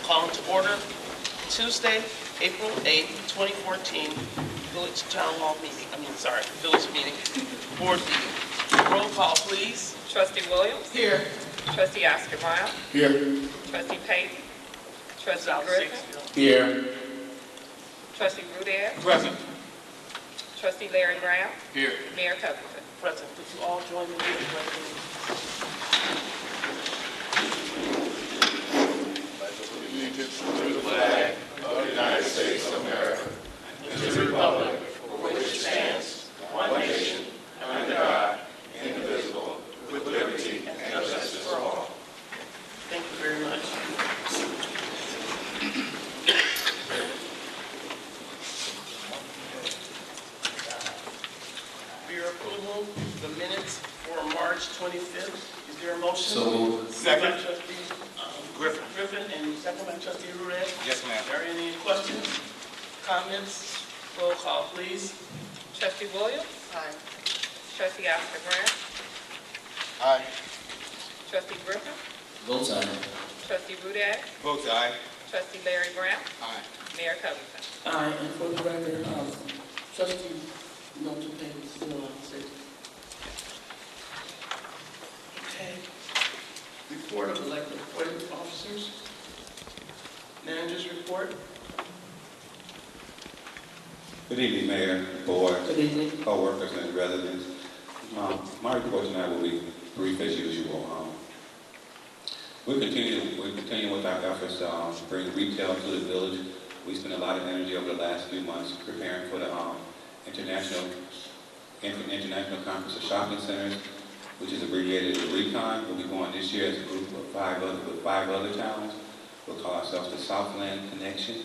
Call to order Tuesday, April 8th, 2014, Village Town Hall meeting. Village meeting, board meeting. Roll call, please. Trustee Williams? Here. Trustee Oscar Miles? Here. Trustee Payton? Trustee South Griffin? Sixfield. Here. Trustee Rudad? Present. Trustee Larry Brown? Here. Mayor Covington? Present. Could you all join me in the pledge? Allegiance to the flag of the United States of America and to the republic for which it stands, one nation, under God, indivisible, with liberty and justice for all. Thank you very much. For your approval, the minutes for March 25th. Is there a motion? So moved. Second. By Trustee Griffin and second by Trustee Rudad. Yes, ma'am. Are there any questions, comments? Roll call, please. Trustee Williams? Aye. Trustee Oscar Brown? Aye. Trustee Griffin? Votes aye. Trustee Rudad? Votes aye. Trustee Larry Brown? Aye. Mayor Covington? Aye, and for the record, Trustee Milton Payne is still on stage. Okay. Report of elected appointed officers. Managers report. Good evening, Mayor, Board, Good evening. co-workers, and residents. My report tonight will be brief as usual. We're continuing with our efforts to bring retail to the village. We spent a lot of energy over the last few months preparing for the International Conference of Shopping Centers, which is abbreviated as RECON. We'll be going this year as a group of five other towns. We'll call ourselves the Southland Connection.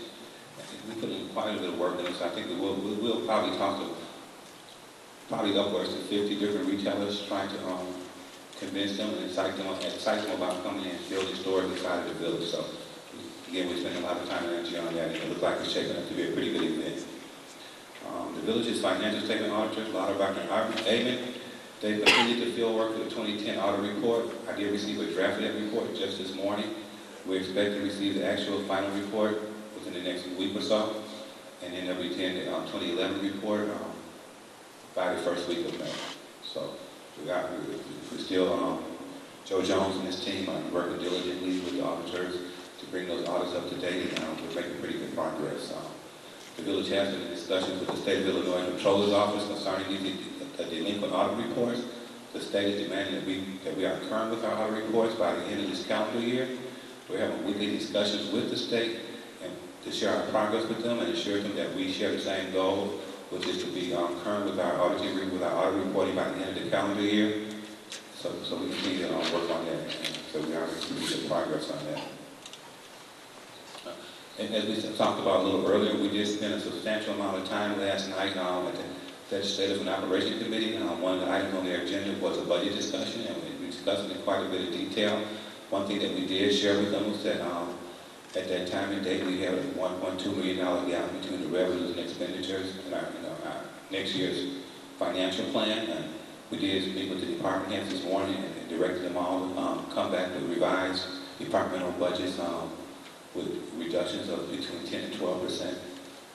We put in quite a bit of work in this. I think we'll probably talk to upwards to 50 different retailers, trying to convince them and excite them about coming in and building stores inside of the village. So again, we spend a lot of time and energy on that, and it looks like it's shaping up to be a pretty good event. The village's financial statement auditors, Lauterbach and Amon, they completed the field work for the 2010 audit report. I did receive a draft of that report just this morning. We expect to receive the actual final report within the next week or so, and then they'll be attending the 2011 report by the first week of May. So we're still, Joe Jones and his team are working diligently with the auditors to bring those audits up to date, and we're making pretty good progress. The village has been in discussions with the State of Illinois Controller's Office concerning these delinquent audit reports. The state is demanding that we are current with our audit reports by the end of this calendar year. We're having weekly discussions with the state and to share our progress with them and assure them that we share the same goal, which is to be current with our audit reporting by the end of the calendar year. So we continue to work on that, and so we are making good progress on that. And as we talked about a little earlier, we did spend a substantial amount of time last night at the Legislative and Operations Committee. One of the items on their agenda was a budget discussion, and we discussed it in quite a bit of detail. One thing that we did share with them was that at that time and date, we had a $1.2 million gap between the revenues and expenditures in our next year's financial plan. And we did meet with the department heads this morning and directed them all to come back with revised departmental budgets with reductions of between 10 and 12%.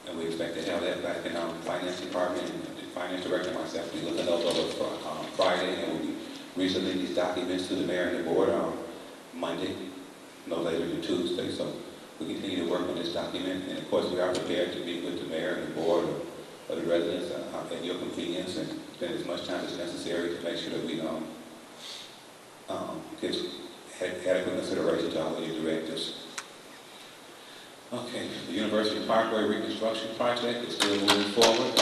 And we expect to have that back in our finance department, and the finance director and myself will be looking those over for Friday, and we'll be resubmitting these documents to the mayor and the board on Monday, no later than Tuesday. So we continue to work on this document, and of course we are prepared to meet with the mayor and the board or the residents at your convenience and spend as much time as necessary to make sure that we give adequate consideration to all of your directives. Okay, the University Parkway reconstruction project is still moving forward.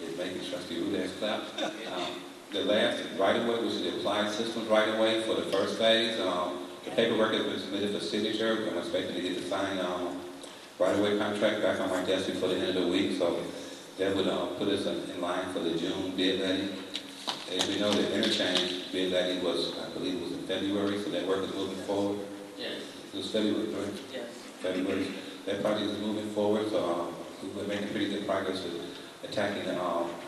It's making Trustee Rudad's clap. The last right-of-way, which is the applied systems right-of-way for the first phase, the paperwork has been submitted for signature. I'm expecting to get the signed right-of-way contract back on my desk before the end of the week, so that would put us in line for the June bid letting. As we know, the interchange bid letting I believe was in February, so that work is moving forward. Yes. It was February, right? Yes. February. That project is moving forward, so we're making pretty good progress with attacking the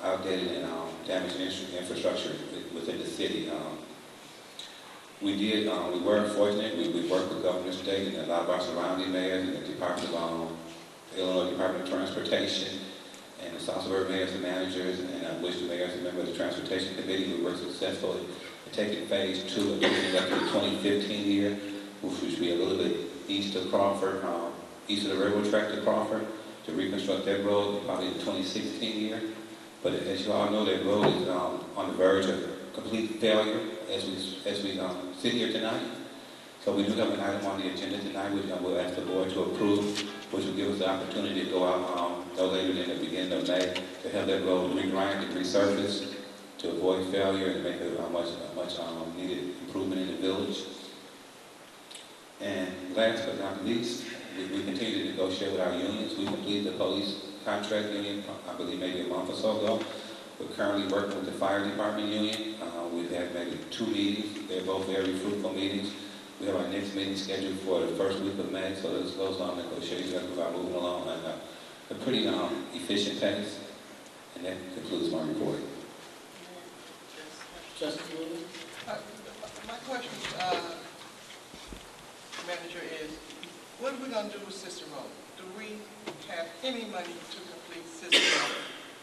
outdated and damaged infrastructure within the city. We were fortunate. We worked with Governor State and a lot of our surrounding mayors and the Department of, Illinois Department of Transportation and the South Suburban mayors and managers, and I wish the mayors and members of the Transportation Committee we were successful in taking phase 2 of bringing it up to the 2015 year, which would be a little bit east of Crawford, east of the railroad track to Crawford, to reconstruct that road, probably the 2016 year. But as you all know, that road is on the verge of complete failure as we sit here tonight. So we do have an item on the agenda tonight, which I will ask the board to approve, which will give us the opportunity to go out no later than the beginning of May to have that road regrind and resurfaced to avoid failure and make a much needed improvement in the village. And last but not least, we continue to negotiate with our unions. We completed the police contract union, I believe maybe a month or so ago. We're currently working with the fire department union. We've had maybe 2 meetings. They're both very fruitful meetings. We have our next meeting scheduled for the first week of May, so those negotiations are moving along at a pretty efficient pace. And that concludes my report. Justice Williams? My question, Manager, is what are we going to do with Cicero? Do we have any money to complete Cicero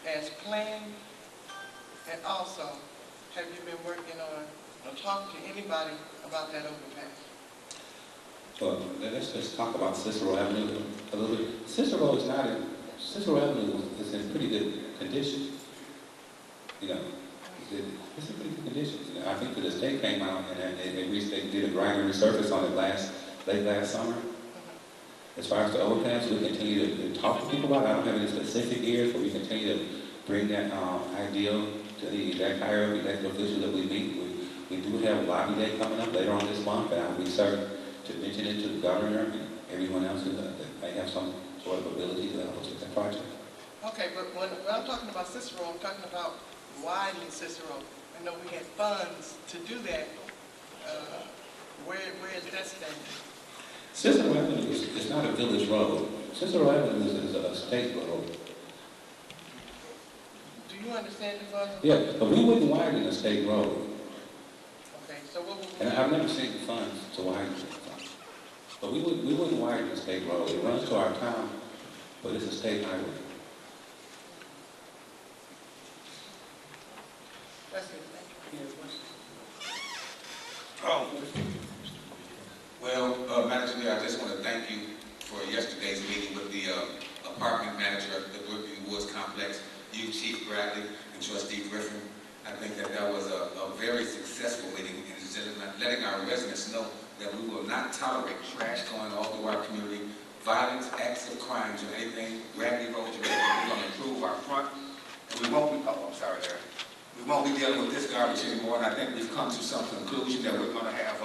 as planned? And also, have you been working on or talking to anybody about that overpass? Well, let's just talk about Cicero Avenue a little bit. Cicero Avenue is in pretty good condition. You know, it's in pretty good condition. You know, I think that the state came out and they did a grind and resurface on it late last summer. As far as the overpass, we continue to talk to people about it. I don't have any specific areas, but we continue to bring that ideal to the elected officials that we meet. We do have a lobby day coming up later on this month, and I'll be certain to mention it to the governor and everyone else that may have some sort of ability to help us with that project. Okay, but when I'm talking about Cicero, I'm talking about widening Cicero. I know we had funds to do that. Where is that standing? Cicero Avenue is not a village road. Cicero Avenue is a state road. Do you understand the funds? Yeah, but we wouldn't widen a state road. Okay, so what would we And do? I've never seen the funds to widen it. But we wouldn't widen the state road. It runs to our town, but it's a state highway. That's it, thank you. Oh, well, Manager Mayor, I just want to thank you for yesterday's meeting with the apartment manager of the Brookview Woods Complex, you, Chief Bradley, and Trustee Griffin. I think that was a very successful meeting, and it's just letting our residents know that we will not tolerate trash going all through our community, violence, acts of crimes, or anything, gravity roads, or anything. We're going to improve our front, and we won't be, oh, I'm sorry, Larry. We won't be dealing with this garbage anymore, and I think we've come to some conclusion that we're going to have,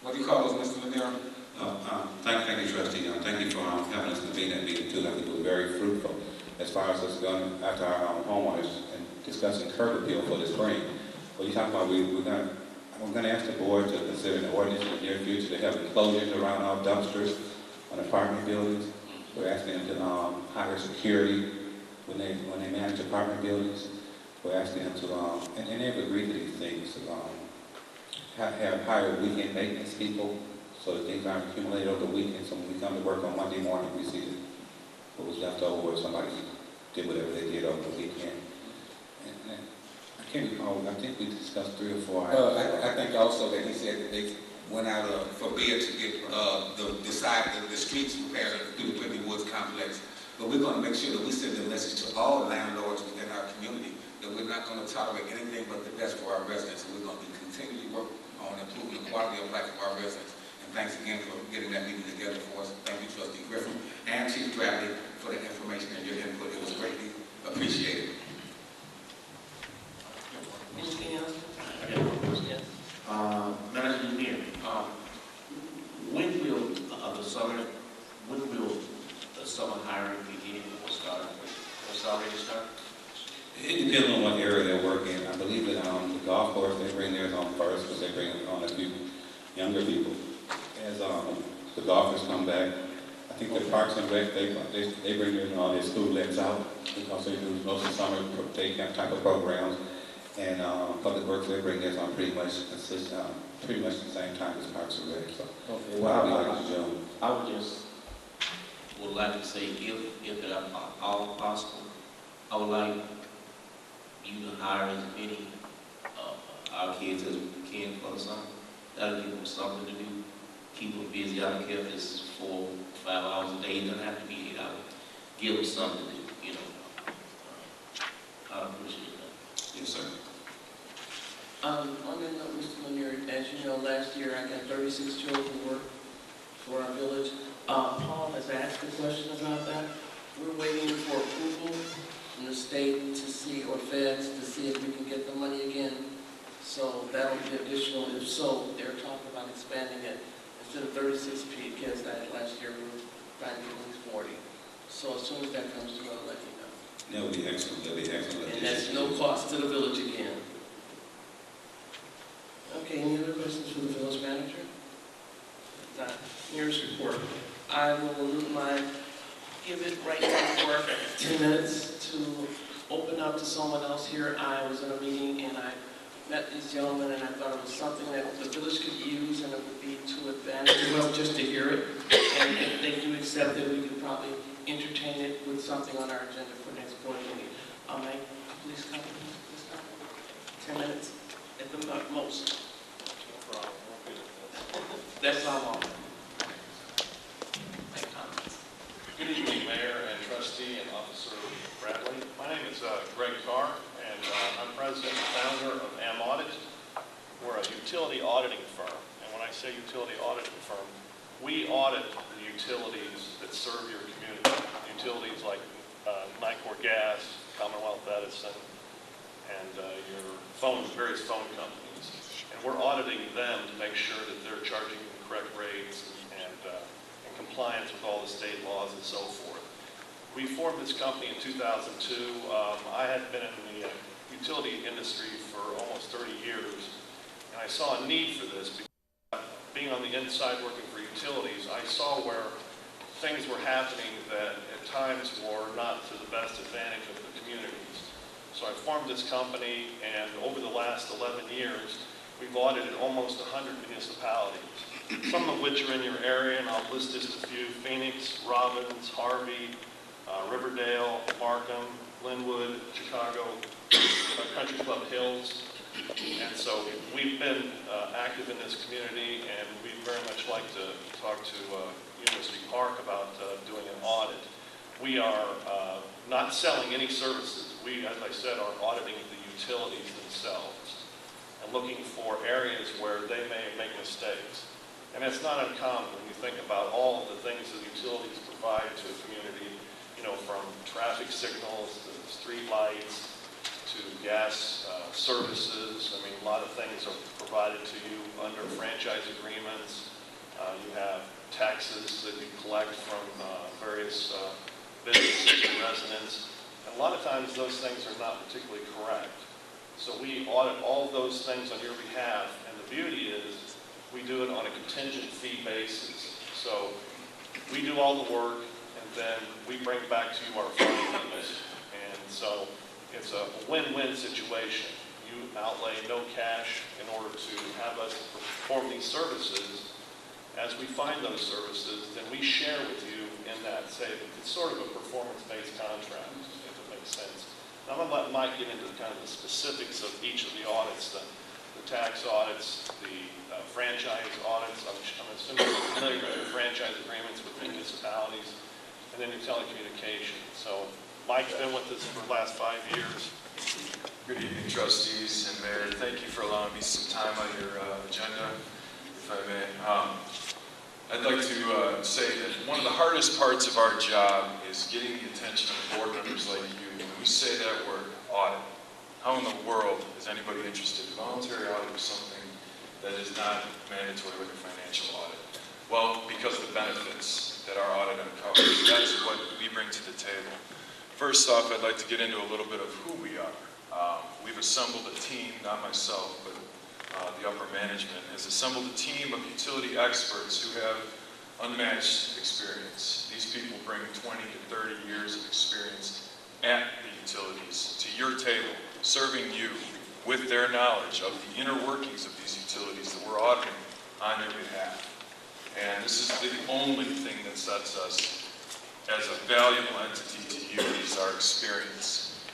what do you call those, Mr. Lanier? Thank you, Trustee Young. Thank you for having us convene that meeting too. I think it was very fruitful as far as us going after our homeowners and discussing curb appeal for the spring. What you talking about? We're going to ask the board to consider an ordinance in the near future to have enclosures around our dumpsters on apartment buildings. We're asking them to hire security when they manage apartment buildings. We're asking them to, and they've agreed to these things, have hire weekend maintenance people so that things aren't accumulated over the weekend. So when we come to work on Monday morning, we see what was left over, or somebody did whatever they did over the weekend. And I can't recall, I think we discussed 3 or 4 items. I think also that he said that they went out for bid to get the streets repaired through the Brookview Woods Complex. But we're going to make sure that we send a message to all landlords within our community that we're not going to tolerate anything but the best for our residents. And we're going to be continually work on improving the quality of life of our residents. And thanks again for getting that meeting together for us. Thank you, Trustee Griffin and Chief Bradley, for the information and your input. It was greatly appreciated. Anything else? Yes. Manager Lanier, when will the summer hiring begin or start? What's already started? It depends on what area they're working in. I believe that the golf course, they bring theirs on first because they bring on a few younger people. As the golfers come back, I think the Parks and Rec, they bring their school legs out because they do most of the summer day camp type of programs. And Public Works, they bring theirs on pretty much consistent, pretty much the same time as Parks and Rec. So Okay, probably well, like June. I would like to say, if at all possible, I would like you to hire as many our kids as we can for the summer. That'll give them something to do, keep them busy. I don't care if it's 4 or 5 hours a day. It doesn't have to be 8 hours. Give them something to do, you know. I appreciate that. Yes, sir. On that note, Mr. Lanier, as you know, last year I got 36 children to work for our village. Paul has asked a question about that. We're waiting for approval from the state to see, or feds, to see if we can get the money again. So that'll be additional. If so, they're talking about expanding it. Instead of 36 kids that I had last year, we're trying to get at least 40. So as soon as that comes through, I'll let you know. That would be excellent. That would be excellent. And that's no cost to the village again. Okay, any other questions for the village manager? Mayor's report. I will give it right now for 10 minutes to open up to someone else here. I was in a meeting and I met these gentlemen and I thought it was something that the village could use and it would be to advantage, well, just to hear it. And if they do accept it, we could probably entertain it with something on our agenda for next board meeting. Mike, please come. 10 minutes at the most. That's all. Good evening, Mayor and Trustee and Officer Bradley. My name is Greg Carr, and I'm President and founder of AM Audit. We're a utility auditing firm, and when I say utility auditing firm, we audit the utilities that serve your community. Utilities like Nicor Gas, Commonwealth Edison, and your various phone companies. And we're auditing them to make sure that they're charging the correct rates and in compliance with all the state laws and so forth. We formed this company in 2002. I had been in the utility industry for almost 30 years, and I saw a need for this because being on the inside working for utilities, I saw where things were happening that at times were not to the best advantage of the communities. So I formed this company, and over the last 11 years, we've audited almost 100 municipalities, some of which are in your area, and I'll list just a few: Phoenix, Robbins, Harvey, Riverdale, Markham, Linwood, Chicago, Country Club Hills. And so we've been active in this community, and we'd very much like to talk to University Park about doing an audit. We are not selling any services. We, as I said, are auditing the utilities themselves and looking for areas where they may make mistakes. And it's not uncommon when you think about all of the things that utilities provide to a community, you know, from traffic signals to street lights to gas services. I mean, a lot of things are provided to you under franchise agreements. You have taxes that you collect from various businesses and residents. And a lot of times those things are not particularly correct. So we audit all of those things on your behalf, and the beauty is we do it on a contingent fee basis. So we do all the work, and then we bring back to you our findings. And so it's a win-win situation. You outlay no cash in order to have us perform these services. As we find those services, then we share with you in that savings. It's sort of a performance-based contract, if it makes sense. Now, I'm going to let Mike get into kind of the specifics of each of the audits, the tax audits, the franchise audits. I'm assuming you're familiar with your franchise agreements with municipalities, and then your telecommunications. So Mike's been with us for the last 5 years. Good evening, trustees and mayor. Thank you for allowing me some time on your agenda, if I may. I'd like to say that one of the hardest parts of our job is getting the attention of board members like you. When we say that word, audit, how in the world is anybody interested? Voluntary audit is something that is not mandatory with a financial audit. Well, because of the benefits that our audit uncovers. That's what we bring to the table. First off, I'd like to get into a little bit of who we are. We've assembled a team, not myself, but the upper management has assembled a team of utility experts who have unmatched experience. These people bring 20 to 30 years of experience at the utilities to your table, serving you with their knowledge of the inner workings of these utilities that we're auditing on their behalf. And this is the only thing that sets us as a valuable entity to you is our experience.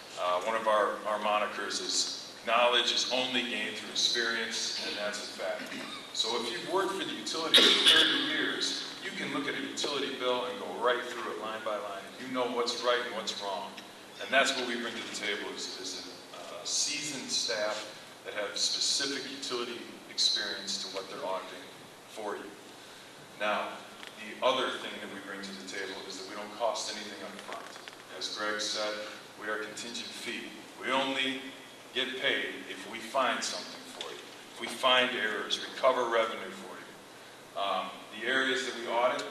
One of our monikers is knowledge is only gained through experience, and that's a fact. So if you've worked for the utility for 30 years, you can look at a utility bill and go right through it line by line. You know what's right and what's wrong. And that's what we bring to the table is a seasoned staff that have specific utility experience to what they're auditing for you. Now, the other thing that we bring to the table is that we don't cost anything up front. As Greg said, we are contingent fee. We only get paid if we find something for you. If we find errors, recover revenue for you. The areas that we audit,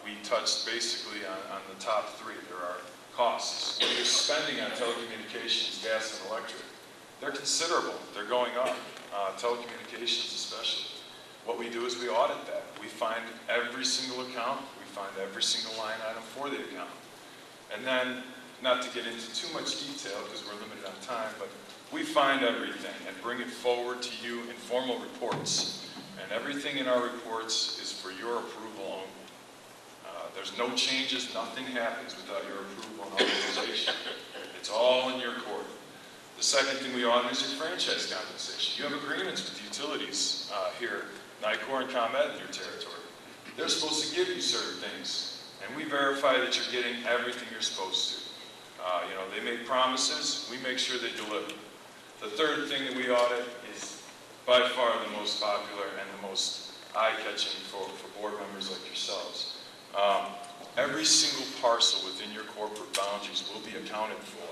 we touched basically on the top three. There are costs. What you're spending on telecommunications, gas, and electric, they're considerable. They're going up. Telecommunications especially. What we do is we audit that. We find every single account. We find every single line item for the account. And then, not to get into too much detail because we're limited on time, but we find everything and bring it forward to you in formal reports. And everything in our reports is for your approval only. There's no changes, nothing happens without your approval and authorization. It's all in your court. The second thing we audit is your franchise compensation. You have agreements with utilities here, NICOR and ComEd in your territory. They're supposed to give you certain things, and we verify that you're getting everything you're supposed to. They make promises, we make sure they deliver. The third thing that we audit is by far the most popular and the most eye-catching for board members like yourselves. Every single parcel within your corporate boundaries will be accounted for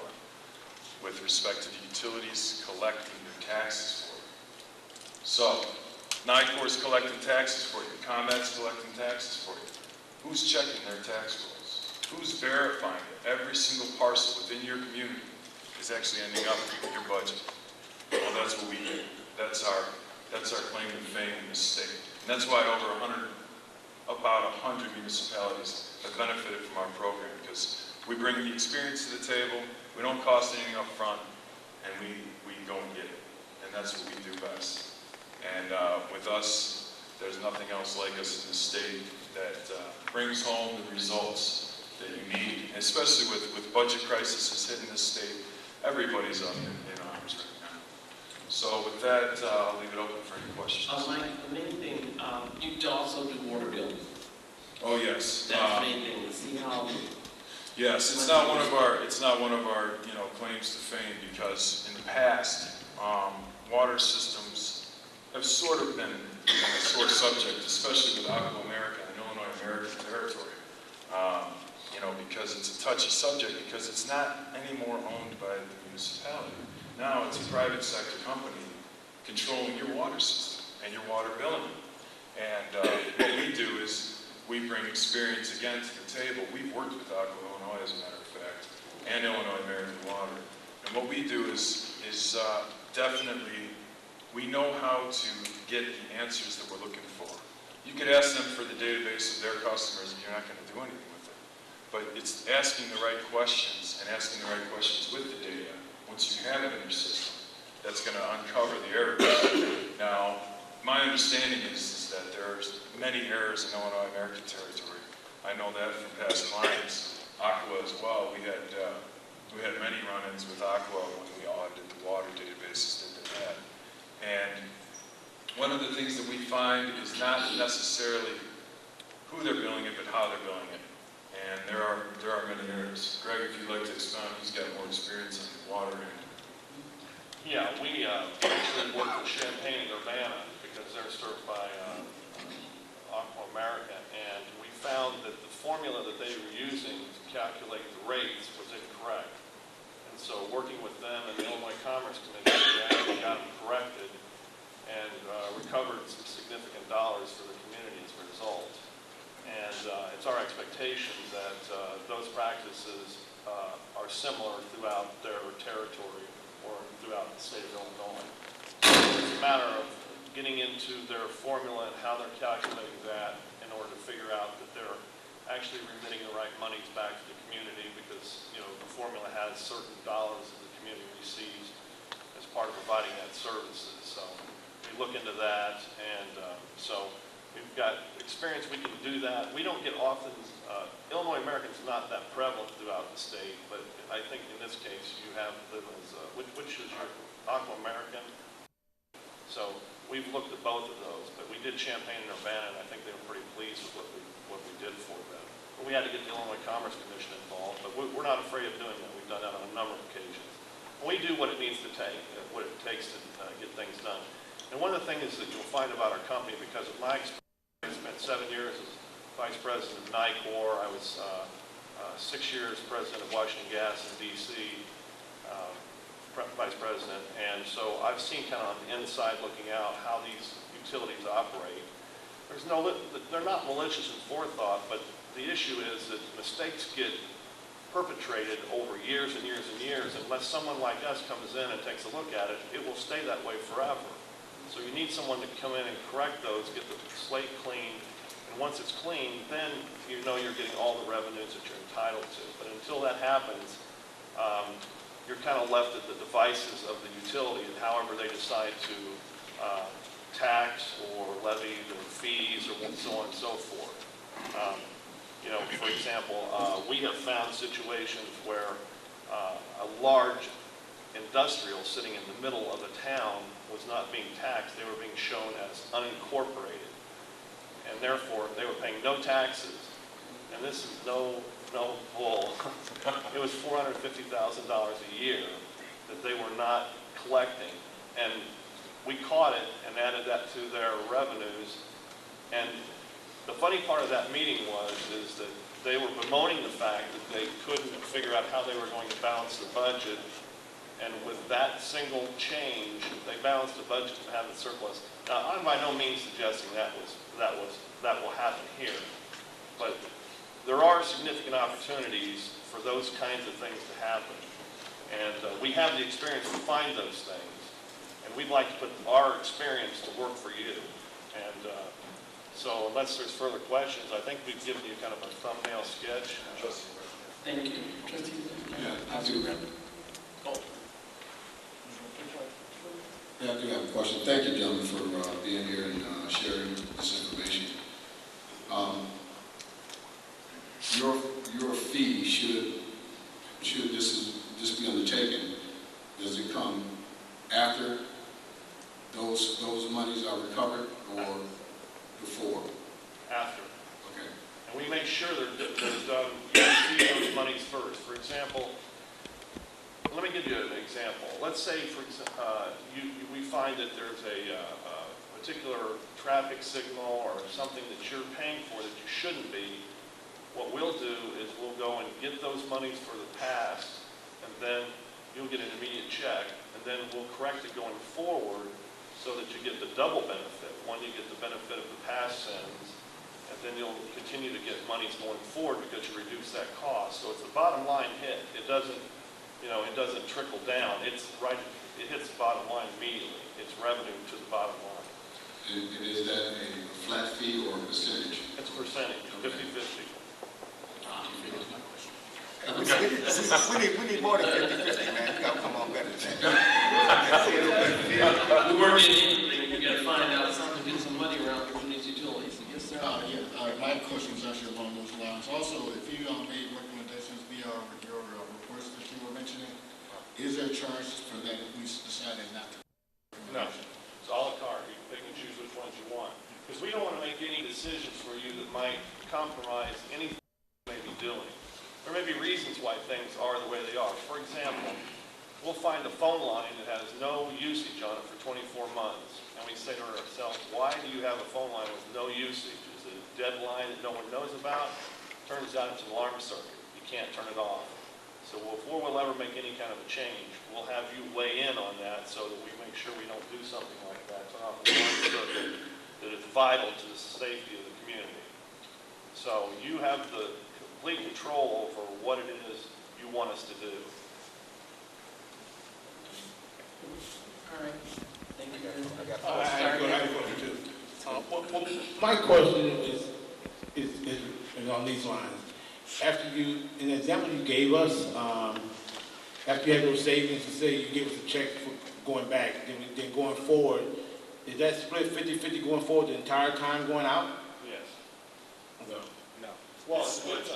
with respect to the utilities collecting your taxes for you. So, NICOR is collecting taxes for you, ComEd's collecting taxes for you. Who's checking their tax rolls? Who's verifying that every single parcel within your community is actually ending up with your budget? Well, that's what we do. That's our claim to fame in this state. And that's why about 100 municipalities have benefited from our program, because we bring the experience to the table, we don't cost anything up front, and we go and get it. And that's what we do best. And with us, there's nothing else like us in this state that brings home the results that you need, especially with budget crises hitting this state. Everybody's up in arms right now. So with that, I'll leave it open for any questions. Mike, the main thing, you also do water billing. Oh yes. That's the main thing. See how. Yes, it's not one of our claims to fame, because in the past, water systems have sort of been a sore subject, especially with Aqua America and Illinois American territory. Because it's a touchy subject, because it's not anymore owned by the municipality. Now it's a private sector company controlling your water system and your water billing. And what we do is we bring experience again to the table. We've worked with Aqua Illinois, as a matter of fact, and Illinois American Water. And what we do is definitely, we know how to get the answers that we're looking for. You could ask them for the database of their customers, and you're not going to do anything with it. But it's asking the right questions, and asking the right questions with the data, once you have it in your system, that's going to uncover the errors. Now, my understanding is that there's many errors in Illinois American territory. I know that from past clients, Aqua as well. We had many run-ins with Aqua when we audited the water databases that they had. And one of the things that we find is not necessarily who they're billing it, but how they're billing it. And there are many errors. Greg, if you'd like to expound, he's got more experience in the water end. Yeah, we actually work with Champaign and Urbana because they're served by Aqua America, and we found that the formula that they were using to calculate the rates was incorrect. And so working with them and the Illinois Commerce Commission, we actually got them corrected and recovered some significant dollars for the community as a result. And it's our expectation that those practices are similar throughout their territory or throughout the state of Illinois. So it's a matter of getting into their formula and how they're calculating that in order to figure out that they're actually remitting the right monies back to the community, because the formula has certain dollars that the community receives as as part of providing that services. So we look into that, and so we've got experience. We can do that. We don't get often, Illinois American's not that prevalent throughout the state, but I think in this case you have them as, which is your Aqua American. So we've looked at both of those, but we did Champaign and Urbana, and I think they were pretty pleased with what we did for them. But we had to get the Illinois Commerce Commission involved, but we're not afraid of doing that. We've done that on a number of occasions. And we do what it needs to take, what it takes to get things done. And one of the things that you'll find about our company, because of my experience, I spent 7 years as Vice President of NICOR. I was 6 years President of Washington Gas in D.C., Vice President, and so I've seen kind of on the inside looking out how these utilities operate. They're not malicious in forethought, but the issue is that mistakes get perpetrated over years and years and years. Unless someone like us comes in and takes a look at it, it will stay that way forever. So you need someone to come in and correct those, get the slate clean, and once it's clean, then you know you're getting all the revenues that you're entitled to. But until that happens, you're kind of left at the devices of the utility and however they decide to tax or levy their fees or so on and so forth. You know, for example, we have found situations where a large industrial sitting in the middle of a town was not being taxed. They were being shown as unincorporated. And therefore, they were paying no taxes. And this is no bull. It was $450,000 a year that they were not collecting. And we caught it and added that to their revenues. And the funny part of that meeting is that they were bemoaning the fact that they couldn't figure out how they were going to balance the budget. And with that single change, they balanced the budget to have the surplus. Now, I'm by no means suggesting that will happen here, but there are significant opportunities for those kinds of things to happen. And we have the experience to find those things, and we'd like to put our experience to work for you. And so unless there's further questions, I think we've given you kind of a thumbnail sketch. Thank you. Trustee? Yeah, I do. Yeah, I do have a question. Thank you, gentlemen, for being here and sharing this information. Your fee should this be undertaken? Does it come after those monies are recovered or before? After. Okay. And we make sure that done, you receive those monies first. For example, let me give you an example. Let's say, we find that there's a particular traffic signal or something that you're paying for that you shouldn't be. What we'll do is we'll go and get those monies for the past, and then you'll get an immediate check, and then we'll correct it going forward so that you get the double benefit. One, you get the benefit of the past sins, and then you'll continue to get monies going forward because you reduce that cost. So it's a bottom line hit. It doesn't trickle down. It hits the bottom line immediately. It's revenue to the bottom line. And is that a flat fee or a percentage? It's a percentage, 50-50. We need more than 50-50, man. You gotta come on better than that. We weren't getting anything. We gotta find out something, get some money around from these utilities. Yes, sir. My question was actually along those lines. Also, if you made recommendations via your reports that you were mentioning, is there a charge for that if we decided not to? No, it's a la carte. You can pick and choose which ones you want. Because we don't want to make any decisions for you that might compromise anything you may be doing. There may be reasons why things are the way they are. For example, we'll find a phone line that has no usage on it for 24 months. And we say to ourselves, why do you have a phone line with no usage? Is it a dead line that no one knows about? Turns out it's an alarm circuit. You can't turn it off. So before we'll ever make any kind of a change, we'll have you weigh in on that so that we make sure we don't do something like that. Turn off an alarm circuit that is vital to the safety of the community. So you have the complete control over what it is you want us to do. All right. Thank you very much. I have a question too. My question is on these lines. After in the example you gave us, after you had those savings, you say you gave us a check for going back, then going forward, is that split 50-50 going forward the entire time going out? Yes. No. No. Well, it's split.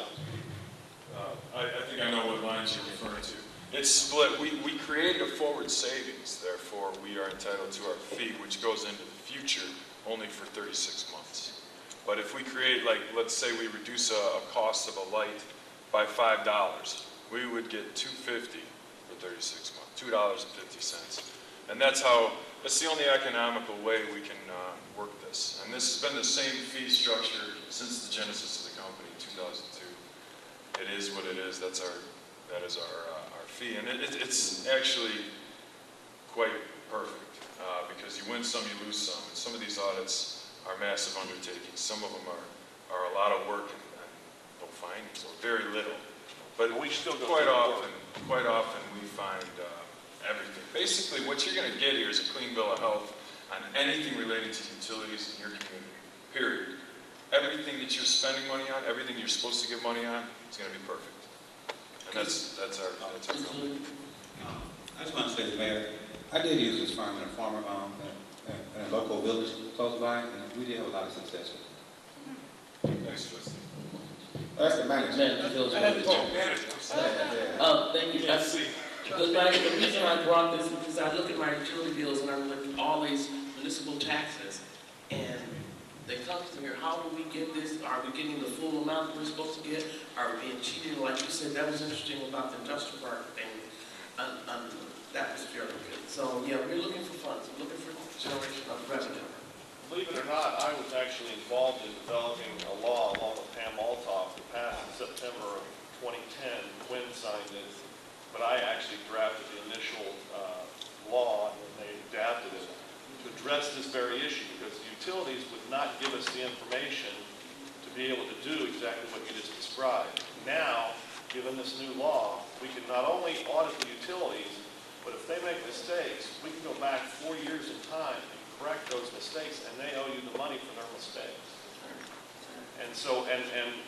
I think I know what lines you're referring to. It's split. We created a forward savings, therefore we are entitled to our fee, which goes into the future only for 36 months. But if we create, like, let's say we reduce a cost of a light by $5, we would get $2.50 for 36 months, $2.50. And that's the only economical way we can work this. And this has been the same fee structure since the genesis of the company in 2002. It is what it is. That is our fee. And it's actually quite perfect because you win some, you lose some. And some of these audits are massive undertakings. Some of them are a lot of work and no findings, or very little. But we still quite often we find everything. Basically, what you're going to get here is a clean bill of health on anything related to utilities in your community, period. Everything that you're spending money on, everything you're supposed to give money on, is going to be perfect. And that's our goal. I just want to say, Mayor, I did use this firm in a local village close by, and we did have a lot of success with it. Thanks, Trustee. That's the manager. Thank you. Because the reason I brought this is because I look at my utility bills and I look at all these municipal taxes, and they come to me, how do we get this? Are we getting the full amount we're supposed to get? Are we being cheated? Like you said, that was interesting about the industrial park thing. That was very good. So yeah, we're looking for funds. We're looking for generation of revenue. Believe it or not, I was actually involved in developing a law along with Pam Altoff that passed in September of 2010. Quinn signed it, but I actually drafted the initial law, and they adapted it to address this very issue, because the utilities would not give us the information to be able to do exactly what you just described. Now, given this new law, we can not only audit the utilities, but if they make mistakes, we can go back 4 years in time and correct those mistakes, and they owe you the money for their mistakes. And so, and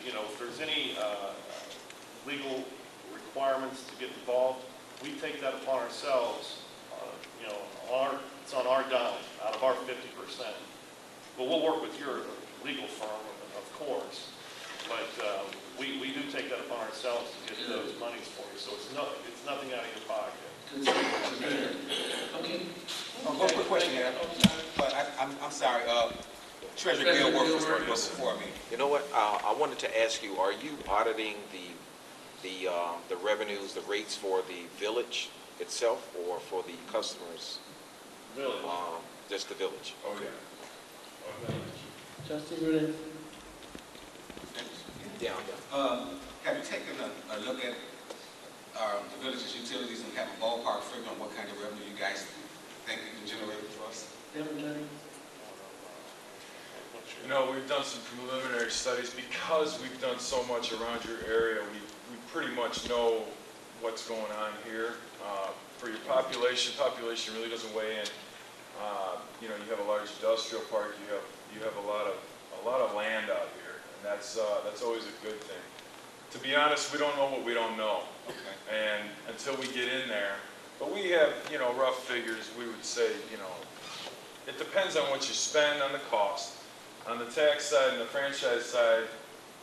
you know, if there's any legal requirements to get involved, we take that upon ourselves. You know, it's on our dime, out of our 50%. But we'll work with your legal firm, of course. But we do take that upon ourselves to get those monies for you. So it's nothing out of your pocket. Okay. One quick question here. I'm sorry. Treasurer Gill worked before me. You know what? I wanted to ask you: are you auditing the revenues, the rates for the village itself, or for the customers? Village. Just the village. Oh, yeah. Trustee Rudy. Yeah. Have you taken a look at the village's utilities and have a ballpark figure on what kind of revenue you guys think you can generate for us? You know, we've done some preliminary studies because we've done so much around your area. We pretty much know what's going on here. For your population really doesn't weigh in. You know, you have a large industrial park. You have a lot of land out here, and that's always a good thing. To be honest, we don't know what we don't know. Okay. And until we get in there, but we have, you know, rough figures. We would say, you know, it depends on what you spend on the cost. On the tax side and the franchise side,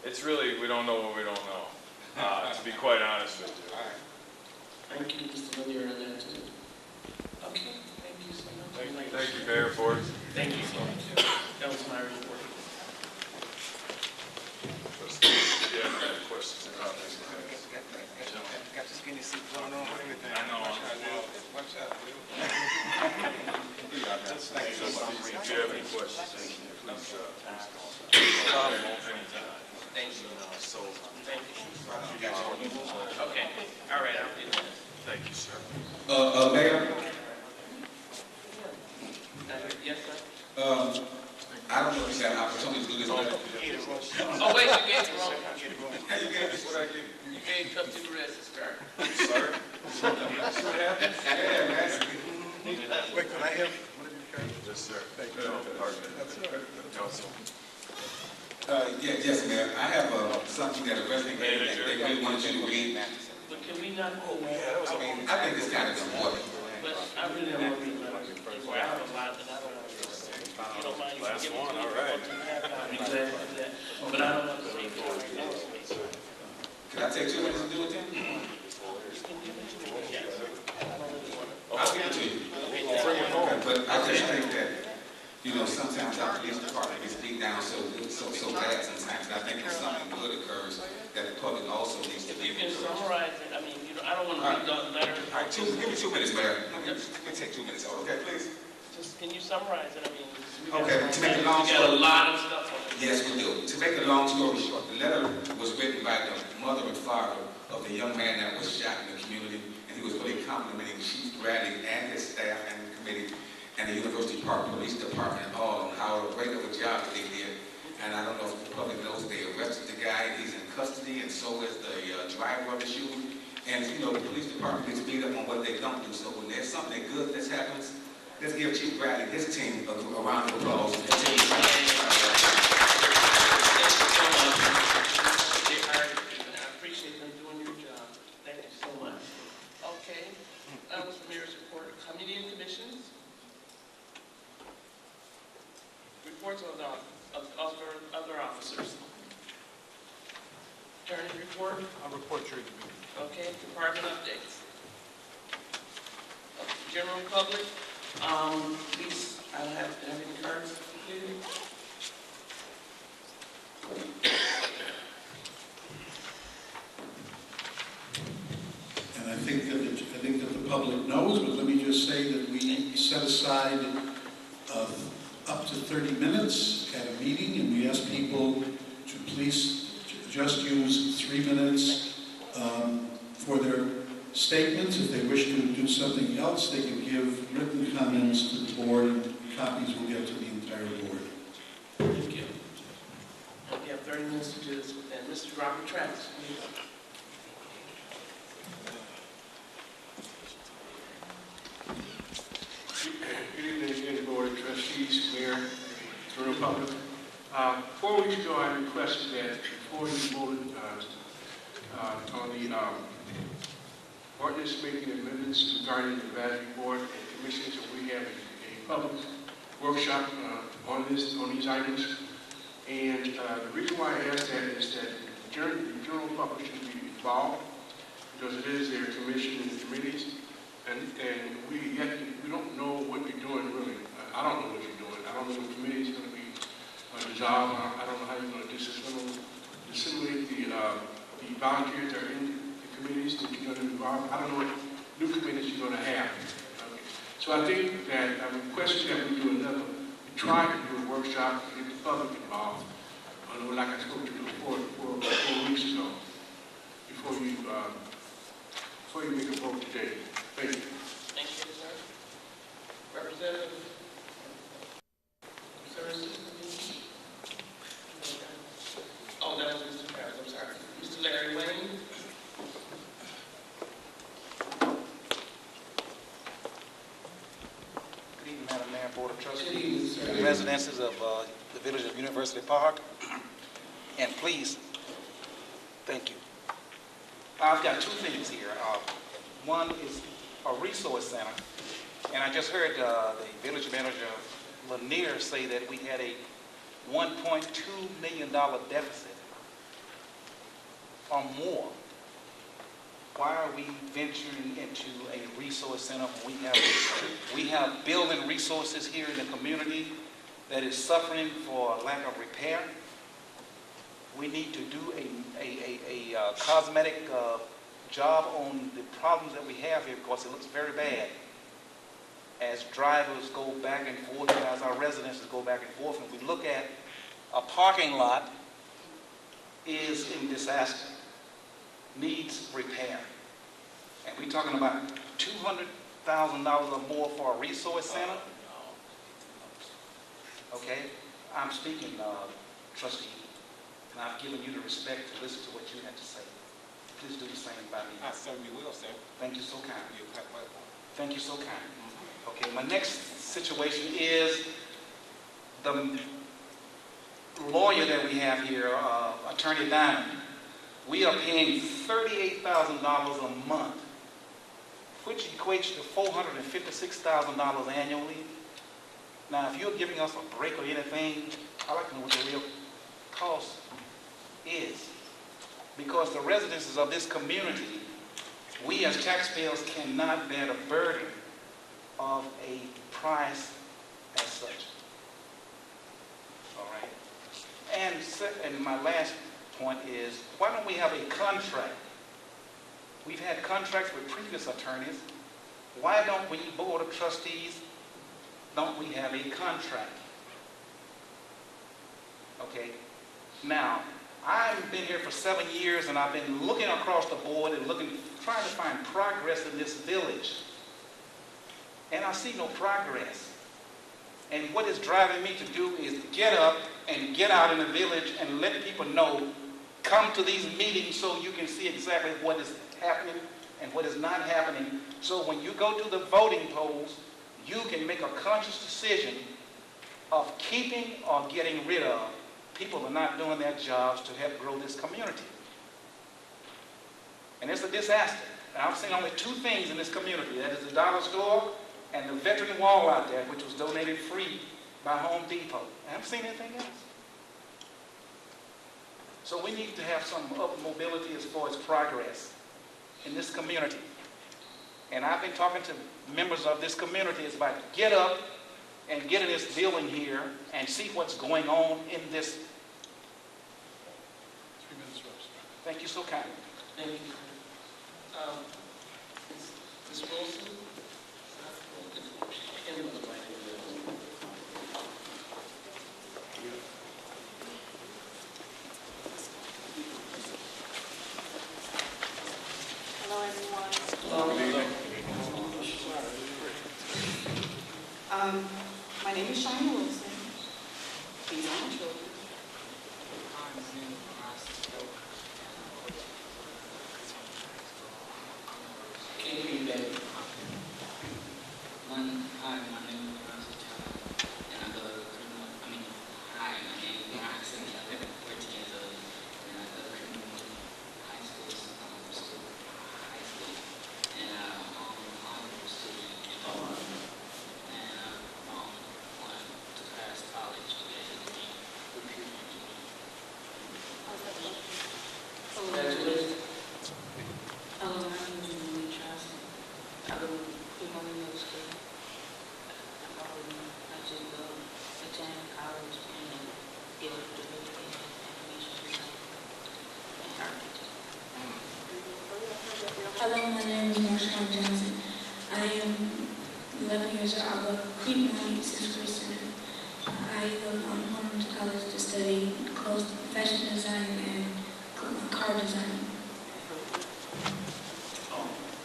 it's really, we don't know what we don't know, to be quite honest with you. All right. Thank you, Mr. Lanier, on that too. Okay, thank you so much. Thank you, Mayor Ford. Thank you so much. That was my report. Yeah, I have questions. Got the skinny suit going on and everything. I know. Watch out. Thank you so much. If you have any questions, please call. Anytime. Thank you. So, thank you. Okay. All right, I'll do that. Thank you, sir. Mayor? Yes, sir? I don't know if you had an opportunity to do this. Oh, wait, you gave the wrong. How you gave this? What I give you? You gave Trustee Perez his card. Sorry? That's what happened? Yeah, man. Wait, can I have one of your cards? Yes, sir. Thank you. Council. Yes, Mayor. I have something that a resident gave that they really wanted you to read. But can we not go? I mean, I think it's kind of important. but I really don't want to be I have a lot that I don't want to say. You don't mind? Last one, all right. I'd be glad to do that, but I don't want to say more right now. Can I take 2 minutes to do it then? I'll give it to you. Okay, but I just think that, you know, sometimes our police department gets beat down so bad sometimes. And I think if something good occurs, that the public also needs to be You can encouraged. summarize it, I mean, you know, I don't want to read the letter. All right, give me 2 minutes, Mayor. Let me take 2 minutes, okay, please? Just, can you summarize it, I mean? Okay, to make a long We got a story. lot of stuff on it. Yes, we do. To make a long story short, the letter was written by the mother and father of the young man that was shot in the community, and he was really complimenting Chief Bradley and his staff and the committee and the University Park Police Department and all on how great of a job they did. And I don't know if the public knows, they arrested the guy, he's in custody, and so is the driver of the shooting. And you know, the police department gets beat up on what they don't do. So when there's something good that happens, let's give Chief Bradley and his team a round of applause. And continue to fight. Thank you so much. I appreciate them doing your job. Thank you so much. Okay, that was the mayor's report. Committee and commissions. Reports of other officers. Attorney report. I'll report you. Okay, department updates. General public, please, I don't have any cards completed. And I think that the public knows, but let me just say that we set aside up to 30 minutes at a meeting, and we ask people to please just use 3 minutes for their statements. If they wish to do something else, they can give written comments to the board, and copies will get to the entire board. Thank you. We have 30 minutes to do this, and Mr. Robert Travis, please. Good evening again, Board of Trustees, Mayor, the Republic. 4 weeks ago, I requested that before you voted on the ordinance making amendments regarding the advisory board and commissions, that we have a public workshop on these items. And the reason why I asked that is that the general public should be involved, because it is their commission and committees. And we don't know what you're doing, really. I don't know what you're doing. I don't know what committee is going to be dissolved. I don't know how you're going to disseminate the volunteers that are in the committees that you're going to involve. I don't know what new committees you're going to have. Okay. So I think that I'm requesting that we do try to do a workshop to get the public involved, like I spoke to you before 4 weeks ago, before you make a vote today. Thank you. Thank you, sir. Representative. Sir, oh, that was Mr. Travis, I'm sorry. Mr. Larry Wayne. Good evening, Madam Mayor, Board of Good evening, Trustees, sir. residences of the village of University Park, and please, thank you. I've got 2 things here. One is a resource center, and I just heard the village manager, Lanier, say that we had a $1.2 million deficit or more. Why are we venturing into a resource center when we have building resources here in the community that is suffering for lack of repair? We need to do a cosmetic job on the problems that we have here, because it looks very bad. As drivers go back and forth, and as our residents go back and forth, and we look at a parking lot is in disaster, needs repair. And we're talking about $200,000 or more for a resource center. Okay, I'm speaking, trustee, and I've given you the respect to listen to what you had to say. Please do the same by me. I certainly will, sir. Thank you so kind. You're quite welcome. Thank you so kind. Okay, my next situation is the lawyer that we have here, Attorney Diamond. We are paying $38,000 a month which equates to $456,000 annually. Now, if you're giving us a break or anything, I'd like to know what the real cost is. Because the residents of this community, we as taxpayers cannot bear the burden of a price as such. All right. And my last point is, why don't we have a contract? We've had contracts with previous attorneys. Why don't we, Board of Trustees, don't we have a contract? Okay. Now, I've been here for 7 years and I've been looking across the board and trying to find progress in this village. And I see no progress. And what is driving me to do is get up and get out in the village and let people know, come to these meetings so you can see exactly what is happening and what is not happening. So when you go to the voting polls, you can make a conscious decision of keeping or getting rid of people who are not doing their jobs to help grow this community. And it's a disaster. And I've seen only two things in this community. That is the dollar store and the veteran wall out there, which was donated free by Home Depot. I haven't seen anything else. So we need to have some up mobility as far as progress in this community. And I've been talking to members of this community. It's about get up and get in this building here and see what's going on in this. 3 minutes, Ross. Thank you so kindly. Thank you. Ms. Wilson? Hello, everyone. My name is Shina Wilson. These are my children. Can you hear me better? Hi, my name is Russell Child, and I go to hi, my name is Bronson, I'm 14 years old, and I go to Cremona High School, High School, and I'm an honorable student in Florida, and I want to pass college to get a degree for computer engineering. Congratulations. Hello, my name is Emily Johnson. I go to Cremona Middle School. I just attend college and get a degree in information design and architecture. Hello, my name is Marshawn Johnson. I am 11 years old. I go to Cremona 6th grade center. I go home to college to study fashion design and car design.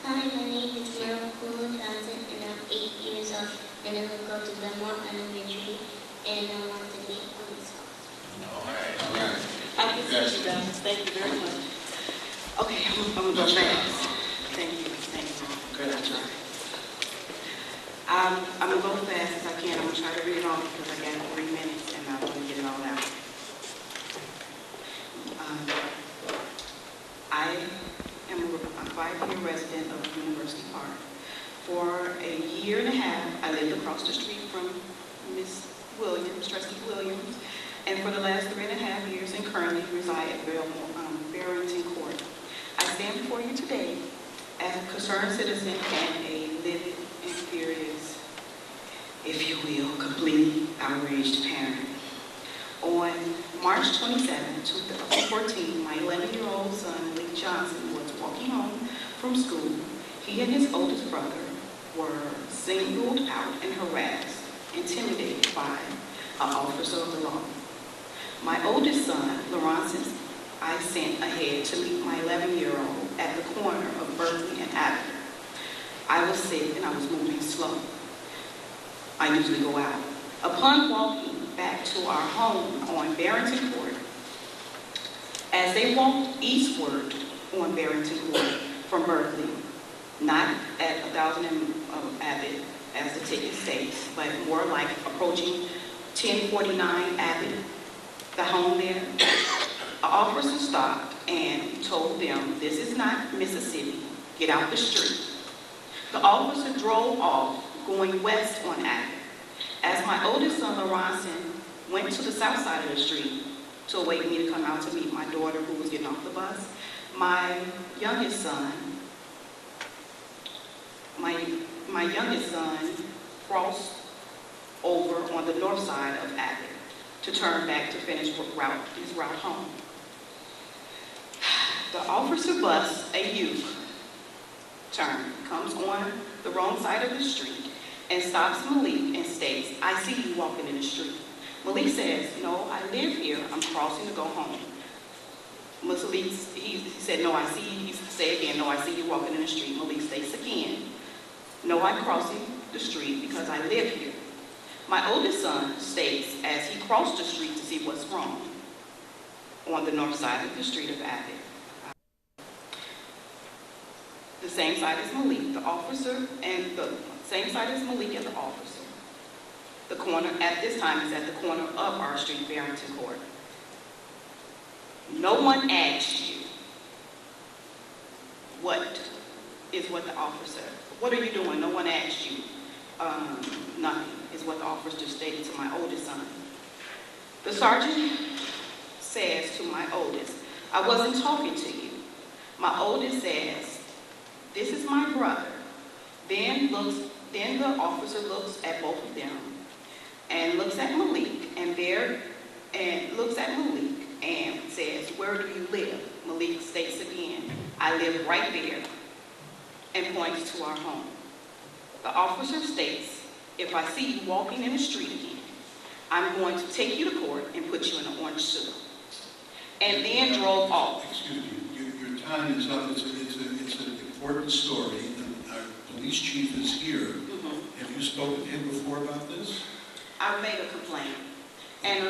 Hi, my name is Meryl Cool Johnson, and I'm 8 years old, and I will go to Belmont Elementary, and I want to be a police officer. All right. I can see you guys. Thank you very much. Okay, I'm going to go fast. Thank you. Good, I'm sorry. I'm going to go as fast as I can. I'm going to try to read it all because I got 3 minutes, and I want to get it all out. I am a 5-year resident of University Park. For a year and a half, I lived across the street from Ms. Williams, Trustee Williams, and for the last 3.5 years and currently reside at Barrington Court. I stand before you today as a concerned citizen and a living and furious, if you will, completely outraged parent. On March 27, 2014, my 11-year-old son, Lee Johnson, was walking home from school. He and his oldest brother were singled out and harassed, intimidated by an officer of the law. My oldest son, Lawrence, I sent ahead to meet my 11-year-old at the corner of Berkeley and Avenue. I was sick and I was moving slow. I usually go out. Upon walking back to our home on Barrington Court, as they walked eastward on Barrington Court from Berkeley, not at 1000 Abbott as the ticket states, but more like approaching 1049 Abbott, the home there, an officer stopped and told them, "This is not Mississippi. Get out the street." The officer drove off, going west on Abbott. As my oldest son, LaRonson, went to the south side of the street to await me to come out to meet my daughter who was getting off the bus, my youngest son crossed over on the north side of Abbott to turn back to finish his route home. The officer bus a U-turn, comes on the wrong side of the street and stops Malik and states, "I see you walking in the street." Malik says, "No, I live here. I'm crossing to go home." Malik, he said, "No, I see you." He said again, "No, I see you walking in the street." Malik states again, "No, I'm crossing the street because I live here." My oldest son states, as he crossed the street to see what's wrong, on the north side of the street of Abbott, the same side as Malik, the officer, and the same side as Malik and the officer. The corner, at this time, is at the corner of our street, Barrington Court. No one asked you, what are you doing? No one asked you. Nothing is what the officer just stated to my oldest son. The sergeant says to my oldest, "I wasn't talking to you." My oldest says, "This is my brother." Then the officer looks at both of them and looks at Malik and says, "Where do you live?" Malik states again, "I live right there," and points to our home. The officer states, "If I see you walking in the street again, I'm going to take you to court and put you in an orange suit." And then drove off. Excuse me, your time is up. It's an important story. Our police chief is here. Have you spoken to him before about this? I made a complaint. And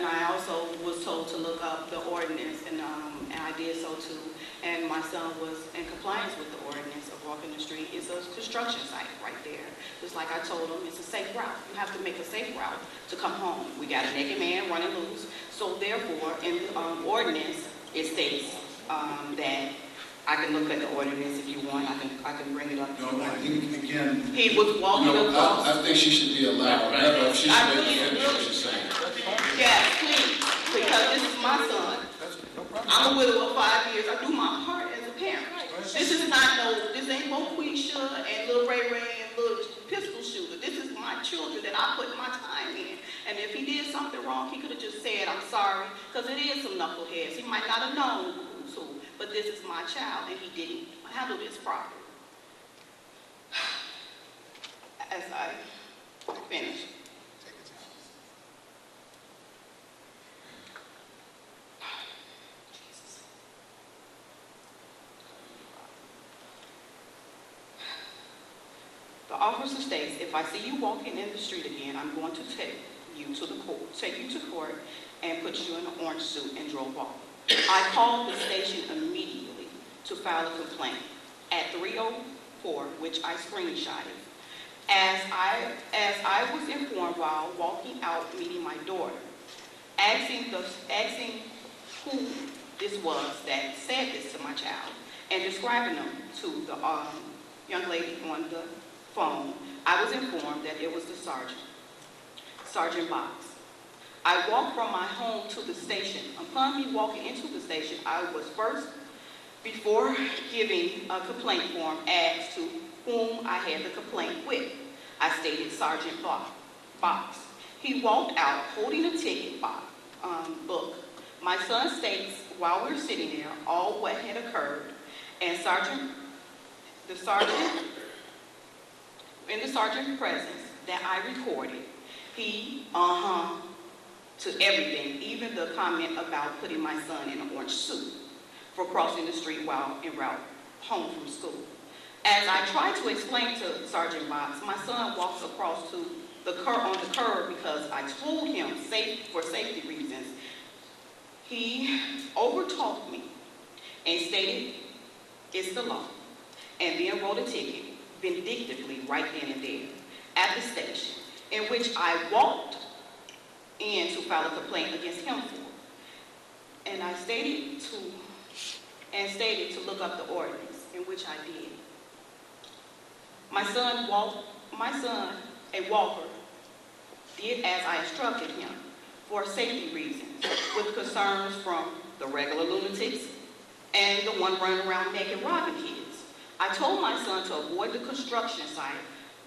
I also was told to look up the ordinance, and I did so too. And my son was in compliance with the ordinance of walking the street. It's a construction site right there. Just like I told him, it's a safe route. You have to make a safe route to come home. We got a naked man running loose. So therefore, in the ordinance, it states that I can look at the ordinance if you want. I can bring it up. No, I think again. He was walking across. I think she should be allowed. I don't know if she should make the end of what she's saying. Yes, please, because this is my son. I'm a widow of 5 years. I do my part as a parent. This ain't Moquisha and Lil Ray Ray and Lil Pistol Shooter. This is my children that I put my time in. And if he did something wrong, he could have just said, "I'm sorry," because it is some knuckleheads. He might not have known who's who, but this is my child, and he didn't handle this properly. As I finish. The officer states, "If I see you walking in the street again, I'm going to take you to court and put you in an orange suit," and drove off. I called the station immediately to file a complaint at 304, which I screenshotted. As I was informed while walking out meeting my daughter, asking who this was that said this to my child, and describing them to the young lady on the phone, I was informed that it was the Sergeant Box. I walked from my home to the station. Upon me walking into the station, I was first, before giving a complaint form, asked to whom I had the complaint with. I stated Sergeant Box. He walked out holding a ticket book. My son states while we're sitting there all what had occurred, and in the sergeant's presence that I recorded, he to everything, even the comment about putting my son in an orange suit for crossing the street while en route home from school. As I tried to explain to Sergeant Box, my son walks across to on the curb because I told him for safety reasons. He overtalked me and stated it's the law, and then wrote a ticket vindictively right then and there at the station, in which I walked in to file a complaint against him for. And I stated to look up the ordinance, in which I did. My son, a walker, did as I instructed him for safety reasons, with concerns from the regular lunatics and the one running around naked robbing kids. I told my son to avoid the construction site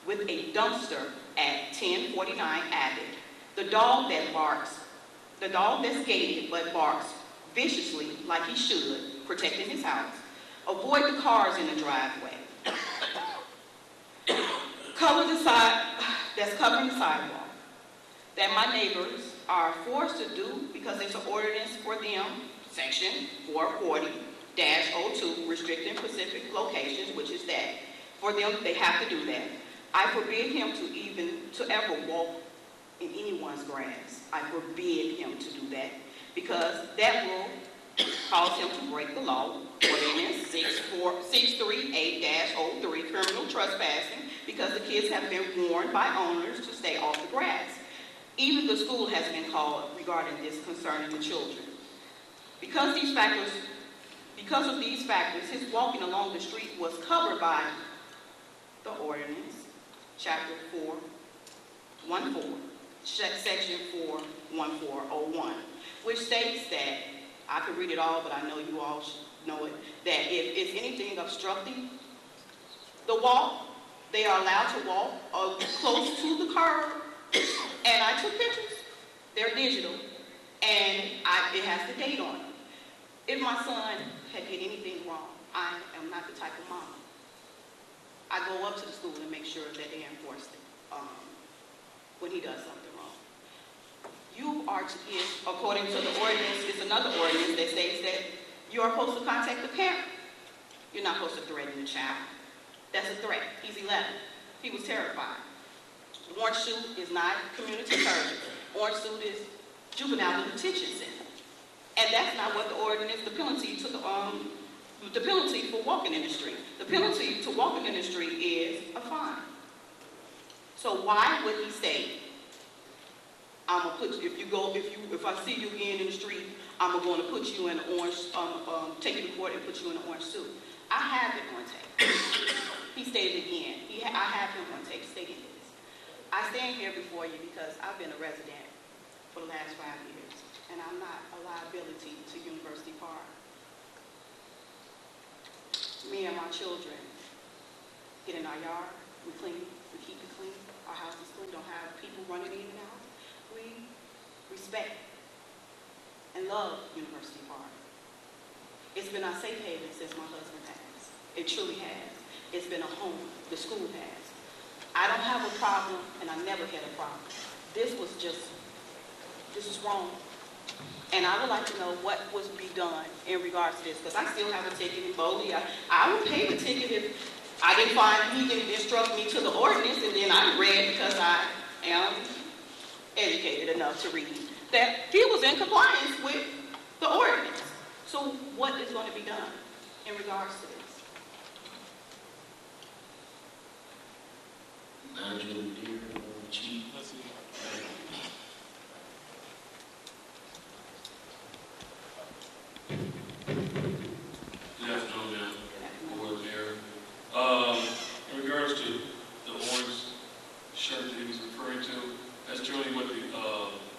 with a dumpster at 1049 Abbott. The dog that's gated but barks viciously like he should, protecting his house. Avoid the cars in the driveway. Cover the side that's covering the sidewalk. That my neighbors are forced to do because it's an ordinance for them, section 440-02, restricting specific locations, which is that. For them, they have to do that. I forbid him to ever walk in anyone's grass. I forbid him to do that because that will cause him to break the law, ordinance 638-03, criminal trespassing, because the kids have been warned by owners to stay off the grass. Even the school has been called regarding this concerning the children. Because of these factors, his walking along the street was covered by the ordinance, chapter 414, section 41401, which states that, I could read it all, but I know you all should know it, that if it's anything obstructing the walk, they are allowed to walk close to the curb. And I took pictures. They're digital. And it has the date on it. If my son had did anything wrong, I am not the type of mom. I go up to the school and make sure that they enforce it when he does something wrong. You are to give, according to the ordinance, it's another ordinance that states that you are supposed to contact the parent. You're not supposed to threaten the child. That's a threat. He's 11. He was terrified. Orange suit is not community service. Orange suit is juvenile detention center. And that's not what the ordinance, the penalty for walking in the street. The penalty to walking in the street is a fine. So why would he say, I'm gonna put you, if I see you again in the street, I'm going to put you in an orange, take you to court and put you in an orange suit. I have it on tape. He stated again. I have him on tape stating this. I stand here before you because I've been a resident for the last 5 years, and I'm not a liability to University Park. Me and my children get in our yard, we clean, we keep it clean, our house is clean, don't have people running in and out. We respect and love University Park. It's been our safe haven since my husband passed. It truly has. It's been a home. The school has. I don't have a problem, and I never had a problem. This is wrong. And I would like to know what was to be done in regards to this, because I still have a ticket in Bowley. I would pay the ticket if I didn't find, he didn't instruct me to the ordinance, and then I read, because I am educated enough to read, that he was in compliance with the ordinance. So what is going to be done in regards to this? Nigel Deere, Chief. Good afternoon, ma'am. Board Mayor. In regards to the orange shirt that he was referring to, that's generally what the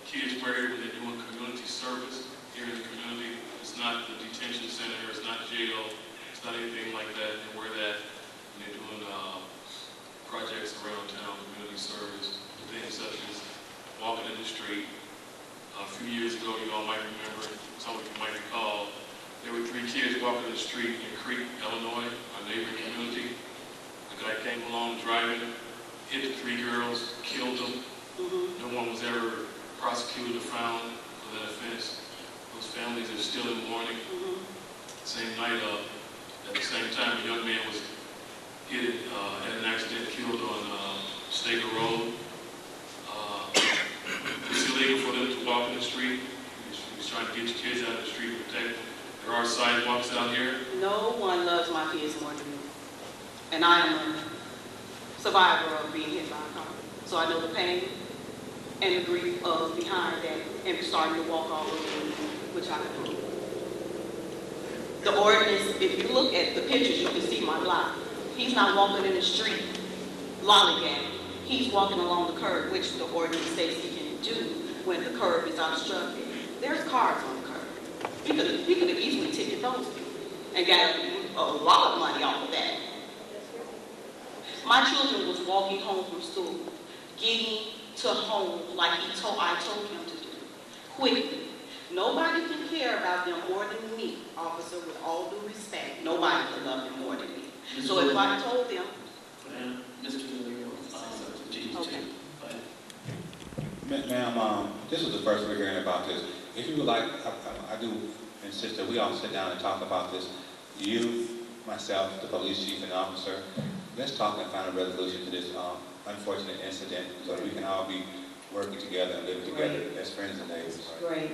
kids wear when they're doing community service here in the community. It's not the detention center, it's not jail, it's not anything like that. They wear that when they're doing projects around town, community service, things such as walking in the street. A few years ago, you all might remember, some of you might recall, there were 3 kids walking the street in Crete, Illinois, a neighboring community. A guy came along driving, hit the 3 girls, killed them. No one was ever prosecuted or found for that offense. Those families are still in mourning. Same night, at the same time, a young man was hit at an accident, killed on Staker Road. It's illegal for them to walk in the street. He's trying to get your kids out of the street and protect them. There are sidewalks out here. No one loves my kids more than me. And I am a survivor of being hit by a car. So I know the pain and the grief of behind that and starting to walk all over, which I can do. The ordinance, if you look at the pictures, you can see my block. He's not walking in the street lollygag. He's walking along the curb, which the ordinance says he can do when the curb is obstructed. There's cars on the curb. He could have easily ticketed those and got a lot of money off of that. My children was walking home from school, getting to home like I told him to do, quickly. Nobody can care about them more than me, officer, with all due respect. Nobody can love them more than me. So if I told them... Mr. Miller, okay. Ma'am, this was the first we're hearing about this. If you would like, I do insist that we all sit down and talk about this. You, myself, the police chief and officer, let's talk and find a resolution to this unfortunate incident so that we can all be working together and living together as friends and neighbors. Great.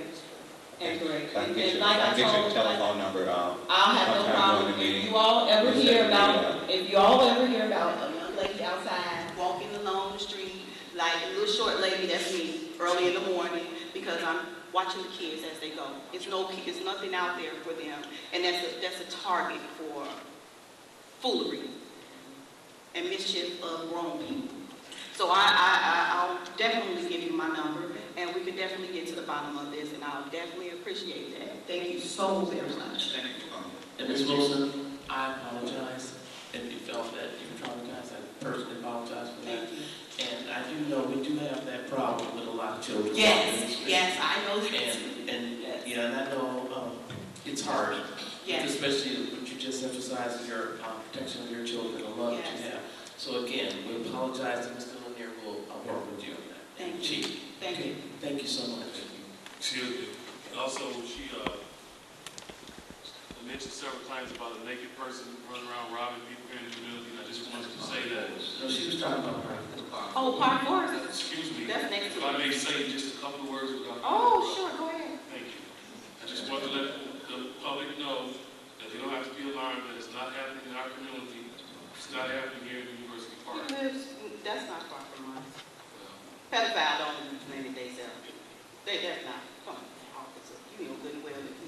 And great. I can get your telephone number. I'll have no problem. If you all ever hear about a young lady outside walking along the street, like a little short lady, that's me, early in the morning, because I'm watching the kids as they go. It's nothing out there for them, and that's a target for foolery and mischief of grown people. So I'll definitely give you my number, and we can definitely get to the bottom of this, and I'll definitely appreciate that. Thank you so very much. Thank you. And Ms. Wilson, I apologize if you felt that you were traumatized. I personally apologize for that. Thank you. And I do know we do have that problem with a lot of children. Yes, I know that. And yeah, and I know it's hard. Yes. Especially what you just emphasized, your protection of your children, the love that you have. So again, we apologize to Mr. Lanier. I'll work with you on that. Thank you. Chief. Thank you. Thank you so much. Excuse me. And also, she mentioned several times about a naked person running around robbing people here in the community, and I just wanted to say that. No, she was talking about Park. Oh, Park Forest. Excuse me. That's next to if I may say just a couple of words without. Oh, sure, go ahead. Thank you. I just want to let the public know that they don't have to be alarmed that it's not happening in our community. It's not happening here in University Park. That's not far from us. Pedophile don't do anything themselves. That's not. Come on, officer. You know good and well that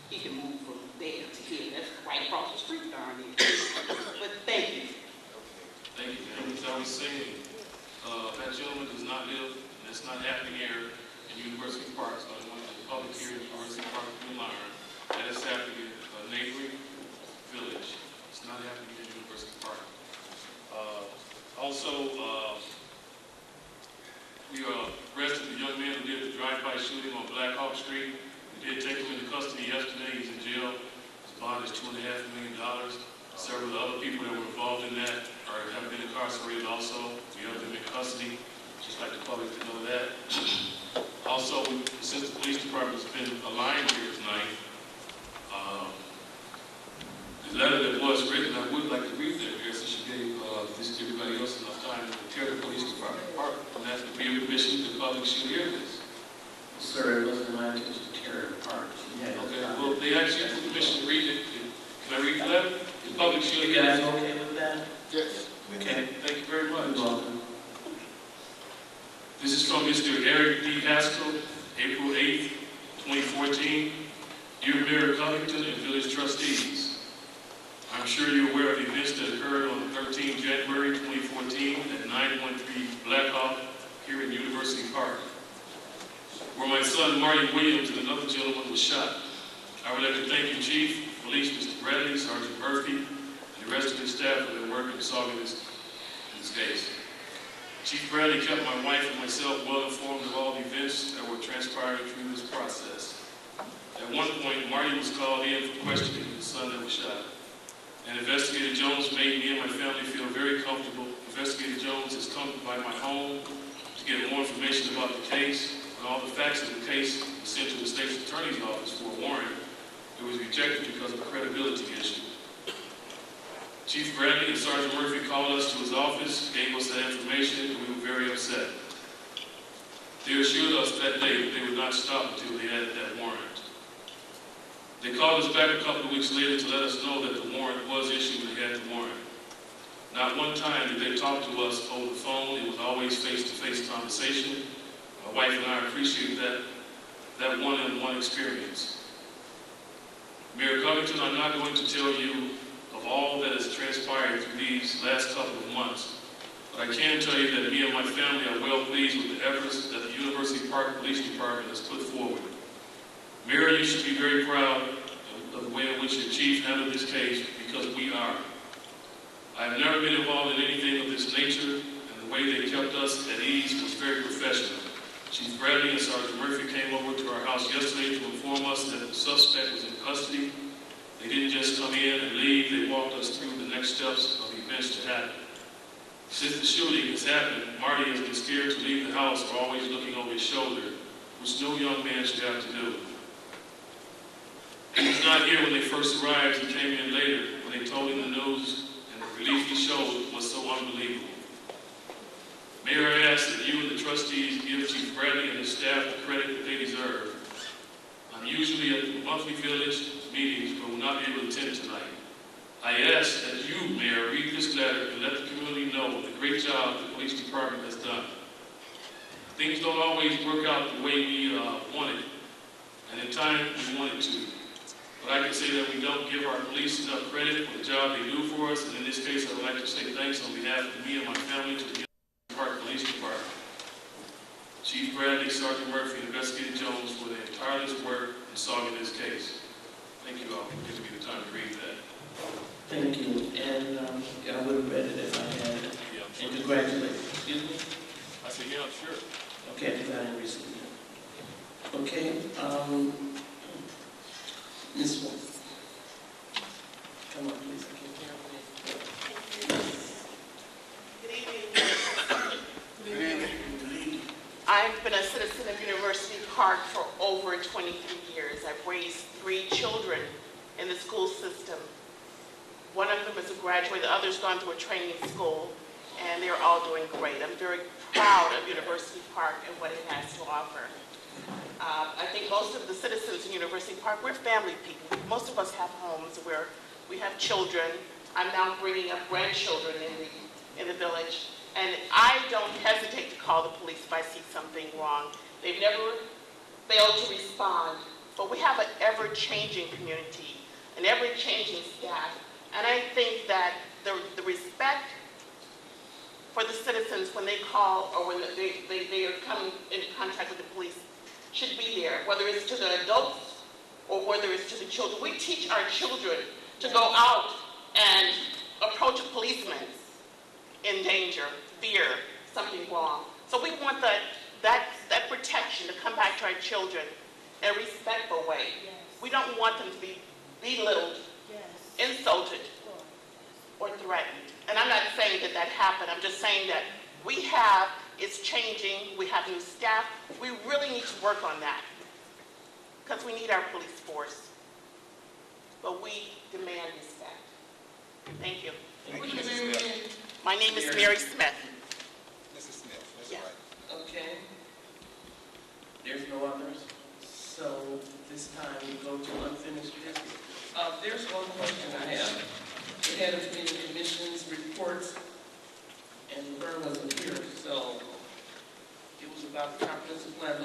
he can move from there to here. That's right across the street, darn it. But thank you. Thank you. And as I was saying, that gentleman does not live, and it's not happening here in University Park. So I want the public here in University Park to learn that it's happening in a neighboring village. It's not happening in University Park. We arrested the young man who did the drive-by shooting on Black Hawk Street. We did take him into custody yesterday. He's in jail. His bond is $2.5 million. Several other people that were involved in that have been incarcerated also. We have them in custody. Just like the public to know that. Also, since the police department has been aligned here tonight, the letter that was written, I would like to read that here since you gave everybody else enough time to tear the police department apart. And that's to be a permission the public should hear this. Sir, it wasn't my intention to tear it apart. Okay, well, they asked you for permission to read it. Can I read the letter? The public should hear You guys it. okay with that? Yes. Okay. Thank you very much. You're welcome. This is from Mr. Eric D. Haskell, April 8th, 2014. Dear Mayor Covington and village trustees, I'm sure you're aware of the events that occurred on 13 January 2014 at 913 Black Hawk here in University Park, where my son Marty Williams and another gentleman was shot. I would like to thank you, Chief, Police Mr. Bradley, Sergeant Murphy, and the rest of the staff for their work in solving this case. Chief Bradley kept my wife and myself well informed of all the events that were transpiring through this process. At one point, Marty was called in for questioning his son that was shot. And Investigator Jones made me and my family feel very comfortable. Investigator Jones has come by my home to get more information about the case, and all the facts of the case were sent to the state's attorney's office for a warrant. It was rejected because of a credibility issue. Chief Bradley and Sergeant Murphy called us to his office, gave us that information, and we were very upset. They assured us that day that they would not stop until they had that warrant. They called us back a couple of weeks later to let us know that the warrant was issued and they had the warrant. Not one time did they talk to us over the phone. It was always face-to-face conversation. My wife and I appreciate that one-on-one experience. Mayor Covington, I'm not going to tell you of all that has transpired through these last couple of months, But I can tell you that me and my family are well pleased with the efforts that the University Park Police Department has put forward. Mayor, you should be very proud of the way in which your chief handled this case, because we are. I have never been involved in anything of this nature, and the way they kept us at ease was very professional. Chief Bradley and Sergeant Murphy came over to our house yesterday to inform us that the suspect was in custody. They didn't just come in and leave, they walked us through the next steps of events to happen. Since the shooting has happened, Marty has been scared to leave the house or always looking over his shoulder, which no young man should have to do. He was not here when they first arrived. He came in later when they told him the news, and the relief he showed was so unbelievable. Mayor, I ask that you and the trustees give Chief Bradley and his staff the credit that they deserve. I'm usually at the monthly village meetings, but will not be able to attend tonight. I ask that you, Mayor, read this letter and let the community know the great job the police department has done. Things don't always work out the way we wanted, and in time we wanted to. But I can say that we don't give our police enough credit for the job they do for us, and in this case I would like to say thanks on behalf of me and my family to the Park Police Department. Chief Bradley, Sergeant Murphy, and Investigator Jones for their tireless work in solving this case. Thank you all for giving me the time to read that. Thank you, and I would have read it if I had it. Yeah, I'm sure. And congratulations. Excuse me? I said, yeah, sure. Okay, I didn't receive it. Okay, Ms. Wolf. Come on, please. I can't hear you. Good evening. Good evening. I've been a citizen of University Park for over 23 years. I've raised 3 children in the school system. One of them is a graduate, the other's gone through a training school, and they're all doing great. I'm very proud of University Park and what it has to offer. I think most of the citizens in University Park, we're family people. Most of us have homes where we have children. I'm now bringing up grandchildren in the village, and I don't hesitate to call the police if I see something wrong. They've never failed to respond, but we have an ever-changing community, an ever-changing staff, and I think that the respect for the citizens when they call or when they are coming into contact with the police should be there, whether it's to the adults or whether it's to the children. We teach our children to go out and approach a policeman in danger, fear, something wrong. So we want that protection to come back to our children in a respectful way. Yes. We don't want them to be belittled, yes, insulted, or threatened. And I'm not saying that happened. I'm just saying that it's changing. We have new staff. We really need to work on that because we need our police force. But we demand respect. Thank you. Thank you, Mrs. Smith. My name is Mary Smith. Mrs. Smith, that's Yeah. right. Okay. There's no others. So this time we go to unfinished business. There's one question I have. The head of committee commissions reports, and Laverne wasn't here, so it was about the comprehensive plan.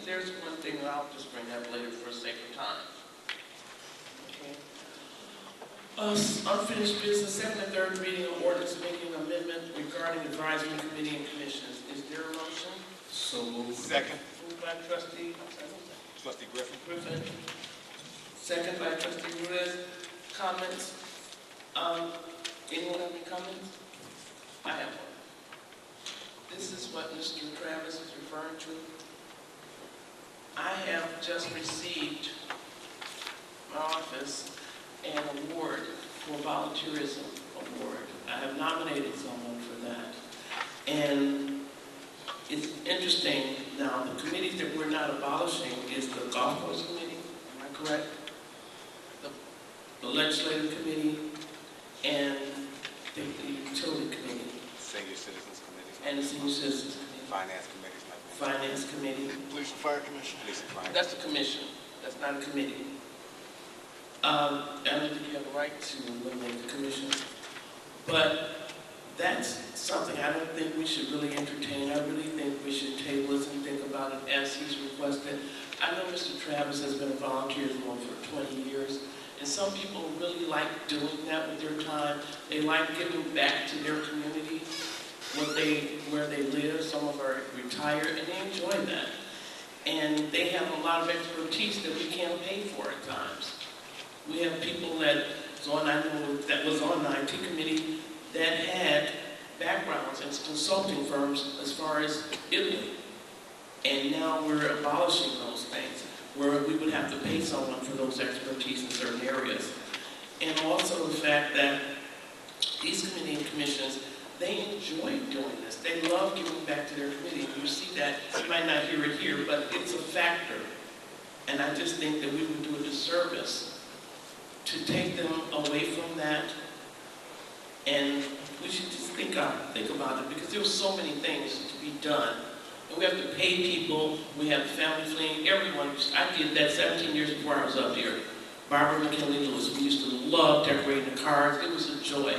There's one thing, and I'll just bring that later for sake of time. Okay. Unfinished business, second and third reading of ordinance making amendment regarding advisory committee and commissions. Is there a motion? So moved. Second. Moved by trustee Griffin. Second by trustee Ruiz. Comments? Anyone have any comments? I have one. This is what Mr. Travis is referring to. I have just received my office an award for volunteerism award. I have nominated someone for that. And it's interesting now, the committees that we're not abolishing is the golf course committee, am I correct? The legislative committee and the utility committee. Senior Citizens Committee. And the senior citizens committee. Finance Committee. Finance committee. Police and Fire Commission. Police and Fire. That's the commission. That's not a committee. I don't think you have a right to eliminate the commissions. But that's something I don't think we should really entertain. I really think we should table this and think about it as he's requested. I know Mr. Travis has been a volunteer for 20 years. And some people really like doing that with their time. They like giving back to their community. where they live. Some of them are retired, and they enjoy that. And they have a lot of expertise that we can't pay for at times. We have people that was on the IT committee that had backgrounds in consulting firms as far as Italy. And now we're abolishing those things, where we would have to pay someone for those expertise in certain areas. And also the fact that these committee and commissions, they enjoy doing this. They love giving back to their committee. You see that, you might not hear it here, but it's a factor. And I just think that we would do a disservice to take them away from that. And we should just think about it, because there's so many things to be done. And we have to pay people. We have family fleeing, everyone. I did that 17 years before I was up here. Barbara McKinley Lewis, we used to love decorating the cards. It was a joy.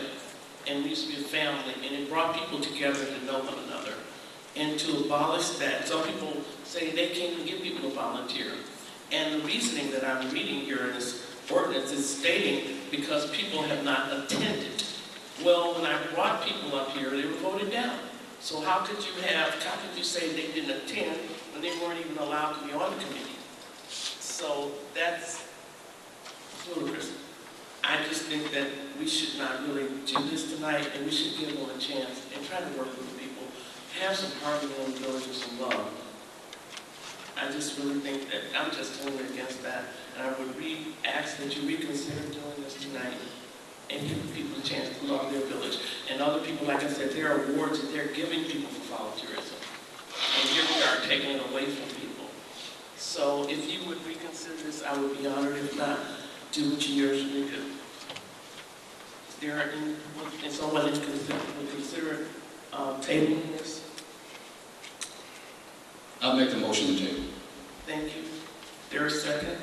And we used to be a family, and it brought people together to know one another. And to abolish that, some people say they can't even get people to volunteer. And the reasoning that I'm reading here in this ordinance is stating because people have not attended. Well, when I brought people up here, they were voted down. So how could you say they didn't attend when they weren't even allowed to be on the committee? So that's ludicrous. I just think that we should not really do this tonight, and we should give them a chance and try to work with the people. Have some harmony in the village and some love. I just really think that I'm just totally against that. And I would ask that you reconsider doing this tonight and give people a chance to love their village. And other people, like I said, there are awards that they're giving people for volunteerism. And here we are taking it away from people. So if you would reconsider this, I would be honored. If not, do what you usually do. Is there someone that would consider tabling this? I'll make the motion to table. Thank you. There a second?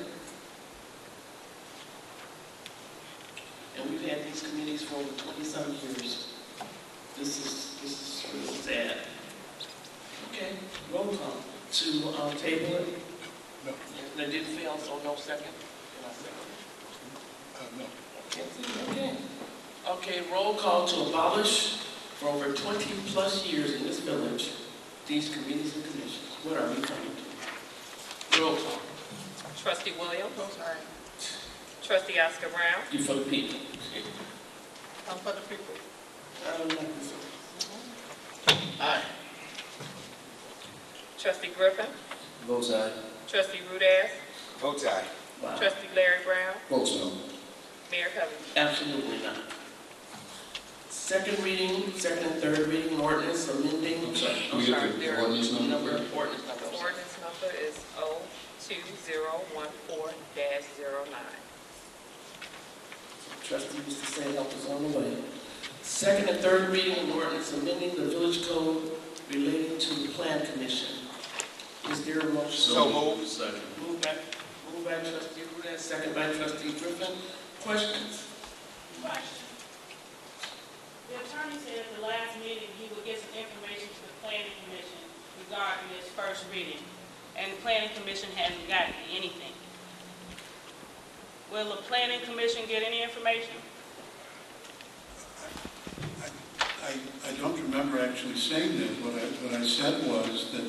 And we've had these committees for over 20-some years. This is really sad. Okay, roll call to table it. No. That didn't fail, so no second. Can I second? No. Okay. Okay, roll call to abolish for over 20+ years in this village these committees and commissions. What are we coming to? Roll call. Trustee Williams. Oh, sorry. Trustee Oscar Brown. You for the people. I'm for the people. Aye. Trustee Griffin. Votes aye. Trustee Rudas. Votes aye. Wow. Trustee Larry Brown. Votes no. Mayor Covington. Absolutely not. Second reading, second and third reading ordinance amending. I'm sorry. I'm sorry, there are Ordinance number. Ordinance number is 02014-09. Trustee used to say help is on the way. Second and third reading ordinance amending the village code relating to the plan commission. Is there a motion? So moved. Second. Moved by trustee Rudas, second by trustee Griffin. Questions? The attorney said at the last meeting he would get some information to the planning commission regarding this first reading, and the planning commission hasn't gotten anything. Will the planning commission get any information? I don't remember actually saying that. What I said was that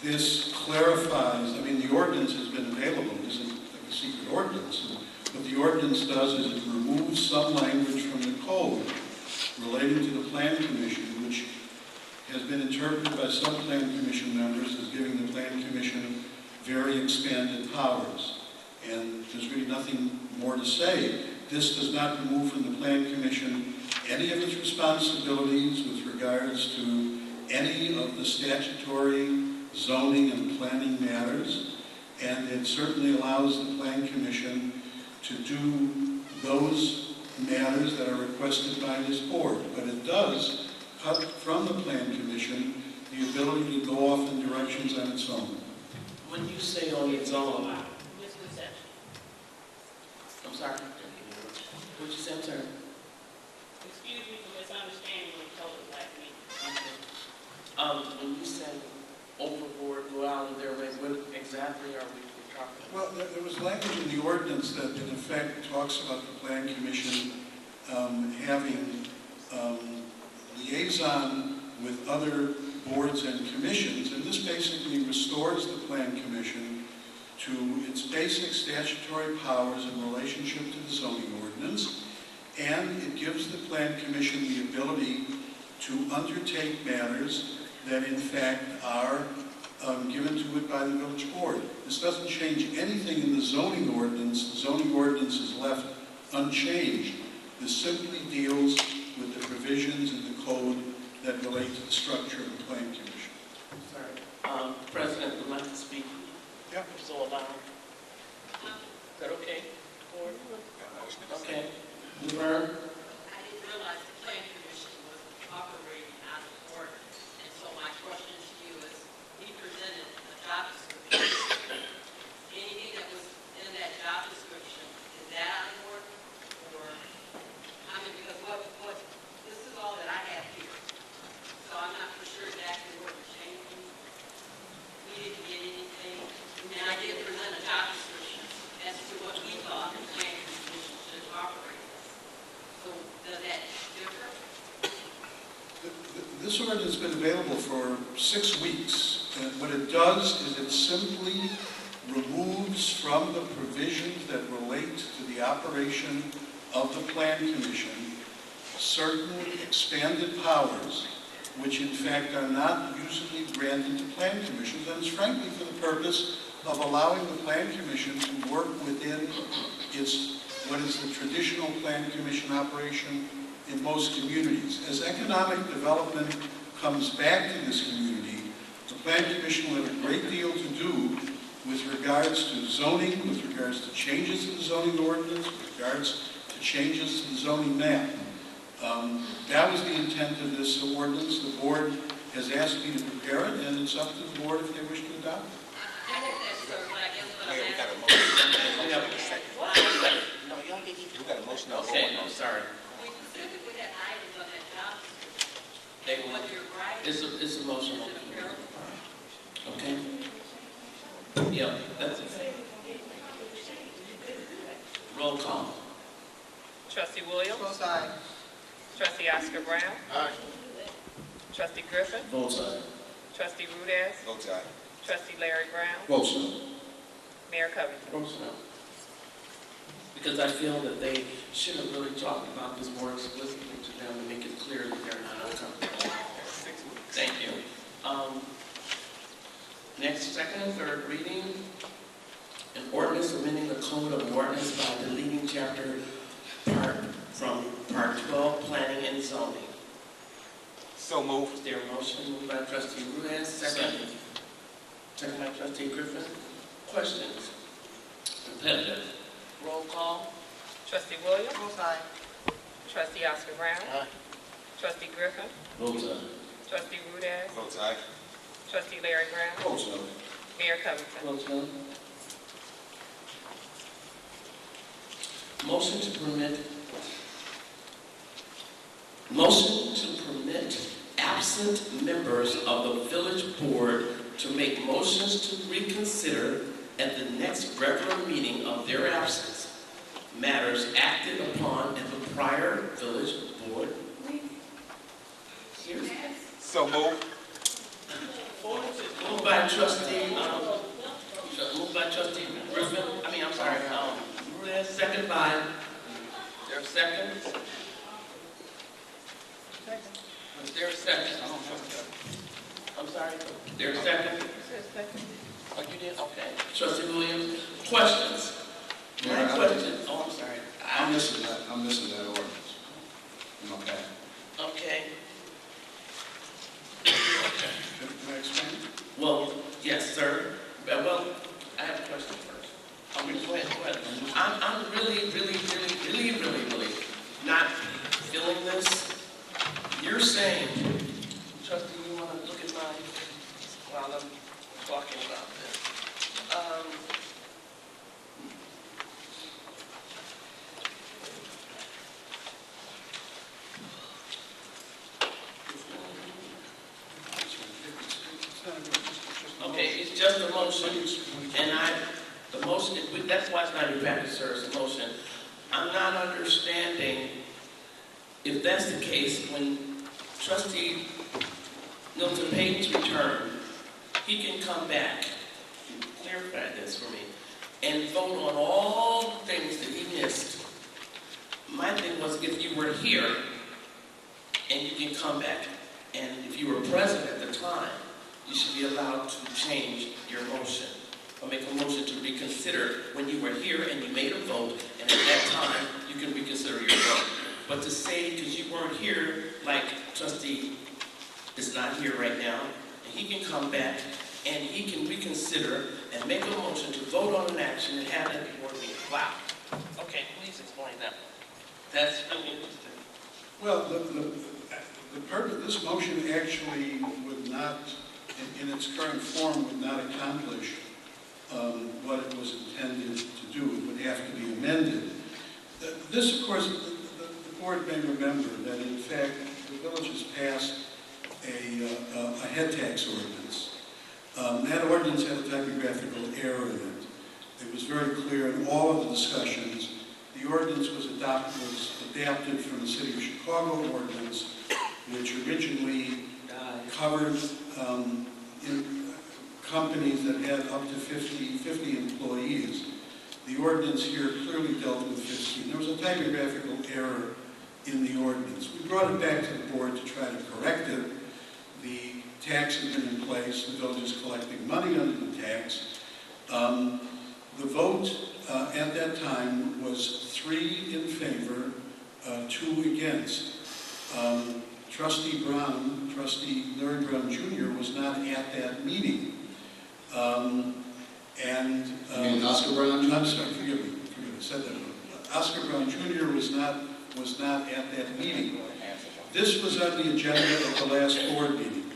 this clarifies, I mean, the ordinance has been available. It isn't like a secret ordinance. What the ordinance does is it removes some language from the code relating to the plan commission, which has been interpreted by some plan commission members as giving the plan commission very expanded powers. And there's really nothing more to say. This does not remove from the plan commission any of its responsibilities with regards to any of the statutory, zoning, and planning matters. And it certainly allows the plan commission to do those matters that are requested by this board. But it does cut from the plan commission the ability to go off in directions on its own. When you say on its own, Misconception. I'm sorry. What you say, I'm sorry? Excuse me for misunderstanding what you told us last meeting. When you say overboard, go out of their way, what exactly are we talking about? Well, there was language in the ordinance that in effect talks about the plan commission having liaison with other boards and commissions, and this basically restores the Plan Commission to its basic statutory powers in relationship to the zoning ordinance, and it gives the Plan Commission the ability to undertake matters that in fact are given to it by the village board. This doesn't change anything in the zoning ordinance. The zoning ordinance is left unchanged. This simply deals with the provisions in the code that relate to the structure of the Plan Commission. Sorry. President would like to speak. Yeah. So allow. Is that okay? Board? Okay. Laverne? I didn't realize the Plan Commission was operating out of ordinance, and so my question to you is, he presented a job description. Anything that was in that job description, is that out of order? Or, I mean, because what, this is all that I have here, so I'm not for sure exactly what we're changing. We didn't get anything, and I did present a job description as to what we thought the Plan Commission should operate. So does that differ? This ordinance has been available for 6 weeks, and what it does is it simply removes from the provisions that relate to the operation of the Plan Commission certain expanded powers, which in fact are not usually granted to Plan Commissions, and it's frankly for the purpose of allowing the Plan Commission to work within its what is the traditional Plan Commission operation in most communities. As economic development comes back to this community, the Plan Commission will have a great deal to do with regards to zoning, with regards to changes to the zoning ordinance, with regards to changes to the zoning map. That was the intent of this ordinance. The board has asked me to prepare it, and it's up to the board if they wish to adopt it. We got a motion. We got a motion. Okay, I'm sorry. We specifically had items on that job description. They will, it's a motion on the floor. Okay? Yeah, that's it. Roll call. Trustee Williams? Both sides. Trustee Oscar Brown? Aye. Trustee Griffin? Votes aye. Trustee Rudez? Votes aye. Trustee Larry Brown? Votes no. Mayor Covington? Votes no. Because I feel that they should have really talked about this more explicitly to them to make it clear that they're not uncomfortable. Thank you. Next, second and third reading. An ordinance amending the code of ordinance by deleting chapter from part 12, planning and zoning. So moved. Is there a motion moved by trustee Rudez? Second. Second by trustee Griffin. Questions? Repetitive. Roll call. Trustee Williams? Both sides. Trustee Oscar Brown? Aye. Trustee Griffin? Votes aye. Trustee Rudez? Votes aye. Trustee Larry Brown? Votes no. Mayor Covington? Votes no. Motion to permit absent members of the village board to make motions to reconsider at the next regular meeting of their absence matters acted upon at the prior village board meeting. So moved. Moved by trustee Griffin, Rudez, second by, is there a second? Is there a second? I'm sorry, is there a second? Oh, you did? Okay. Trustee Williams, questions? My question, oh, I'm sorry. I'm missing that ordinance. Okay. Okay. Can I explain? Well, yes, sir. Well, I have a question first. Go ahead. I'm really not feeling this. You're saying, trustee, you want to look at mine while I'm talking about this? Okay, it's just a motion, and the motion, that's why it's not in practice, sir, it's a motion. I'm not understanding if that's the case, when trustee Milton Payton's return, he can come back, clarify this for me, and vote on all the things that he missed. My thing was, if you were here, and you can come back, and if you were present at the time, you should be allowed to change your motion, or make a motion to reconsider when you were here and you made a vote, and at that time, you can reconsider your vote. But to say, because you weren't here, like trustee is not here right now, and he can come back, and he can reconsider and make a motion to vote on an action and have that before me. Wow. Okay, please explain that. That's really interesting. Well, the purpose, this motion actually would not, in its current form, would not accomplish what it was intended to do. It would have to be amended. This, of course, the board may remember that, in fact, the village has passed a head tax ordinance. That ordinance had a typographical error in it. It was very clear in all of the discussions. The ordinance was adapted from the City of Chicago ordinance, which originally covered companies that had up to 50 employees. The ordinance here clearly dealt with 15. There was a typographical error in the ordinance. We brought it back to the board to try to correct it. The tax had been in place. The village is collecting money under the tax. The vote at that time was 3 in favor, 2 against. Trustee Brown, Trustee Larry Brown Jr. was not at that meeting. You mean Oscar Brown Jr.? I'm sorry, forgive me, I said that wrong. Oscar Brown Jr. was not at that meeting. This was on the agenda at the last board meeting.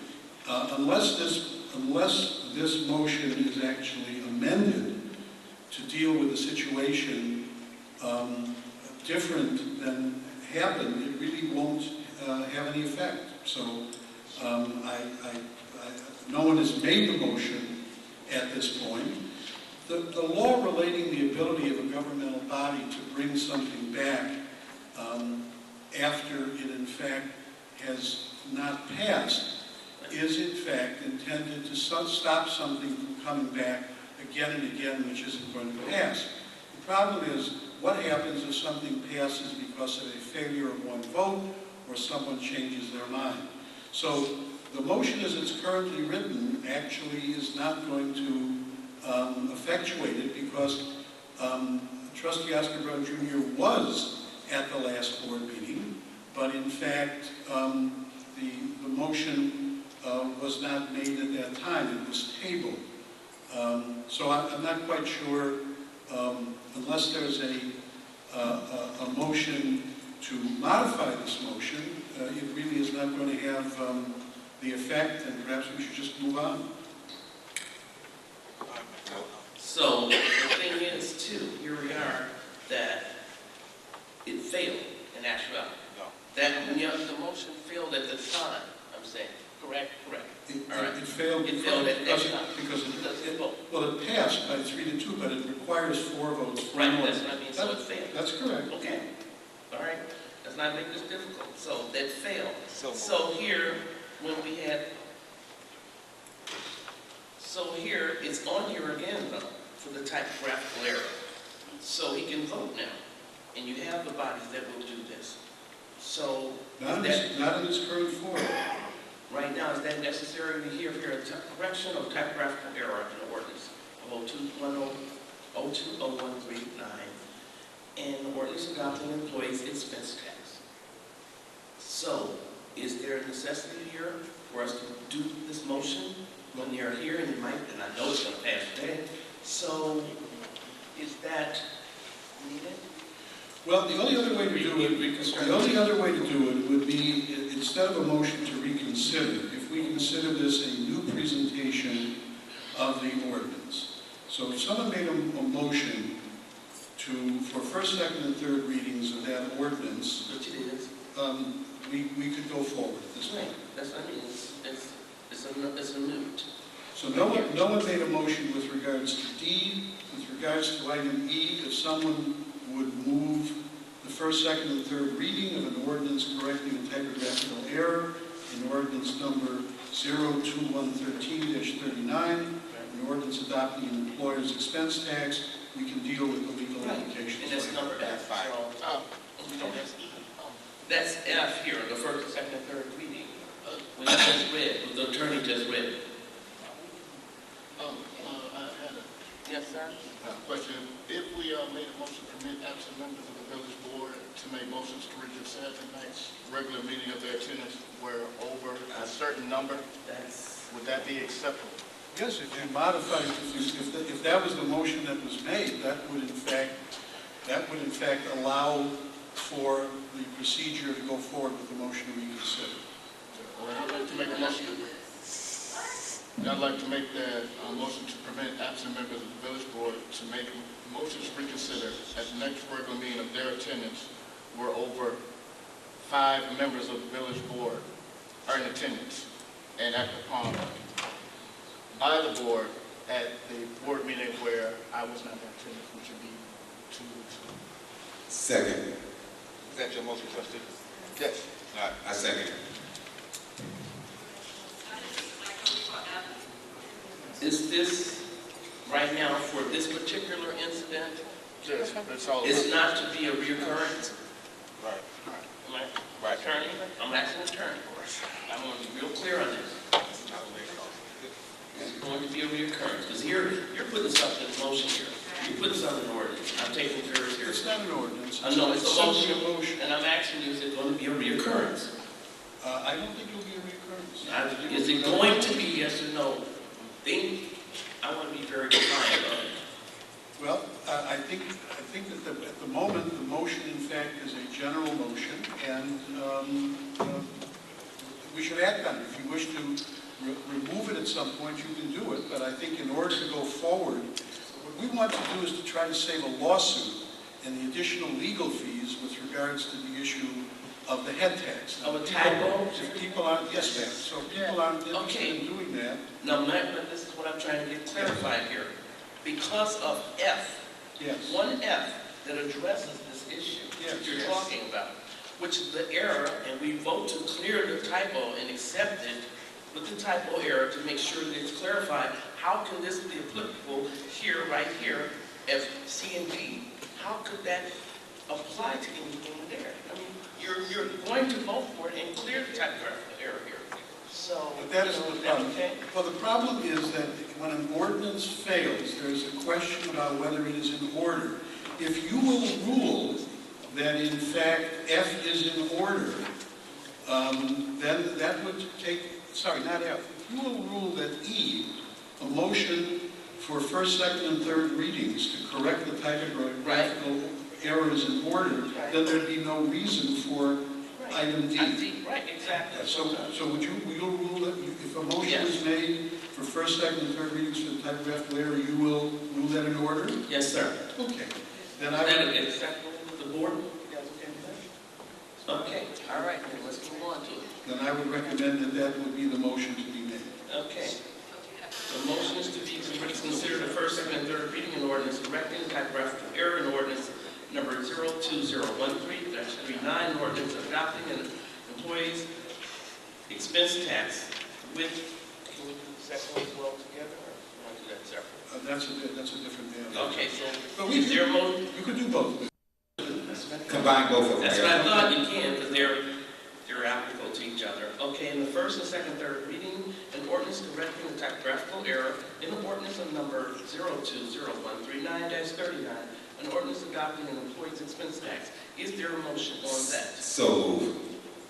Unless this motion is actually amended to deal with a situation different than happened, it really won't have any effect. So no one has made the motion at this point. The law relating the ability of a governmental body to bring something back after it in fact has not passed is in fact intended to stop something from coming back again and again, which isn't going to pass. The problem is, what happens if something passes because of a failure of one vote or someone changes their mind? So the motion as it's currently written actually is not going to effectuate it because Trustee Oscar Brown Jr. was at the last board meeting, but in fact the motion was not made at that time. It was tabled. So I'm not quite sure, unless there's a motion to modify this motion, it really is not going to have the effect, and perhaps we should just move on. So the thing is, too, here we are, that it failed in actuality. That the motion failed at the time, I'm saying. Correct? Correct. All right. It failed at that time. Because it passed by 3-2, but it requires 4 votes. Right, that's what I mean, so it failed. That's correct. Okay, all right, let's not make this difficult. So that failed. So here, when we had, so here, it's on here again, though, for the typographical error. So he can vote now, and you have the bodies that will do this. So not in its current form. Right now, is that necessary to hear a correction of typographical error in the ordinance of 020139 and the ordinance adopting employees' expense tax? So, is there a necessity here for us to do this motion when you're here and you might, and I know it's going to pass today, so is that needed? Well, the only other way to do it, would be, instead of a motion to reconsider, if we consider this a new presentation of the ordinance. So if someone made a motion for first, second, and third readings of that ordinance, which it is, we could go forward at this point. That's what I mean. It's a moot. So no one made a motion with regards to D. With regards to item E, if someone would move the first, second, and third reading of an ordinance correcting a typographical error in ordinance number 02113-39, an ordinance adopting an employer's expense tax. We can deal with the legal implications. And that's number F. That's F here, the first, second, and third reading. What you just read, what the attorney just read. I had a Yes, sir. question. If we made a motion to permit absent members of the village board to make motions to reconsider tonight's regular meeting of their attendance were over a certain number, would that be acceptable? Yes, if you modify, if that was the motion that was made, that would in fact allow for the procedure to go forward with the motion to reconsider. I'd like to make a motion. I'd like to make that motion to permit absent members of the village board to make motions to reconsider at the next regular meeting of their attendance where over 5 members of the village board are in attendance and act upon by the board at the board meeting where I was not in attendance, which would be 2 weeks ago. Second. Is that your motion, trustee? Yes. All right, I second. Is this, right now, for this particular incident, Yes, that's all. it's not to be a reoccurrence? Right. Am I right, attorney? I'm asking the attorney. I want to be real clear on this. It's going to be a reoccurrence, because here, you're putting something in motion here. You're putting something in ordinance. I'm taking it very seriously. It's not an ordinance. I know, it's a simply motion, and I'm asking you, is it going to be a reoccurrence? I don't think it'll be a reoccurrence. Is it going to be yes or no? I want to be very defiant on it. Well, I think that at the moment, the motion, in fact, is a general motion, and we should act on it. If you wish to remove it at some point, you can do it, but I think in order to go forward, what we want to do is to try to save a lawsuit and the additional legal fees with regards to the issue of the head tax. Of a typo? If people aren't, yes, ma'am. So if people aren't interested in doing that. No, but this is what I'm trying to get clarified here. Because of F, yes, one F that addresses this issue that you're talking about, which is the error, and we vote to clear the typo and accept it with the typo error to make sure that it's clarified. How can this be applicable here, right here, F, C, and D? How could that apply to anything there? I mean, you're going to vote for it and clear the typographical error here. So, but that isn't the problem. Okay. Well, the problem is that when an ordinance fails, there's a question about whether it is in order. If you will rule that, in fact, F is in order, then that would take, sorry, not F. If you will rule that E, a motion for first, second, and third readings to correct the typographical errors in order, then there'd be no reason for item D. Right, exactly. So will you rule that if a motion is made for first, second, and third readings for the typographical error, you will rule that in order? Yes, sir. Okay. Then I would... would... Is that with the board? You guys okay with that? Okay, all right, then let's move on to it. Then I would recommend that that would be the motion to be made. Okay. The motion is to be considered the first, second, and third reading in ordinance correcting the typographical error in ordinance number 02013-39, ordinance adopting an employee's expense tax with, can we do the second one as well together, or do you want to do that separate? That's a different matter. Okay, so But is there a motion? You could do both. Combine both of them. That's what I thought you can, because they're applicable to each other. Okay, in the first and second, third reading, an ordinance correcting the typographical error in the ordinance of number 02013-39, an ordinance adopting an employee's expense tax. Is there a motion on that? So moved.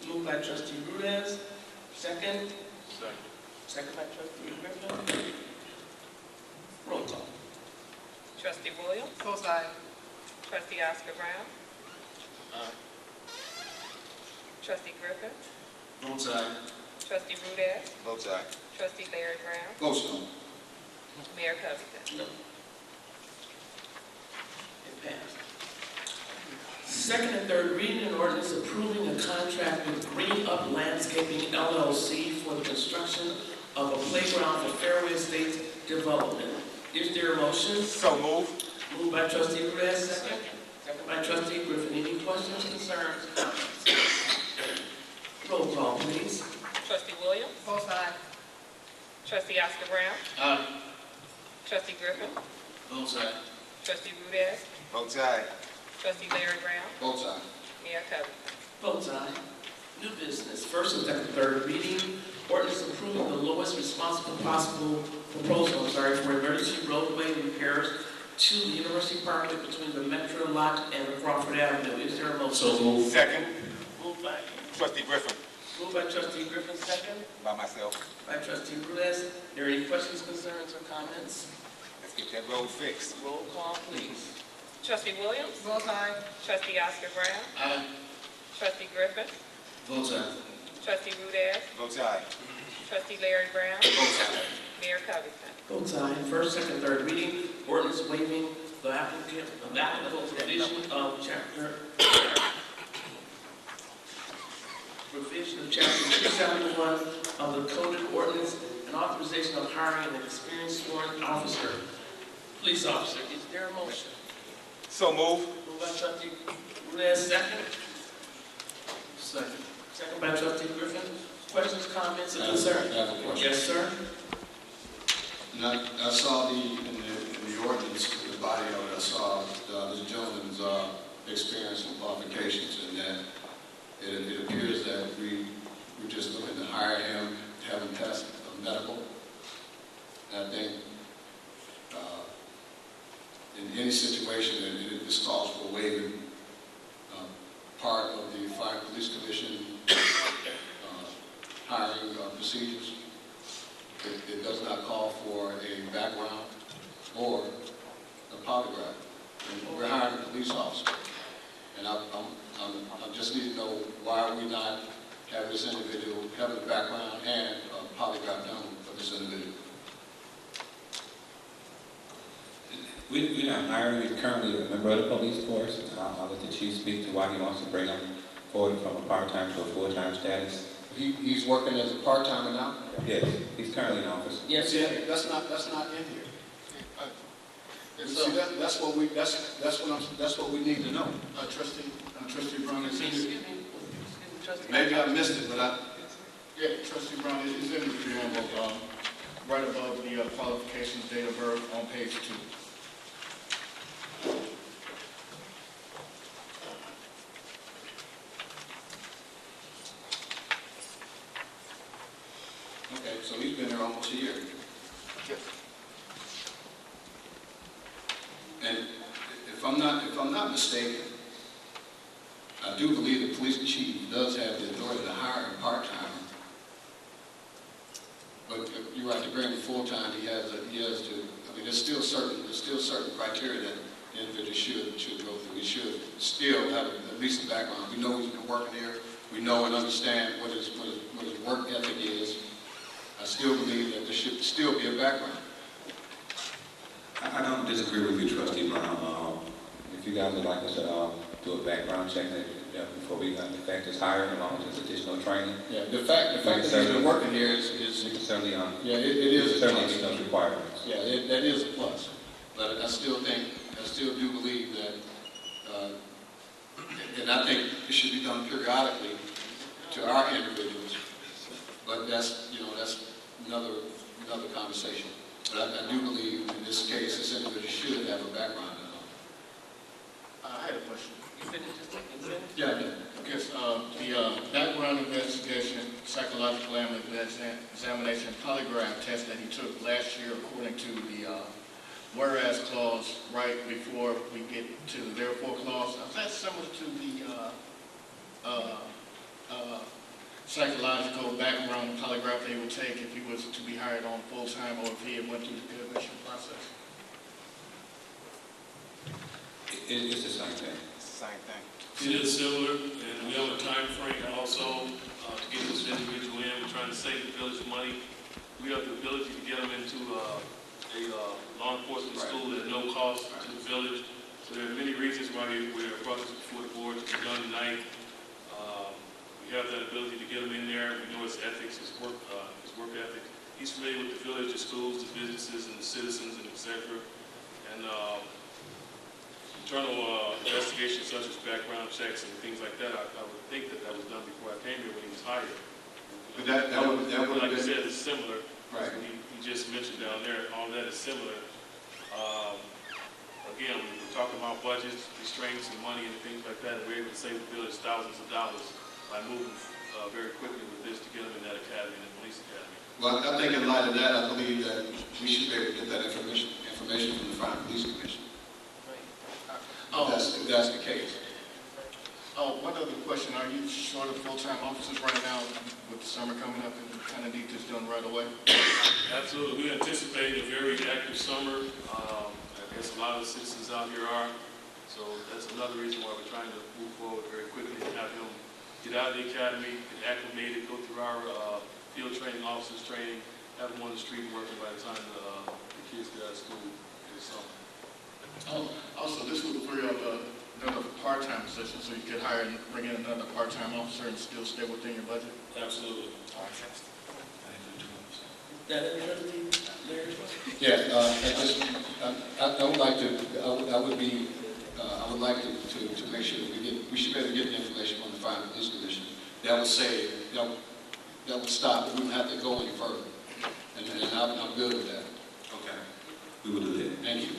Moved by trustee Rudez. Second? Second by trustee Griffin. Roll call. Trustee Williams? Both sides. Trustee Oscar Brown? Trustee Griffin? Both sides. Trustee Rudez? Both sides. Trustee Larry Brown? Both sides. Mayor Covington? No. It passed. Second and third reading, an ordinance approving a contract with Green Up Landscaping LLC for the construction of a playground for Fairway Estates development. Is there a motion? So moved. Moved by trustee Rudez, second. Second by trustee Griffin. Any questions? questions, concerns, comments? Roll call, please. Trustee Williams? Both sides. Trustee Oscar Brown? Aye. Trustee Griffin? Both sides. Trustee Rudez? Vote aye. Trustee Larry Brown? Both sides. Mayor Covington? Votes aye. New business, first and second, third reading, ordinance approving the lowest responsible possible proposal, for emergency roadway repairs to the University Parkway between the Metro Lot and Crawford Avenue. Is there a motion? So moved. Second. Moved by, Trustee Griffin. moved by trustee Griffin, second By myself. by trustee Rudez. Are there any questions, concerns, or comments? Let's get that road fixed. Roll call, please. Trustee Williams? Both sides. Trustee Oscar Brown? Aye. Trustee Griffin? Both sides. Trustee Rudez? Vote aye. Trustee Larry Brown? Both sides. Mayor Covington? Votes aye. First, second, third reading, ordinance waiving the applicable provision of chapter 271 of the coded ordinance and authorization of hiring an experienced sworn officer. Police officer, is there a motion? So move. Moved by trustee Rudez, second. Second. Second by trustee Griffin. Questions, comments, and I have concerns? a question. Yes, sir. And I saw in the ordinance, the body of it, I saw this gentleman's experience and qualifications, and that it appears that we're just looking to hire him, have him pass a medical. And I think in any situation, and this calls for waiving part of the Fire Police Commission hiring procedures. It does not call for a background or a polygraph. And we're hiring a police officer. And I just need to know why we not have this individual have a background and a polygraph done for this individual. We're not hiring, we're currently a member of the police force. I'll let the chief speak to why he wants to bring him forward from a part-time to a full-time status. He's working as a part-timer now? Yes, he's currently in office. Yes, See, sir. that's not in here. See, that's what we need to know. Trustee Brown, is Excuse in me, the, trustee. Maybe I missed it, but yeah, Trustee Brown, is in the preamble, right above the qualifications, date of birth on page 2. okay, so he's been there almost a year. Yes. And if I'm not mistaken, I do believe the police chief does have the authority to hire a part-timer. But you're right, to bring him full-time, he has to, I mean, there's still certain criteria that the individual should go through. He should still have at least a background. We know he's been working here. We know and understand what his work ethic is. I still believe that there should still be a background. I don't disagree with you, Trustee Brown. If you guys would like us to do a background check before we effect his hiring, along with his additional training. Yeah, the fact that he's been working here is we can certainly yeah, it is a certainly plus. meet those requirements. Yeah, that is a plus. But I still do believe that, and I think it should be done periodically to our individuals. But that's another conversation. But I do believe in this case, this individual should have a background. I had a question. You finished this thing? Yeah, I did. Yes, the background investigation, psychological examination, polygraph test that he took last year, according to the whereas clause right before we get to the therefore clause, is that similar to the psychological background polygraph they would take if he was to be hired on full-time, or if he had went through the admission process? It's the same thing. Same thing. It is similar, and we have a time frame also to get this individual in. We're trying to save the village money. We have the ability to get them into a law enforcement school at no cost to the village. So there are many reasons why we're brought this before the board to be done tonight. We have that ability to get him in there. We know his ethics, his work ethic. He's familiar with the village, the schools, the businesses, and the citizens, and et cetera. And internal investigations such as background checks and things like that, I would think that was done before I came here when he was hired. But that would Like have you been, said, it's similar. Right. He just mentioned down there, all that is similar. Again, we're talking about budgets, restraints and money and things like that, and we're able to save the village thousands of dollars by moving very quickly with this to get them in that academy, the police academy. well, I think in light of that, I believe that we should be able to get that information from the Fire Police Commission. If that's the case. Oh, one other question, are you short of full-time officers right now with the summer coming up and kind of need this done right away? Absolutely. We anticipate a very active summer. I guess a lot of the citizens out here are. So that's another reason why we're trying to move forward very quickly and have him get out of the academy, get acclimated, go through our field training, officers training, have him on the street working by the time the kids get out of school this summer. Also, this would free up another part-time position, so you could hire and bring in another part-time officer and still stay within your budget? Absolutely. That interesting, Larry? Yeah, I would like to, I would like to make sure that we should be able to get the information from the Fire Police Commission. That would say, that would stop, we wouldn't have to go any further. And I'm good with that. Okay. We will do that. Thank you.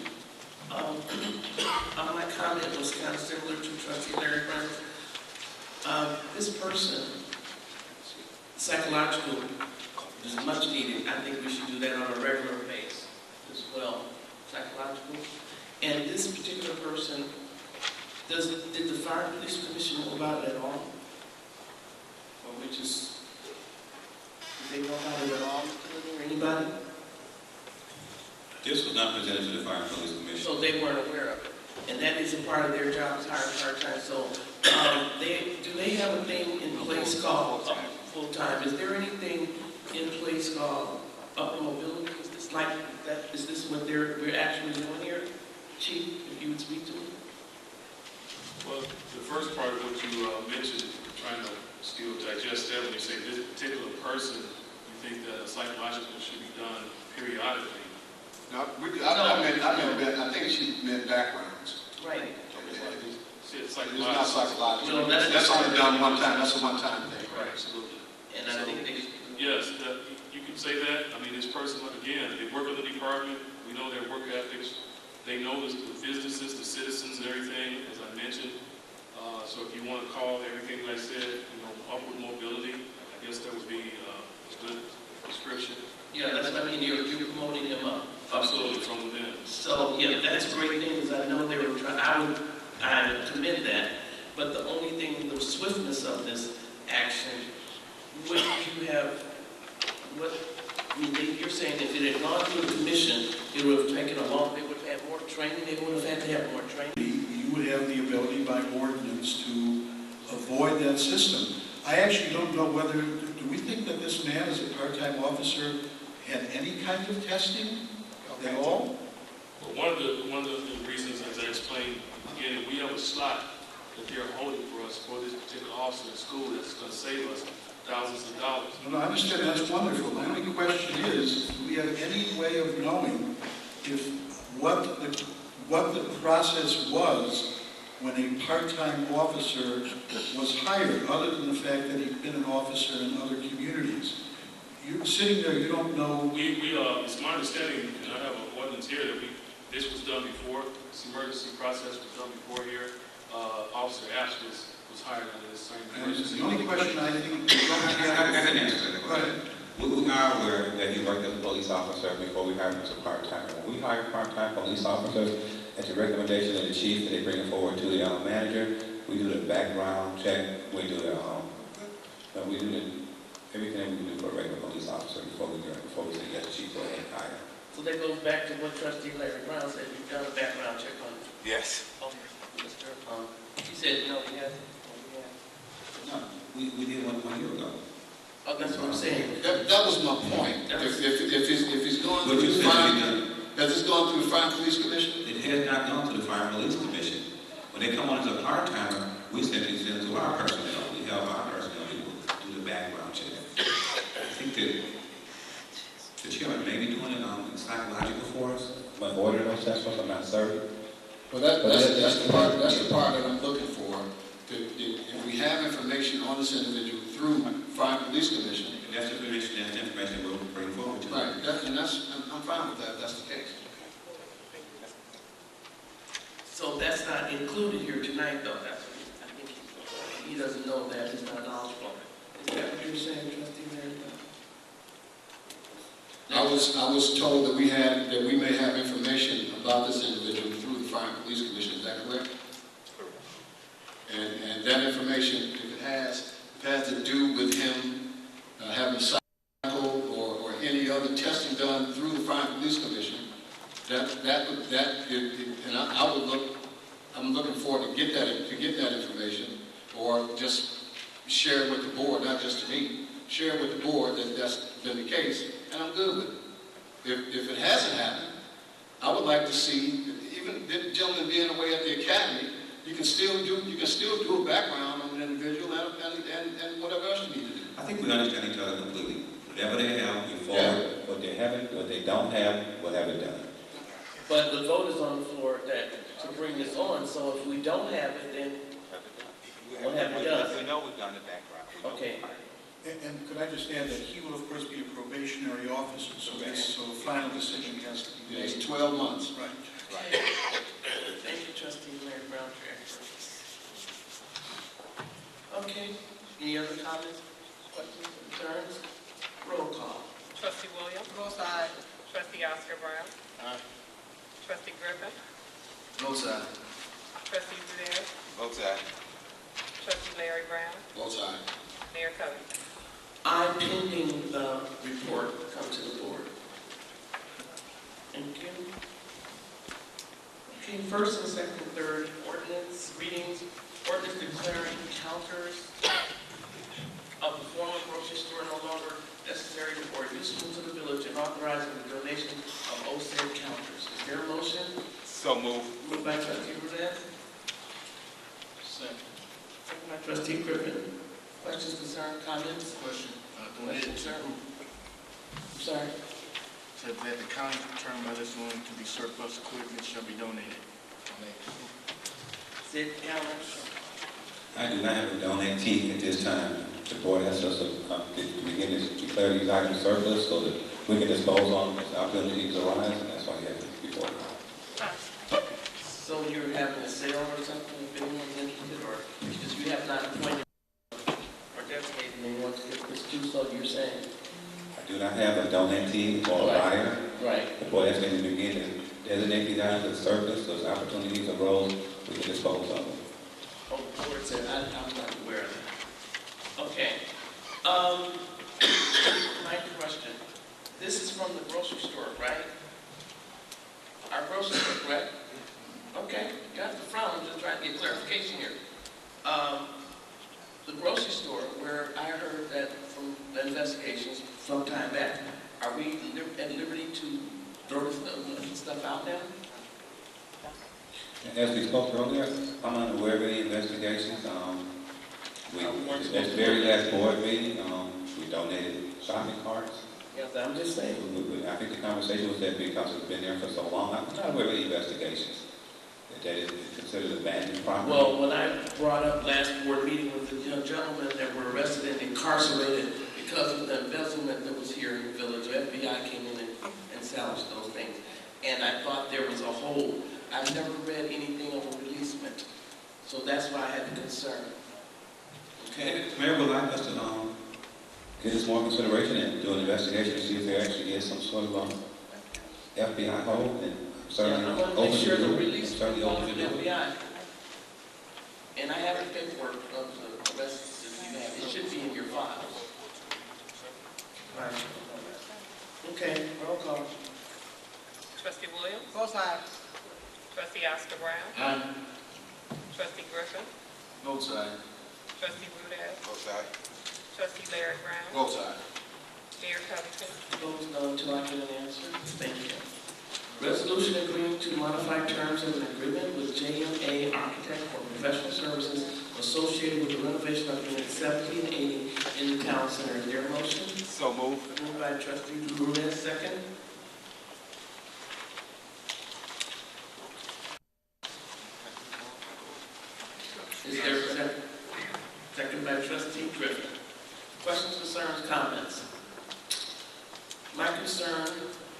My comment was kind of similar to Trustee Larry Brown. This person, psychological, is much needed. I think we should do that on a regular basis as well, psychological. And this particular person, did the Fire Police Commission know about it at all? Or which is, did they know about it at all, or anybody? This was not presented to the Fire Police Commission. So they weren't aware of it. And that is a part of their job, is hiring part-time. So do they have a thing in place called full-time? Is there anything in place called upper mobility? Is this like that? Is this what we're actually doing here? Chief, if you would speak to me. Well, the first part of what you mentioned, trying to still digest that when you say this particular person, you think that a psychological should be done periodically. No, I think she meant backgrounds. Right. It's not psychological. No, that's only done one time. That's a one-time thing. Right, absolutely. And I think they... Yes, you can say that. I mean, this person, again, they work in the department. We know their work ethics. They know the businesses, the citizens, and everything, as I mentioned. So if you want to call everything that I said, upward mobility, I guess that would be a good description. Yeah, that's what I mean. You're promoting him up. Absolutely, from within. So, yeah, that's a great thing, because I know they were trying, I would commend that, but the only thing, the swiftness of this action, would you have, you're saying if it had gone through the commission, it would have taken a long, they would have had more training, they would have had to have more training? You would have the ability by ordinance to avoid that system. I actually don't know whether, do we think that this man as a part-time officer had any kind of testing at all? Well, one of the reasons, as I explained again, we have a slot that they're holding for us for this particular officer in school that's going to save us thousands of dollars. No, I understand that's wonderful. The only question is, do we have any way of knowing if what the process was when a part-time officer was hired, other than the fact that he'd been an officer in other communities? You're sitting there, you don't know. It's my understanding, and I have an ordinance here, that this was done before, this emergency process was done before here. Officer Ash was hired under this same emergency. The only question I think... I can answer that. Go ahead. We are aware that he worked as a police officer before we hired him as a part-time. When we hire part-time police officers, at the recommendation of the chief, they bring it forward to the manager. We do the background check. We do everything we do for a regular police officer before we say yes, chief, go ahead and hire. So that goes back to what Trustee Larry Brown said, you've done a background check on it. Yes. Mr. He said, no, he hasn't. No, we did one year ago. Oh, that's what I'm saying. That was my point. If he's going through the fire, has this gone through the Fire Police Commission? It has not gone to the Fire Police Commission. When they come on as a part-timer, we simply send it to our personnel. We have our personnel people do the background check. I think that the chairman may be doing it psychological for us, but order those assessments, I'm not certain. Well, that's the part that I'm looking for. If we have information on this individual through Fire Police Commission. And that's the information we'll bring forward to. Right, I'm fine with that, if that's the case. So that's not included here tonight, though, that's what I think he doesn't know that, he's not knowledgeable. Is that what you're saying, trustee Mary? I was told that we may have information about this individual through the Fire and Police Commission, is that correct? And that information, if it has to do with him having cycle or any other testing done through the Fire and Police Commission, I'm looking forward to get that information, or just share it with the board, not just to me, share it with the board that that's been the case, and I'm good with it. If it hasn't happened, I would like to see, even the gentleman being away at the academy, you can still do a background on an individual and whatever else you need to do. I think we understand each other completely. Whatever they have, we forward. What they haven't, what they don't have, we'll have it done. But the vote is on the floor to bring this on, so if we don't have it, then we'll have it done. We know we've done the background. Okay. And could I just add that he will, of course, be a probationary officer, so a final decision has to be made. It's 12 months. Right. Thank you, trustee Mary Brown, for your expertise. Okay, any other comments, questions, concerns? Roll call. Trustee Williams. Both sides. Trustee Oscar Brown. Aye. Trustee Griffin. Both sides. Trustee Rudez. Both sides. Trustee Larry Brown. Both sides. Mayor Covington. I, pending the report, come to the board. Thank you. Okay, first and second, third, ordinance readings, ordinance declaring counters of the former grocery store no longer necessary or useful to the village and authorizing the donation of OSAID counters. Is there a motion? So moved. Moved by trustee Rudez. Second. Second by trustee Griffin. Questions, concerns, comments? Question. Questions, sir? I'm sorry. Said that the county determined by this one to be surplus equipment shall be donated. Sid Callis. I do not have a donatee at this time. The board has us to begin to declare these items surplus so that we can dispose on them as opportunities arise, and that's why you have it before. So you're having a sale or something, if anyone's interested, or because you have not appointed or designated anyone to get this to, so you're saying? I do not have a donatee or a buyer. Right. The board has to begin to designate these items as surplus, so as opportunities arose, we can dispose of them. Oh, the board said, I'm not aware of that. Okay. My question, this is from the grocery store, right? Our grocery store, correct? Okay, got the frown, I'm just trying to get clarification here. The grocery store, where I heard that from the investigations some time back, are we at liberty to throw this stuff out now? As we spoke earlier, I'm unaware of any investigations. At the very last board meeting, we donated shopping carts. Yes, I'm just saying. I think the conversation was that because it's been there for so long, I'm not aware of any investigations. That is considered abandoned property. Well, when I brought up last board meeting with the young gentlemen that were arrested and incarcerated because of the embezzlement that was here in the village, the FBI came in and salvaged those things. And I thought there was a hole. I've never read anything of a releasement. So that's why I had the concern. Okay. Mayor would like us to give this more consideration and do an investigation to see if there actually is some sort of FBI hole. And certainly I want to make sure the release will go to the FBI. And I have the paperwork of the arrests that you have. It should be in your files. Right. Okay, roll call. Trustee Williams. Both sides. Trustee Oscar Brown. Aye. Trustee Griffin. Both sides. Trustee Rudez. Both sides. Trustee Larry Brown. Both sides. Mayor Covington. Closed until I get an answer. Thank you. Resolution agreeing to modify terms of an agreement with JMA Architect for professional services associated with the renovation of Unit 1780 in the town center. Is there a motion? So moved. Moved by trustee Rudez, second. Is there a second? Second by trustee Griffin. Questions, concerns, comments? My concern,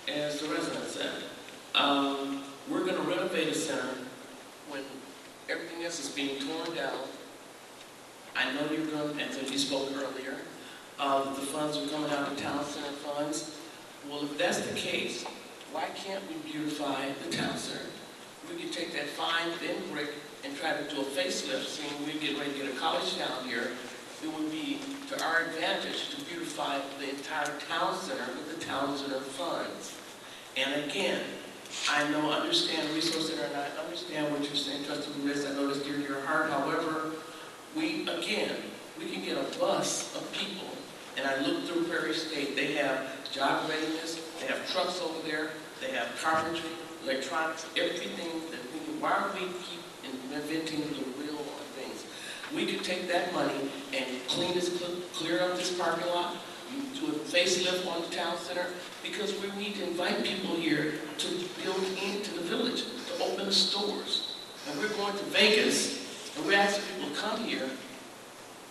as the resident said, we're going to renovate a center when everything else is being torn down. I know you're going, and you spoke earlier, the funds are coming out of town center funds. Well, if that's the case, why can't we beautify the town center? We could take that fine, thin brick and try to do a facelift, seeing we get ready to get a college down here. It would be to our advantage to beautify the entire town center with the town center funds. And again, I know, understand Resource Center, and I understand what you're saying, Trustee Ramirez, I know it's dear to your heart. However, we can get a bus of people, and I looked through Prairie State, they have job readiness, they have trucks over there, they have carpentry, electronics, everything that we can. Why are we keep inventing the wheel on things? We could take that money and clear up this parking lot, do a facelift on the town center, because we need to invite people here to build into the village, to open the stores. And we're going to Vegas, and we're asking people to come here,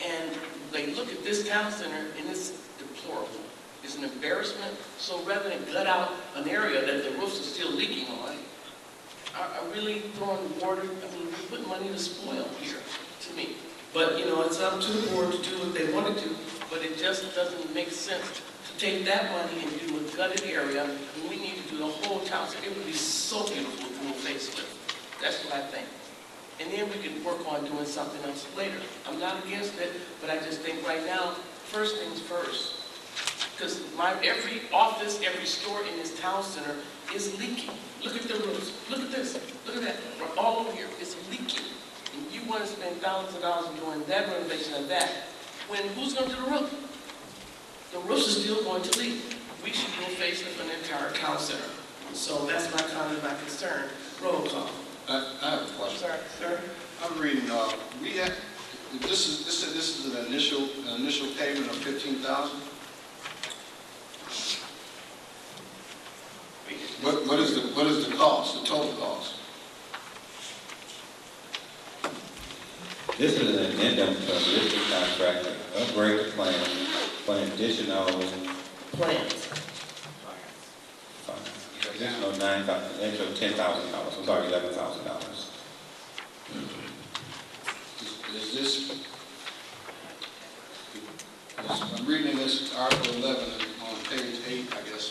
and they look at this town center, and it's deplorable. It's an embarrassment. So rather than gut out an area that the roofs are still leaking on, are really throwing water, we're putting money to spoil here, to me. But, you know, it's up to the board to do what they want to do, but it just doesn't make sense to take that money and do a gutted area, and we need to do the whole town. So it would be so beautiful to do a facelift. That's what I think. And then we can work on doing something else later. I'm not against it, but I just think right now, first things first. Because every office, every store in this town center is leaking. Look at the roofs. Look at this. Look at that. All over here, it's leaking. And you want to spend thousands of dollars doing that renovation and that, when who's going to do the roof? The roofs are still going to leak. We should do a facelift on the entire town center. So that's my comment, my concern. Roll call. I have a question. Sorry, sir. I'm reading. This is an initial payment of $15,000. What is the cost? The total cost? This is an addendum to a listed contract to upgrade the plan for an additional plans. Additional $10,000. I'm sorry, $11,000. Is this? I'm reading this Article 11 on page 8, I guess.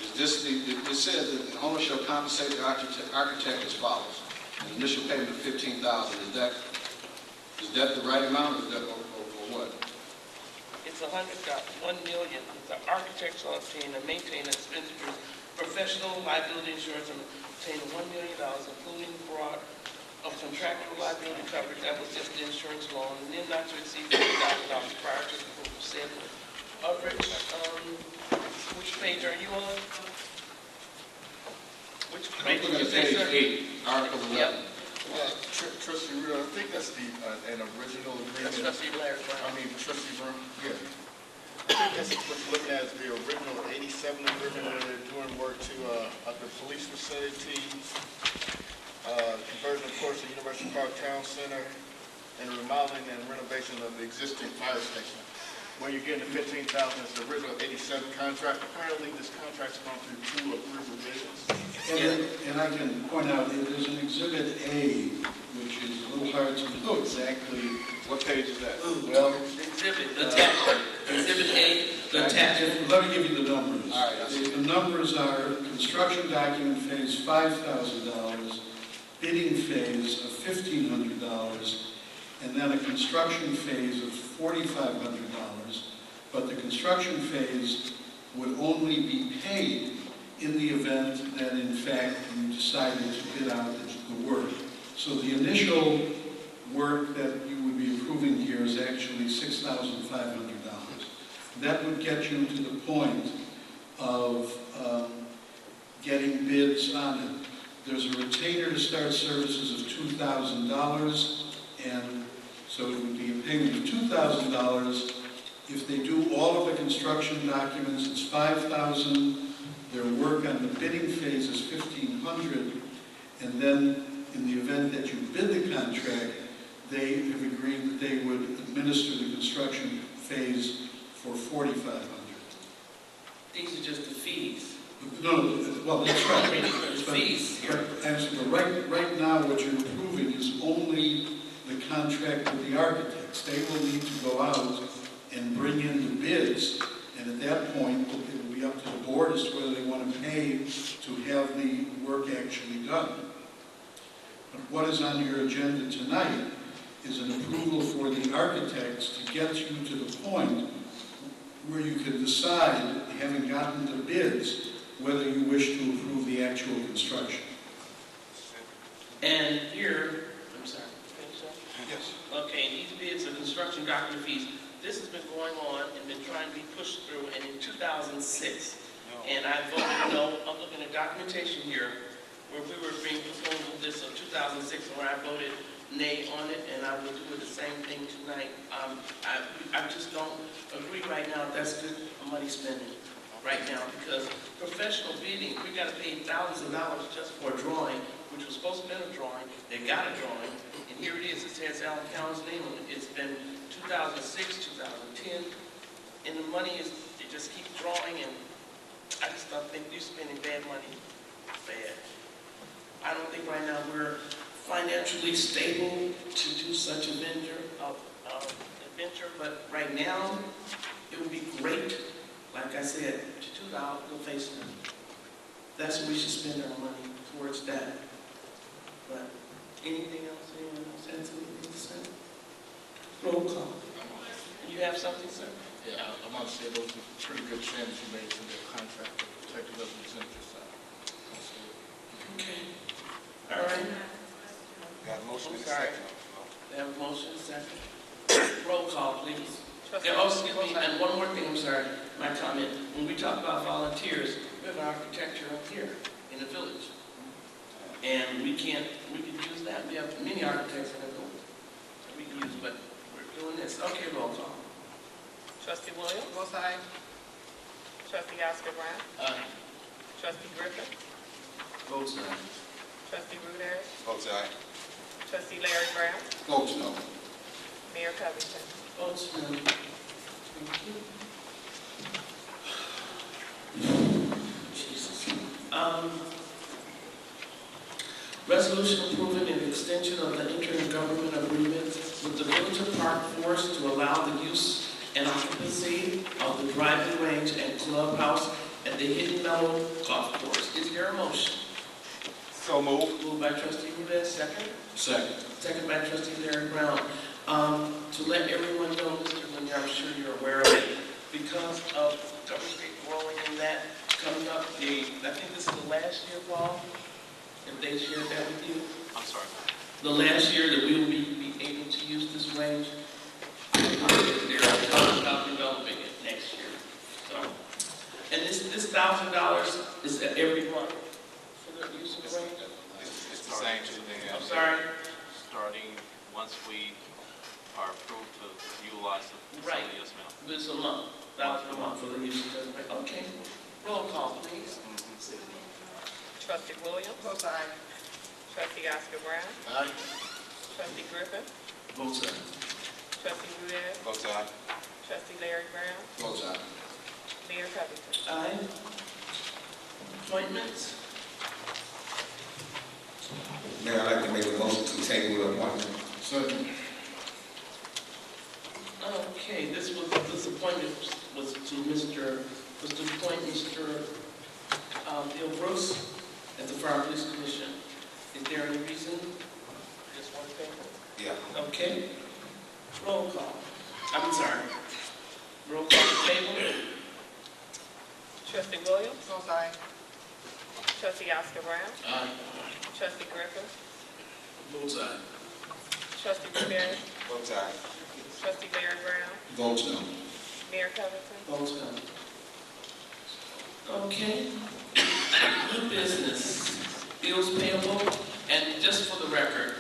Is this it says that the owner shall compensate the architect as follows: an initial payment of $15,000. Is that the right amount, or is that or what? It's $1 million. The architect shall obtain and maintain expenditures, professional liability insurance, and obtain $1 million, including fraud of contractual liability coverage. That was just the insurance loan, and then not to exceed $50,000 prior to the approval. Said, which page are you on? Which page? I'm looking at page 8, Article 11. Yep. Trustee Riddle, I think that's an original agreement. Trustee Blair, I mean, Trustee Brown. Yeah. I think that's what you're looking at is the original 87 agreement where they're doing work to the police facility, conversion, of course, to University Park Town Center, and remodeling and renovation of the existing fire station. Where you're getting the $15,000 is the original 87 contract. Apparently, this contract's gone through 2 or 3 revisions. And I can point out, there's an Exhibit A, which is a little hard to know exactly. What page is that? Well, Exhibit, attachment. Exhibit A, the attachment. Let me give you the numbers. All right, The numbers are construction document phase $5,000, bidding phase of $1,500, and then a construction phase of $4,500. But the construction phase would only be paid in the event that, in fact, you decided to bid out the work. So the initial work that you would be approving here is actually $6,500. That would get you to the point of getting bids on it. There's a retainer to start services of $2,000, and so it would be a payment of $2,000. If they do all of the construction documents, it's $5,000. Their work on the bidding phase is $1,500, and then in the event that you bid the contract, they have agreed that they would administer the construction phase for $4,500. These are just the fees. No, well, that's right. The fees here. But right now, what you're approving is only the contract with the architects. They will need to go out and bring in the bids, and at that point, it will be up to the board as to whether they want to pay to have the work actually done. But what is on your agenda tonight is an approval for the architects to get you to the point where you can decide, having gotten the bids, whether you wish to approve the actual construction. And here, I'm sorry, finish up? Yes. Okay, and these bids are construction document fees. This has been going on and been trying to be pushed through, and in 2006, and I voted no. I'm looking at documentation here, where we were being proposed this of 2006, where I voted nay on it, and I will do the same thing tonight. I just don't agree right now that's good money spending right now, because professional bidding, we got to pay thousands of dollars just for a drawing, which was supposed to be a drawing. They got a drawing, and here it is. It says Allen County's name on it. It's been 2006, 2010, and the money is, they just keep drawing, and I just don't think you're spending bad money. Bad. I don't think right now we're financially stable to do such a venture, but right now, it would be great, like I said, to do the outdoor facing. That's what we should spend our money towards that. But anything else, anyone else has anything to say? Roll call. You have something, sir? Yeah, I want to say those are pretty good changes you made to their contract that protected us from the side. Okay. All right. Got a motion in a Sorry. second. We have a motion, second. Roll call, please. Trustee Yeah, oh, excuse me, and one more thing, I'm sorry, my comment. When we talk about volunteers, we have architecture up here in the village. And we can use that. We have many architects in the village that we can use, but we're doing this. Okay, roll call. Trustee Williams? Both sides. Trustee Oscar Brown? Aye. Trustee Griffin? Votes aye. Trustee Rudez? Votes aye. Trustee Larry Brown? Votes no. Mayor Covington? Votes no. Jesus. Resolution approving an extension of the intergovernment agreement with the Village of Park Forest to allow the use and occupancy of the driving range and clubhouse at the Hidden Meadow Golf Course. Is there a motion? So moved. Moved by Trustee Rudez, second. Second. Second by Trustee Larry Brown. To let everyone know, Mr. Lanier, I'm sure you're aware of it, because of Governor State growing in that, coming up, I think this is the last year, Paul, if they shared that with you? I'm sorry. The last year that we will be able to use this range, they're talking about developing it next year. So, and this $1,000 is every month for the use of the range? It's the same thing. I'm sorry? Starting once we are approved to utilize the Right. facility, yes, ma'am. This a month, $1,000 a month for the use of the range. Okay, roll call, please. Trustee Williams? Both sides. Trustee Oscar Brown? Aye. Trustee Griffin? Votes aye. Trustee Rudez? Votes aye. Trustee Larry Brown? Votes aye. Mayor Covington? Aye. Appointments? Mayor, I'd like to make a motion to table the appointment. Second. Okay, this appointment was to appoint Mr. Bill Bruce as the Fire Police Commission. Is there any reason? Just one thing? Yeah. Okay. Roll call. I'm sorry. Roll call to table. Trustee Williams? Both sides. Trustee Oscar Brown? Aye. Trustee Griffin? Votes aye. Trustee Rudez? Votes aye. Trustee Larry Brown? Votes no. Mayor Covington? Votes no. Okay. New business. Bills payable. And just for the record,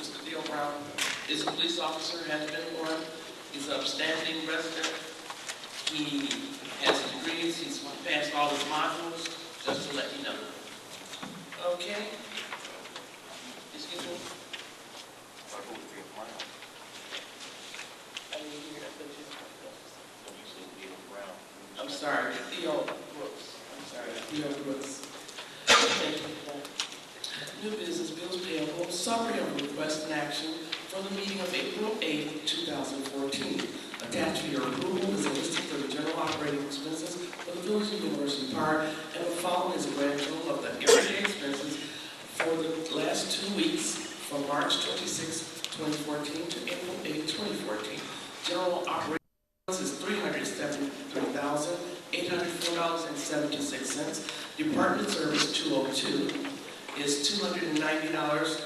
Mr. Dale Brown is a police officer, has been one. He's an upstanding resident. He has degrees. He's passed all his modules, just to let you know. Okay. Excuse me. Brown. I didn't hear that, but you So you said Gail Brown. I'm sorry, Theo Brooks. I'm sorry, Theo Brooks. Thank you for that. New business, bills payable, summary of request and action for the meeting of April 8, 2014. Attached to your approval is a list of the general operating expenses for the Village of University Park, and the following is a grand total of the everyday expenses for the last 2 weeks from March 26, 2014 to April 8, 2014. General operating is $373,804.76. Department service 202 is $290.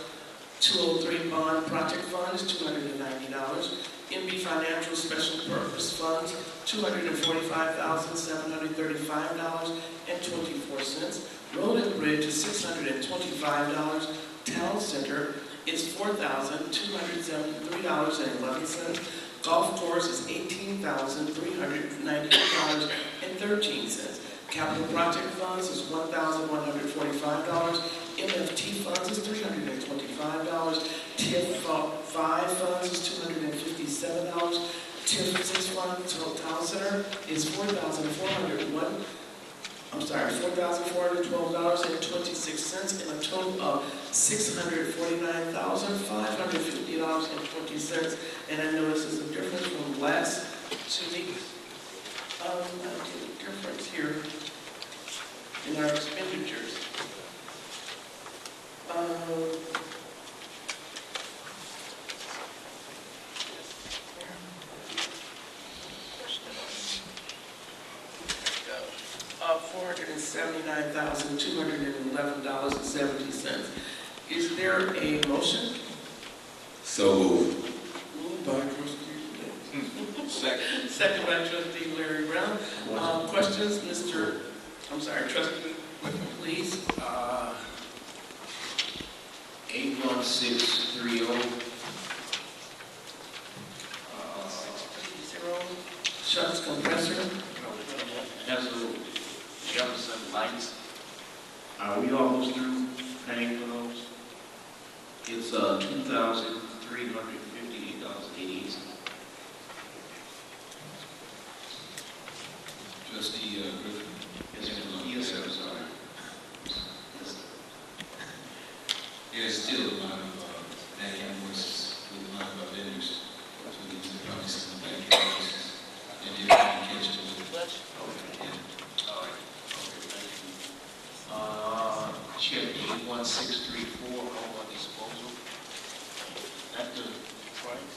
203 bond project fund is $290. MB Financial Special Purpose Funds, $245,735.24. Road and Bridge is $625. Town Center is $4,273.11. Golf course is $18,392.13. Capital project funds is $1,145. MFT funds is $325. TIF 5 funds is $257. TIF 6 funds, Town Center is $4,412.26, and a total of $649,550.20. And I notice there's a difference from last 2 weeks. I see a difference here in our expenditures. $479,211.70. Is there a motion? So moved. Moved by trustee. Second. Second by trustee Larry Brown. Questions, trustee, please. 81630. Shuts compressor. Has a Jefferson lights. Are we almost through paying for those? It's $2,358.88. Trustee Griffin. Yes, sir. Sorry. There's still a lot of back invoices with a lot of our vendors. So these are probably some back invoices. And if you can catch them. All right. Okay, thank you. Check 81634, home on disposal. That's the price.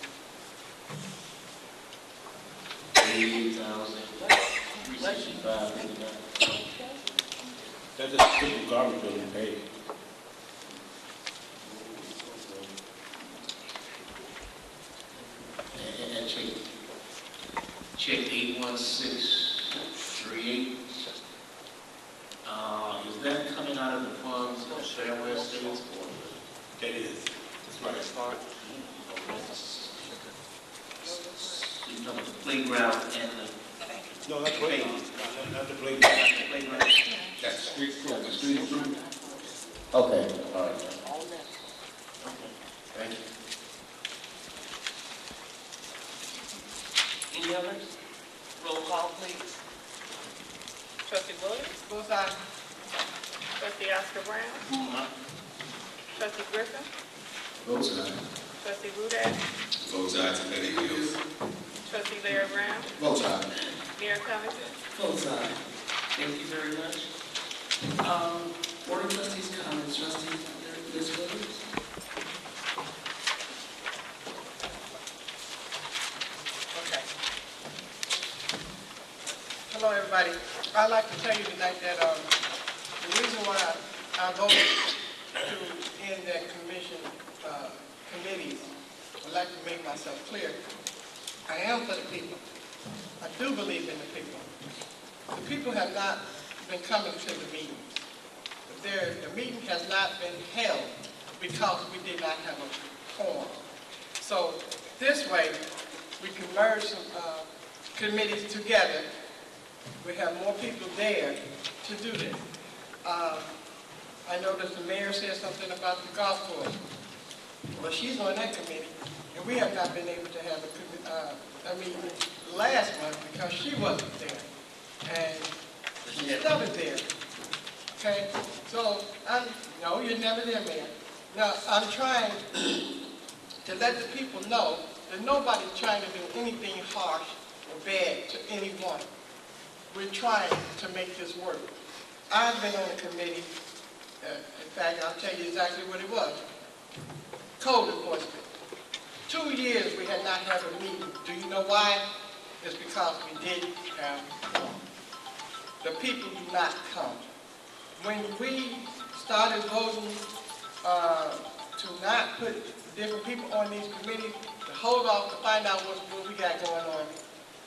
$88,365.89. That's a simple garbage bill and pay. And check 81638. Is that coming out of the funds of Fairway Estates? That is. That's right. You're talking about the playground and the... No, not the playground. Not the playground. That's street improvement. Street improvement. Okay, all right. Thank you. Any others? Roll call, please. Trustee Williams? Both sides. Trustee Oscar Brown? Trustee Griffin? Votes aye. Trustee Rudak? Votes aye to pay the bills. Trustee Larry Brown? Votes aye. Mayor Covington? Both sides. Thank you very much. Board of Trustees comments, trustee Ms. Williams. Okay. Hello, everybody. I'd like to tell you tonight that the reason why I voted to end that committees, I'd like to make myself clear. I am for the people. I do believe in the people. The people have not been coming to the meetings. The meeting has not been held because we did not have a quorum. So this way, we can merge some committees together. We have more people there to do this. I noticed the mayor said something about the golf course. Well, she's on that committee, and we have not been able to have a meeting last month because she wasn't there. And she's never there. Okay? So, no, you're never there, Mayor. Now, I'm trying to let the people know that nobody's trying to do anything harsh or bad to anyone. We're trying to make this work. I've been on a committee, in fact, I'll tell you exactly what it was. Code enforcement. 2 years we had not had a meeting. Do you know why? It's because we didn't have one. The people do not come. When we started voting to not put different people on these committees, to hold off to find out what we got going on,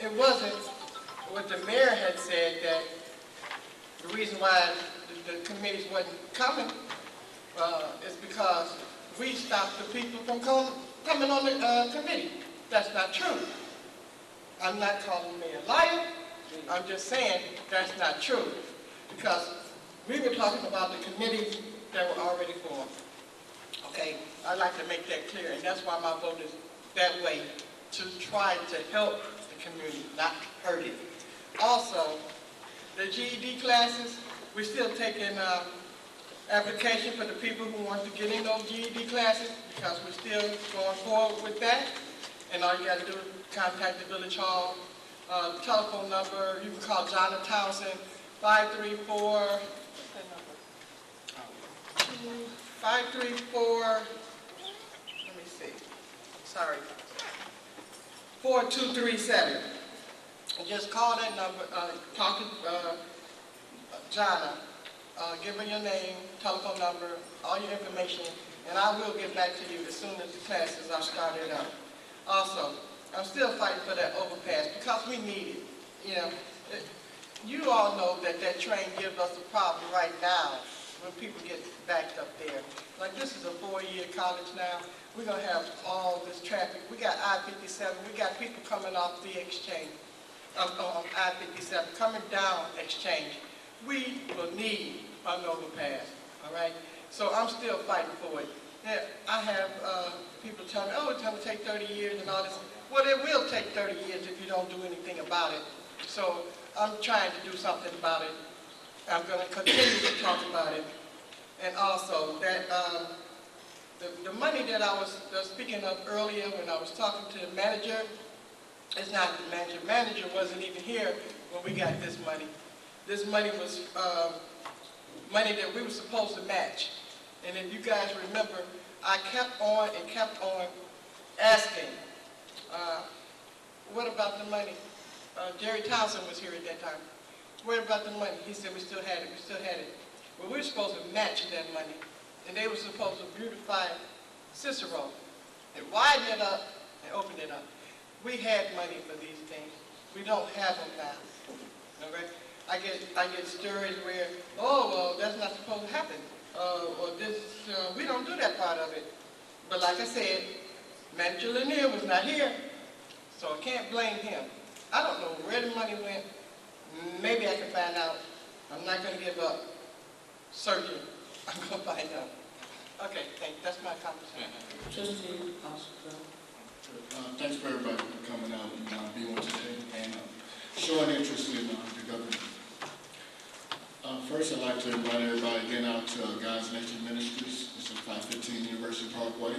it wasn't what the mayor had said that the reason why the committees wasn't coming is because we stopped the people from coming on the committee. That's not true. I'm not calling the mayor a liar. I'm just saying that's not true. Because we were talking about the committees that were already formed. Okay, I'd like to make that clear, and that's why my vote is that way, to try to help the community, not hurt it. Also, the GED classes, we're still taking application for the people who want to get in those GED classes because we're still going forward with that. And all you got to do is contact the Village Hall. Telephone number, you can call John Townsend, 534, let me see, sorry, 4237. And just call that number, talk to Jonna, give her your name, telephone number, all your information, and I will get back to you as soon as the classes are started up. Also, I'm still fighting for that overpass because we need it. You know, you all know that that train gives us a problem right now when people get backed up there. Like this is a 4-year college now. We're going to have all this traffic. We got I-57. We got people coming off the exchange, I-57, coming down exchange. We will need an overpass, all right? So I'm still fighting for it. Yeah, I have people tell me, oh, it's going to take 30 years and all this. Well, it will take 30 years if you don't do anything about it. So I'm trying to do something about it. I'm going to continue to talk about it. And also that the money that I was speaking of earlier when I was talking to the manager, it's not the manager. Manager wasn't even here when we got this money. This money was money that we were supposed to match. And if you guys remember, I kept on asking, what about the money? Jerry Townsend was here at that time. What about the money? He said we still had it, we still had it. Well, we were supposed to match that money. And they were supposed to beautify Cicero and widen it up and open it up. We had money for these things. We don't have them now. Okay? I get stories where, oh, well, that's not supposed to happen. Or this, we don't do that part of it. But like I said, Manager Lanier was not here, so I can't blame him. I don't know where the money went. Maybe I can find out. I'm not going to give up searching. I'm going to find out. Okay, that's my conversation. Thanks for everybody for coming out and being on today and showing interest in the government. First, I'd like to invite everybody again out to God's Nature Ministries. It's at 515 University Parkway.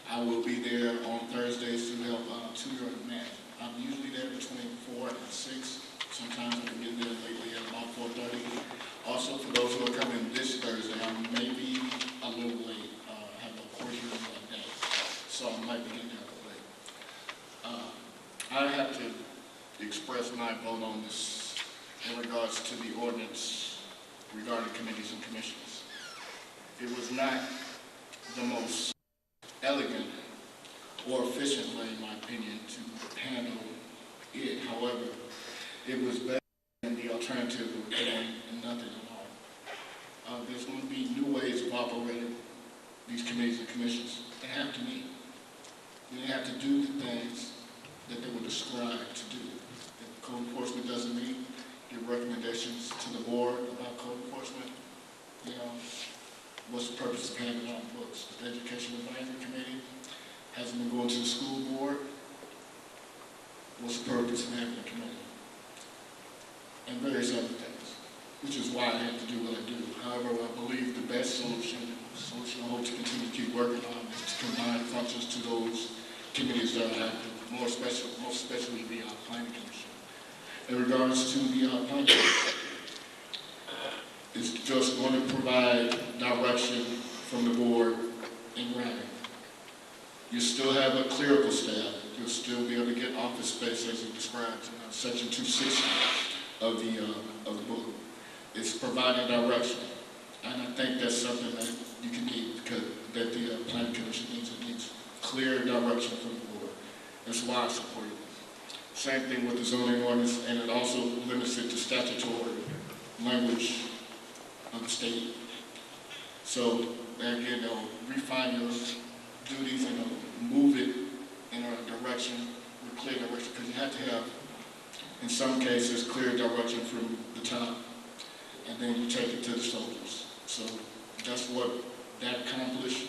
I will be there on Thursdays to help tutor and math. I'm usually there between 4 and 6. Sometimes I can get there lately at about 4:30. Also, for those who are coming this Thursday, I may be a little late. I have a course room that day, so I might be getting there a little late. I have to express my vote on this in regards to the ordinance regarding committees and commissions. It was not the most elegant or efficient way, in my opinion, to handle it. However, it was better than the alternative of doing nothing at all. There's going to be new ways of operating these committees and commissions. They have to meet. They have to do the things that they were described to do. If code enforcement doesn't meet, give recommendations to the board about code enforcement. You know, What's the purpose of having it on books? The Education Advisory Committee hasn't been going to the school board. What's the purpose of having a committee? And various other things, which is why I have to do what I do. However, I believe the best solution I hope to continue to keep working on is to combine functions to those committees that are active, most especially the Planning Commission. In regards to the Planning Commission, it's just going to provide direction from the board in writing. You still have a clerical staff. You'll still be able to get office space as it describes in section 260 of the book. It's providing direction. And I think that's something that you can need, because that the Planning Commission needs. It needs clear direction from the board. That's why I support it. Same thing with the zoning ordinance, and it also limits it to statutory language of the state. So again, they'll refine your duties and move it in a direction, with clear direction, because you have to have, in some cases, clear direction from the top, and then you take it to the soldiers. So that's what that accomplished.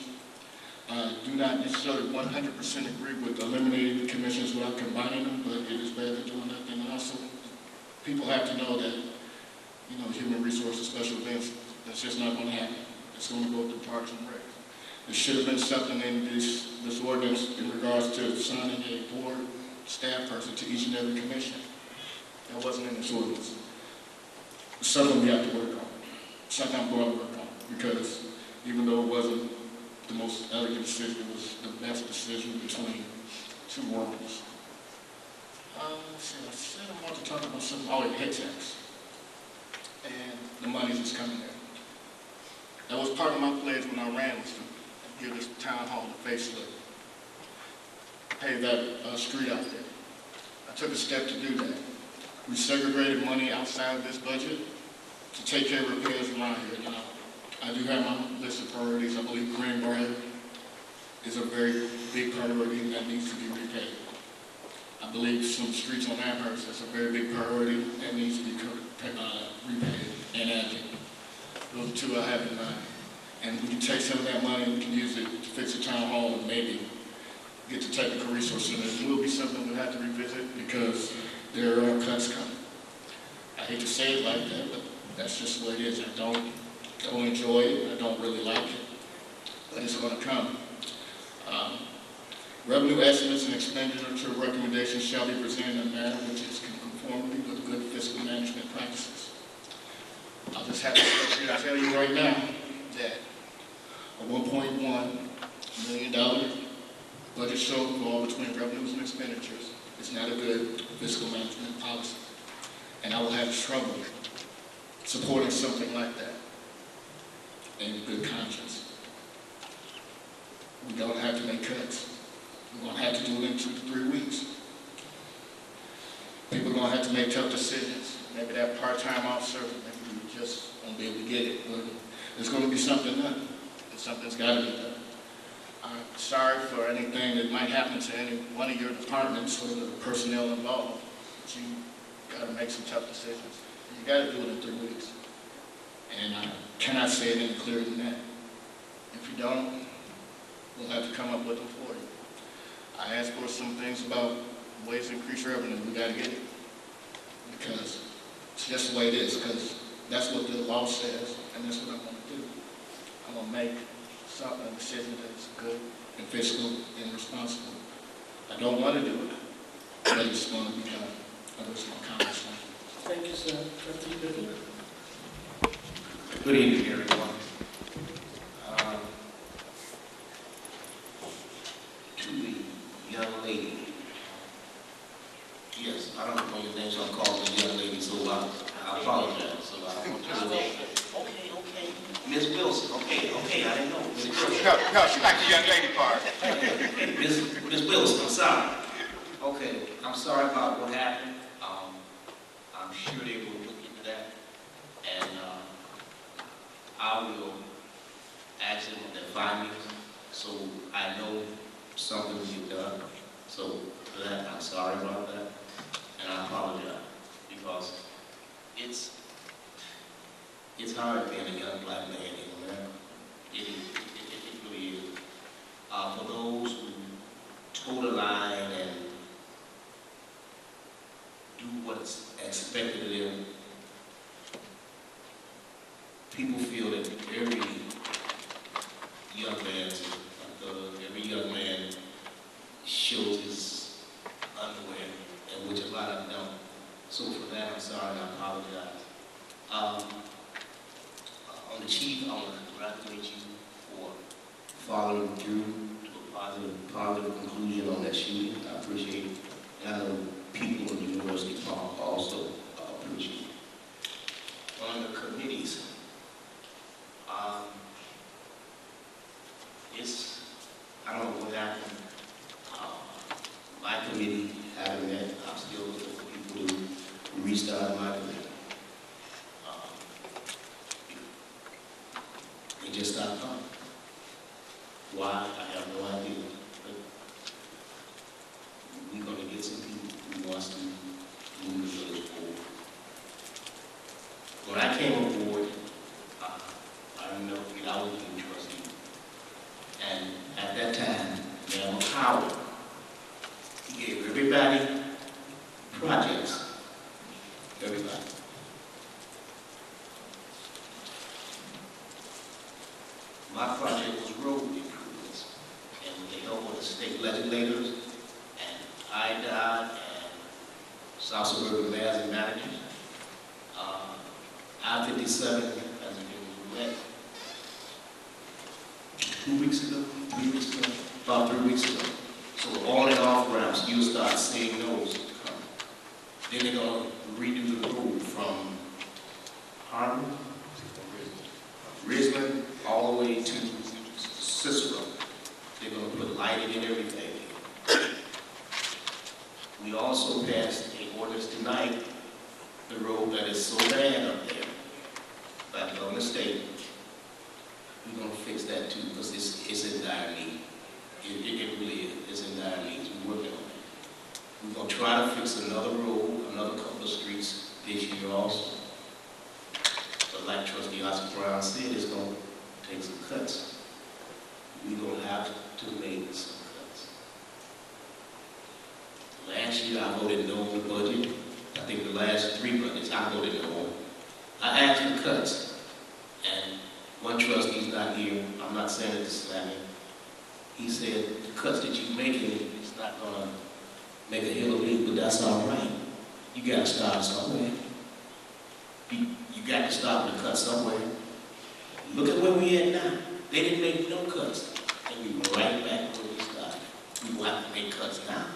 I do not necessarily 100% agree with eliminating the commissions without combining them, but it is better than doing nothing. And also, people have to know that, you know, human resources, special events, that's just not going to happen. It's going to go through Parks and Rec. There should have been something in this ordinance in regards to assigning a board staff person to each and every commission. That wasn't in this ordinance. It's something we have to work on. Something I'm going to work on, because even though it wasn't the most elegant decision, it was the best decision between two worlds. Let's see, I said I wanted to talk about something, head tax, and the money that's coming in. That was part of my pledge when I ran, was to give this town hall a facelift, pay that street out there. I took a step to do that. We segregated money outside of this budget to take care of repairs around here. You know, I do have my list of priorities. I believe Greenbrier is a very big priority that needs to be repaid. I believe some streets on Amherst is a very big priority that needs to be repaid and added. Those are two I have in mind. And we can take some of that money and we can use it to fix the town hall and maybe get the technical resources. And it will be something we'll have to revisit because there are cuts coming. I hate to say it like that, but that's just the way it is. I don't enjoy it. I don't really like it. But it's going to come. Revenue estimates and expenditure recommendations shall be presented in a manner which is in conformity with good fiscal management practices. I'll just have to tell you right now that a $1.1 million budget shortfall between revenues and expenditures is not a good fiscal management policy. And I will have trouble supporting something like that in good conscience. We don't have to make cuts. We're going to have to do it in 2 to 3 weeks. People are going to have to make tough decisions. Maybe that part-time officer, maybe we just won't be able to get it, but there's going to be something done. And something's got to be done. I'm sorry for anything that might happen to any one of your departments or the personnel involved, but you got to make some tough decisions. You got to do it in 3 weeks. And I cannot say it any clearer than that. If you don't, we'll have to come up with them for you. I asked for some things about ways to increase revenue. We got to get it. Because it's just the way it is, because that's what the law says, and that's what I'm going to do. I'm going to make a decision that's good and fiscal and responsible. I don't want to do it, but it's going to be done. Others will accomplish it. Thank you, sir. Trustee Bickey. Good evening, everyone. To the young lady, yes, I don't know your name, so I'm calling the young lady, so I apologize. So I don't want to okay. Miss Wilson, okay, I didn't know. Miss Wilson. No, she likes the young lady part. Miss Wilson, I'm sorry. Okay, I'm sorry about what happened. I'm sure they will look into that, and I will ask them what their findings, so I know something will be done. So for that, I'm sorry about that, and I apologize, because it's hard being a young black man in America, It really is. For those who toe the line and do what's expected of them, people feel that every young man is a thug, every young man shows his underwear, and which a lot of them don't. So for that, I'm sorry and I apologize. On the chief, I want to congratulate you for following through to a positive conclusion on that shooting. I appreciate it. And I know people in the University Park also appreciate it. On the committees, I don't know what happened. My committee haven't met. I'm still looking for people to restart my committee. They just stopped coming. Why? I have no idea. But we're going to get some people who wants to move the village forward. When I came aboard, I know I was a trustee. And at that time, Mayor Howard, he gave everybody projects. Everybody. My project was road improvements. And with the help of the state legislators and IDOT and South Suburban mayors and managers, I-57 has been wet 2 weeks ago, 3 weeks ago, about 3 weeks ago. So on and off ramps, you'll start seeing those come. Then they're going to redo the road from Harmon, Risman, all the way to Cicero. They're going to put lighting and everything. We also passed an ordinance tonight, the road that is so bad up there, by the government state. We're going to fix that too, because it's in dire need. It really is. It's in dire need. We're working on it. We're going to try to fix another road, another couple of streets this year also. But like Trustee Oscar Brown said, it's going to take some cuts. We're going to have to make some cuts. Last year, I voted no on the budget. I think the last 3 budgets, I voted no. I asked for cuts, and one trustee's not here. I'm not saying it to slam him. He said, the cuts that you're making, it's not going to make a hill of lead, but that's all right. You got to start somewhere. You got to start with a cut somewhere. Look at where we at now. They didn't make no cuts, and we were right back where we started. We will have to make cuts now.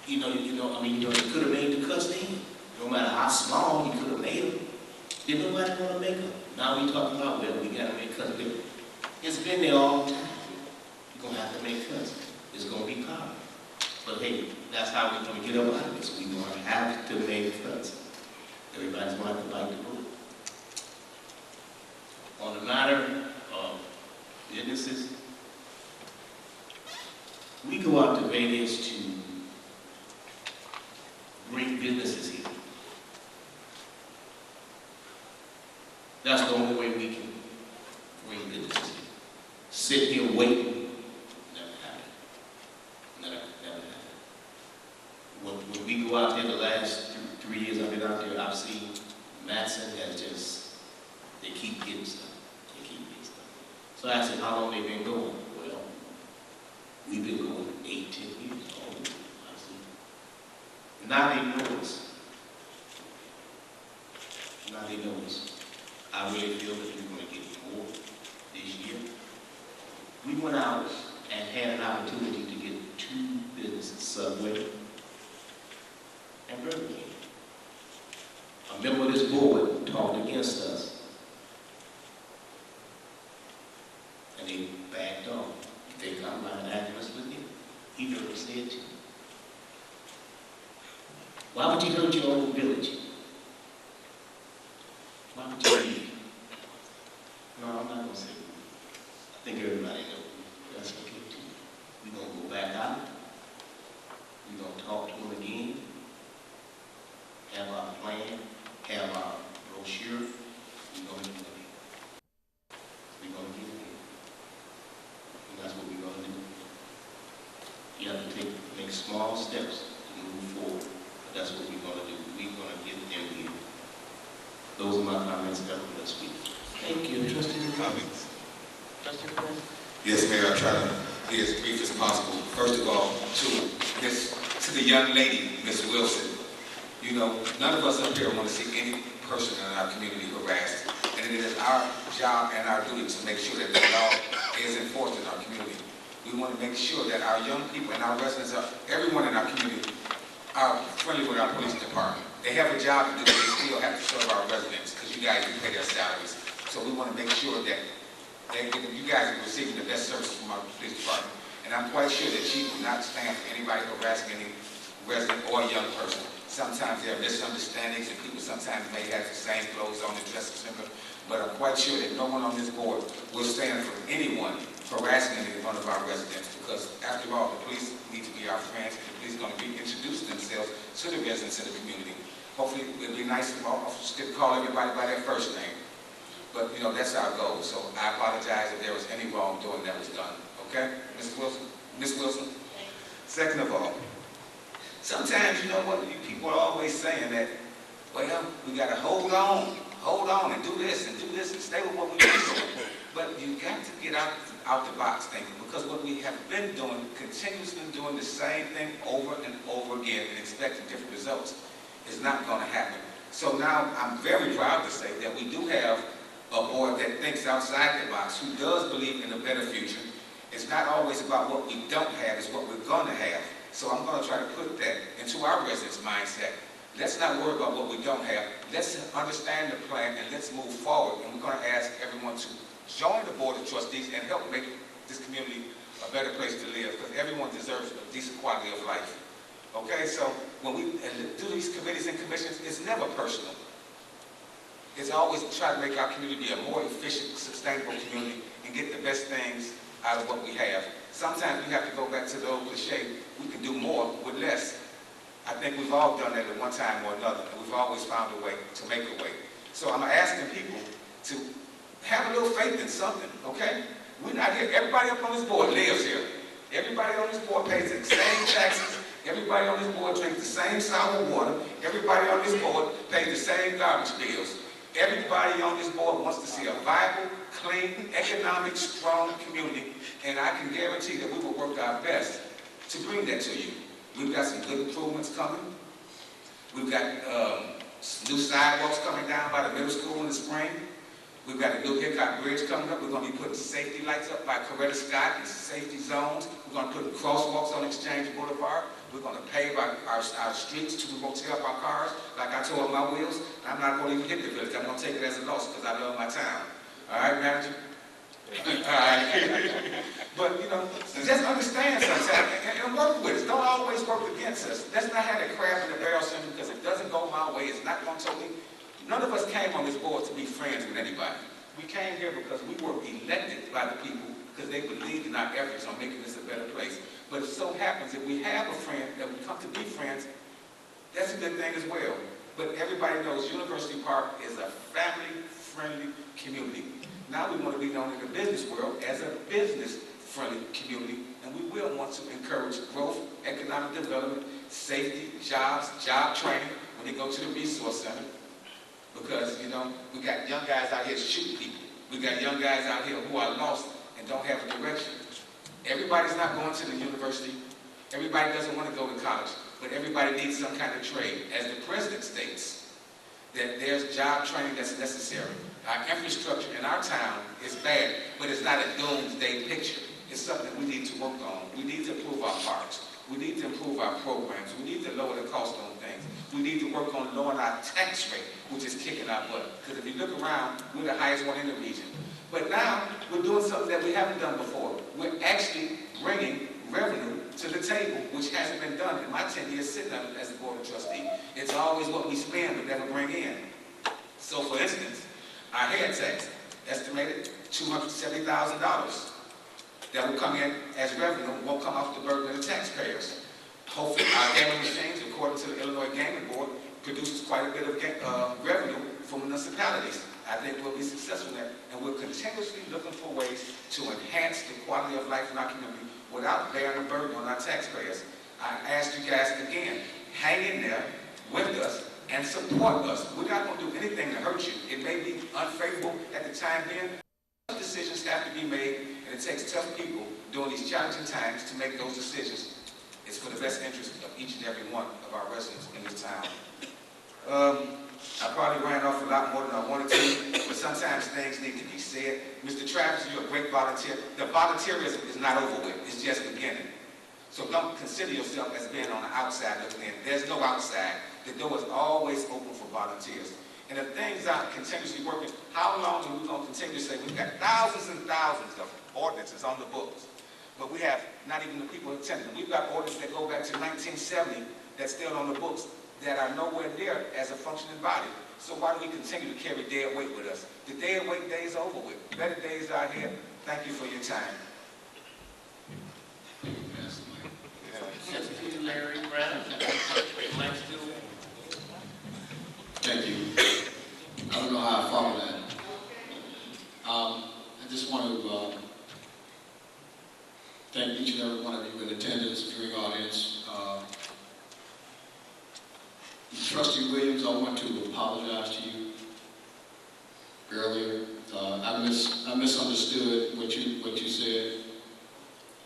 You could have made the cuts then. No matter how small, you could have made them. Did nobody want to make them? Now we talking about, well, we got to make cuts. It's been there all the time. You're going to have to make cuts. It's going to be hard. But hey, that's how we're going to get up out of this. We're going to have to make cuts. Everybody's going to have to bite the bullet. On the matter of businesses, we go out to Vegas to bring businesses here. That's the only way we can bring businesses here. Sit here waiting, never happened. Never happened. When we go out there the last 3 years I've been out there, I've seen Matson has just, they keep getting stuff. They keep getting stuff. So I said, how long they been going? Well, we've been going 8, 10 years. Now they know us. Now they know us. I really feel that we're going to get more this year. We went out and had an opportunity to get 2 businesses, Subway and Burger King. A member of this board talked against us, and they backed off. You think I'm not activist with you? He never said to. Why would you hurt your own village? Why would you leave? No, I'm not going to say it. I think everybody knows. That's okay too. We're going to go back out. We're going to talk to them again. Have our plan. Have our brochure. We're going to do it. We're going small steps to move forward. But that's what we're going to do. We're going to get them here. Those are my comments. Let's speak. Thank you. Trustee comments. Trustee Graham? Yes, Mayor, I try to be as brief as possible. First of all, to the young lady, Ms. Wilson, you know, none of us up here want to see any person in our community harassed. And it is our job and our duty to make sure that the law is enforced in our community. We want to make sure that our young people and our residents, everyone in our community, are friendly with our police department. They have a job to do, but they still have to serve our residents because you guys do pay their salaries. So we want to make sure that you guys are receiving the best services from our police department. And I'm quite sure that she will not stand for anybody harassing any resident or young person. Sometimes there are misunderstandings and people sometimes may have the same clothes on and dress similar. But I'm quite sure that no one on this board will stand for anyone harassing any one of our residents, because after all, the police need to be our friends, and the police are going to be introducing themselves to the residents in the community. Hopefully, it'll be nice if officers could call everybody by their first name. But, you know, that's our goal. So I apologize if there was any wrongdoing that was done. Okay? Mrs. Wilson? Ms. Wilson? Second of all, sometimes, you know what, you people are always saying that, well, we got to hold on and do this and stay with what we've been doing. But you got to get out the box thinking, because what we have been doing, continuously doing the same thing over and over again and expecting different results, is not going to happen. So now I'm very proud to say that we do have a board that thinks outside the box, who does believe in a better future. It's not always about what we don't have, it's what we're going to have. So I'm going to try to put that into our residents' mindset. Let's not worry about what we don't have. Let's understand the plan and let's move forward. And we're going to ask everyone to join the Board of Trustees and help make this community a better place to live, because everyone deserves a decent quality of life. Okay, so when we do these committees and commissions, it's never personal. It's always try to make our community a more efficient, sustainable community and get the best things out of what we have. Sometimes we have to go back to the old cliche, we can do more with less. I think we've all done that at one time or another, and we've always found a way to make a way. So I'm asking people to have a little faith in something, okay? We're not here, everybody up on this board lives here. Everybody on this board pays the same taxes. Everybody on this board drinks the same sour water. Everybody on this board pays the same garbage bills. Everybody on this board wants to see a viable, clean, economic, strong community, and I can guarantee that we will work our best to bring that to you. We've got some good improvements coming. We've got new sidewalks coming down by the middle school in the spring. We've got a new Hickok Bridge coming up. We're going to be putting safety lights up by Coretta Scott in safety zones. We're going to put crosswalks on Exchange Boulevard. We're going to pave our streets to motel up our cars. Like I told my wheels, I'm not going to even hit the village. I'm going to take it as a loss because I love my town. All right, manager? All right. But, you know, just understand sometimes and work with us. Don't always work against us. Let's not have that crab in the barrel syndrome, because it doesn't go my way. It's not going to totally. None of us came on this board to be friends with anybody. We came here because we were elected by the people because they believed in our efforts on making this a better place. But it so happens that we have a friend, that we come to be friends, that's a good thing as well. But everybody knows University Park is a family-friendly community. Now we want to be known in the business world as a business-friendly community, and we will want to encourage growth, economic development, safety, jobs, job training when they go to the resource center. Because, you know, we got young guys out here shooting people. We got young guys out here who are lost and don't have a direction. Everybody's not going to the university. Everybody doesn't want to go to college, but everybody needs some kind of trade. As the president states, that there's job training that's necessary. Our infrastructure in our town is bad, but it's not a doomsday picture. It's something we need to work on. We need to improve our parks. We need to improve our programs. We need to lower the cost on things. We need to work on lowering our tax rate, which is kicking our butt. Because if you look around, we're the highest one in the region. But now, we're doing something that we haven't done before. We're actually bringing revenue to the table, which hasn't been done in my 10 years sitting as the Board of Trustees. It's always what we spend but never bring in. So, for instance, our head tax, estimated $270,000. That will come in as revenue, won't come off the burden of the taxpayers. Hopefully, our gaming machines, according to the Illinois Gaming Board, produces quite a bit of revenue for municipalities. I think we'll be successful in that, and we're continuously looking for ways to enhance the quality of life in our community without bearing a burden on our taxpayers. I ask you guys again, hang in there with us and support us. We're not going to do anything to hurt you. It may be unfavorable at the time being. Tough decisions have to be made, and it takes tough people during these challenging times to make those decisions. It's for the best interest of each and every one of our residents in this town. I probably ran off a lot more than I wanted to, but sometimes things need to be said. Mr. Travis, you're a great volunteer. The volunteerism is not over with. It's just beginning. So don't consider yourself as being on the outside looking in. There's no outside. The door is always open for volunteers. And if things aren't continuously working, how long are we going to continue to say we've got thousands and thousands of ordinances on the books, but we have not even the people attending them? We've got ordinances that go back to 1970 that's still on the books that are nowhere near as a functioning body. So why do we continue to carry dead weight with us? The dead weight days are over with. Better days are here. Thank you for your time. Larry Brown, Mike Stewart. Thank you. I don't know how I follow that. I just want to thank each and every one of you in attendance, viewing audience. Trustee Williams, I want to apologize to you earlier. I misunderstood what you said,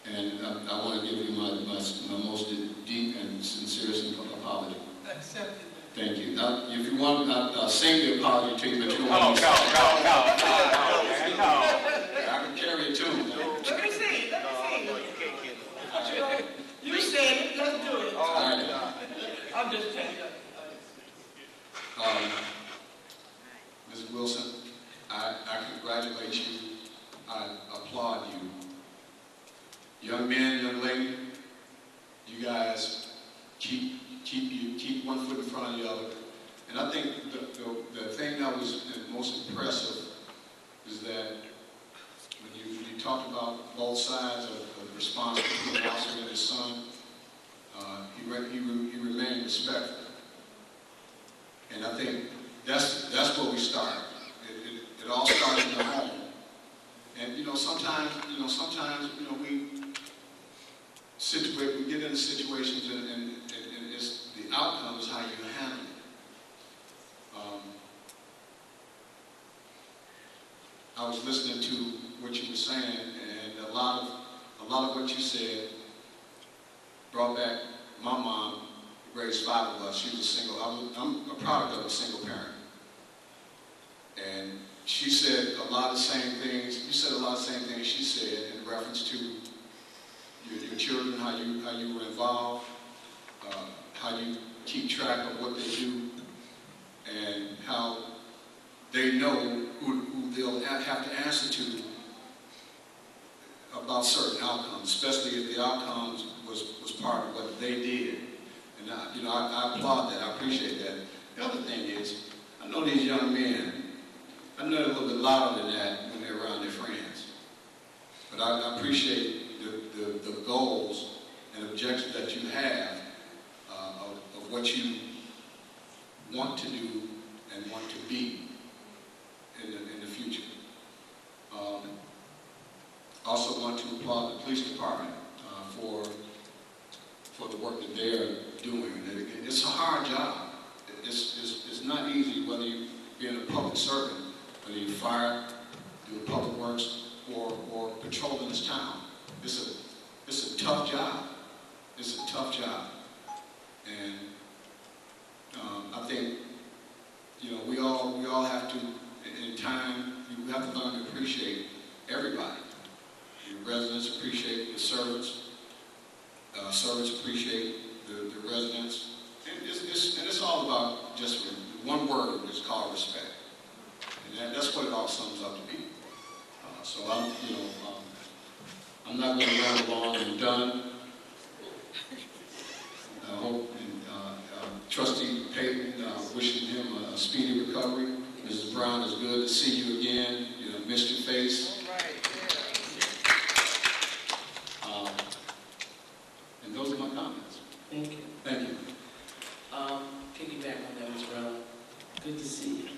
and I want to give you my most deep and sincerest apology. Accepted. Thank you. If you want, sing the apology to you, but you don't want to. No. I can carry it too. Let me see. You said it. Let's do it. I'm just telling you. Ms. Wilson, I congratulate you. I applaud you. Young men, young lady, you guys keep one foot in front of the other. And I think the thing that was most impressive is that when you talked about both sides of the response between the officer and his son, he remained respectful. And I think that's where we start. It all starts in the home. And sometimes we get into situations and it's the outcome is how you handle it. I was listening to what you were saying, and a lot of what you said brought back my mom. Raised 5 of us. She was a single. I'm a product of a single parent, and she said a lot of the same things. You said a lot of the same things she said in reference to your children, how you were involved, how you keep track of what they do, and how they know who they'll have to answer to about certain outcomes, especially if the outcomes was part of what they did. And I applaud that. I appreciate that. The other thing is, I know these young men. I know they're a little bit louder than that when they're around their friends. But I appreciate the goals and objectives that you have of what you want to do and want to be in the future. Also want to applaud the police department for the work that they're doing. It's a hard job. It's not easy whether you're being a public servant, whether you're fire, doing public works, or patrolling this town. It's a tough job. It's a tough job. And I think we all have to, in time, you have to learn to appreciate everybody. Your residents appreciate the servants. Servants appreciate the residents. And it's all about just one word. It's called respect. And that's what it all sums up to be. So I'm not going to ramble on. I'm done. I hope Trustee Payton, wishing him a speedy recovery. Mrs. Brown, it's good to see you again. Missed your face. All right. And those are my comments. Thank you. Thank you. Piggyback on that, Ms. Brown. Good to see you.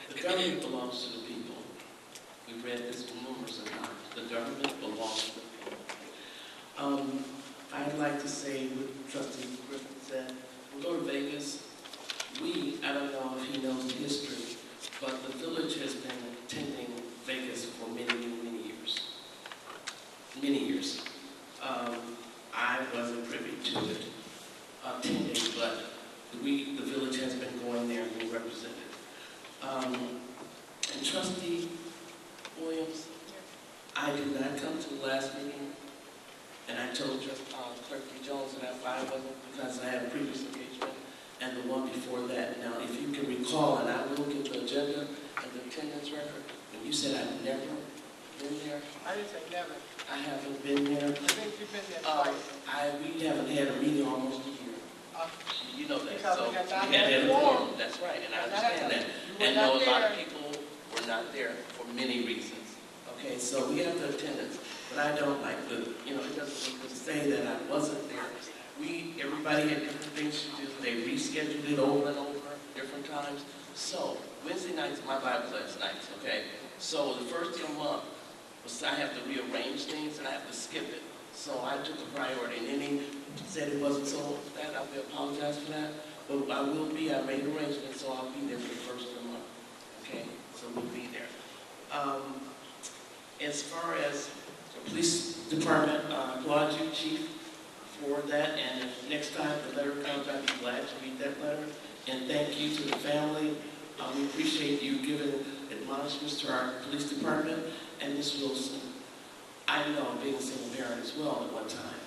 The government belongs to the people. We've read this numerous times. The government belongs to the people. I'd like to say what Trustee Griffin said. We go to Vegas. I don't know if he knows the history, but the village has been attending Vegas for many, many, many years. Many years. I wasn't privy to it, attending, but the village has been going there and being represented. And Trustee Williams, I did not come to the last meeting, and I told Clerk Jones that I wasn't because I had a previous engagement and the one before that. Now, if you can recall, and I will get the agenda and the attendance record, when you said I've never been there. I didn't say never. I haven't been there. I think you've been there twice. We haven't had a meeting almost a year. You know that. Because So we have not we had had a a forum. forum. That's right, and I Not had understand that. You were And not know a lot of there. people were not there for many reasons. Okay, so we have the attendance, but I don't like it doesn't mean to say that I wasn't there. Everybody had different things to do. They rescheduled it over and over, different times. So Wednesday nights, my Bible class nights, okay? So the first of the month, I have to rearrange things and I have to skip it. So I took the priority, and then he said it wasn't so that. I will apologize for that. But I made arrangements, so I'll be there for the first of the month. Okay, so we'll be there. As far as the police department, I applaud you, Chief, for that. And if next time the letter comes, I'd be glad to read that letter. And thank you to the family. We appreciate you giving admonishments to our police department. And Ms. Wilson, I know, being a single parent as well at one time,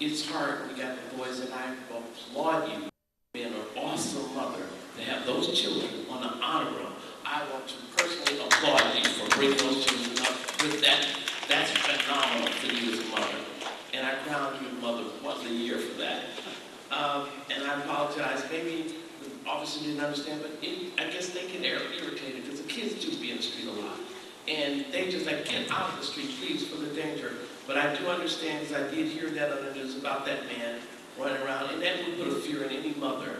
it's hard when you got the boys, and I applaud you being an awesome mother to have those children on the honor roll. I want to personally applaud you for bringing those children up with that. That's phenomenal for you as a mother. And I crown you mother once a year for that. And I apologize. Maybe the officer didn't understand, but I guess they get irritated because the kids do be in the street a lot. And they just like, get out of the street, please, for the danger. But I do understand, because I did hear that on the news about that man running around, and that would put a fear in any mother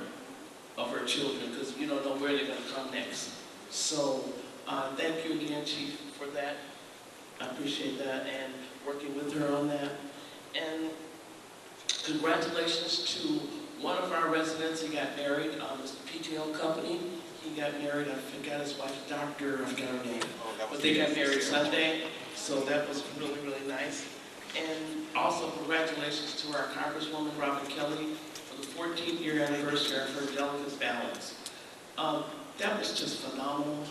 of her children, because you don't know where they're going to come next. So thank you again, Chief, for that. I appreciate that, and working with her on that. And congratulations to one of our residents. He got married, Mr. PTL Company. He got married, I forgot his wife, I forgot her name. But they got married Sunday, so that was really, really nice. And also congratulations to our Congresswoman, Robin Kelly, for the 14th year anniversary of her delicate balance. That was just phenomenal,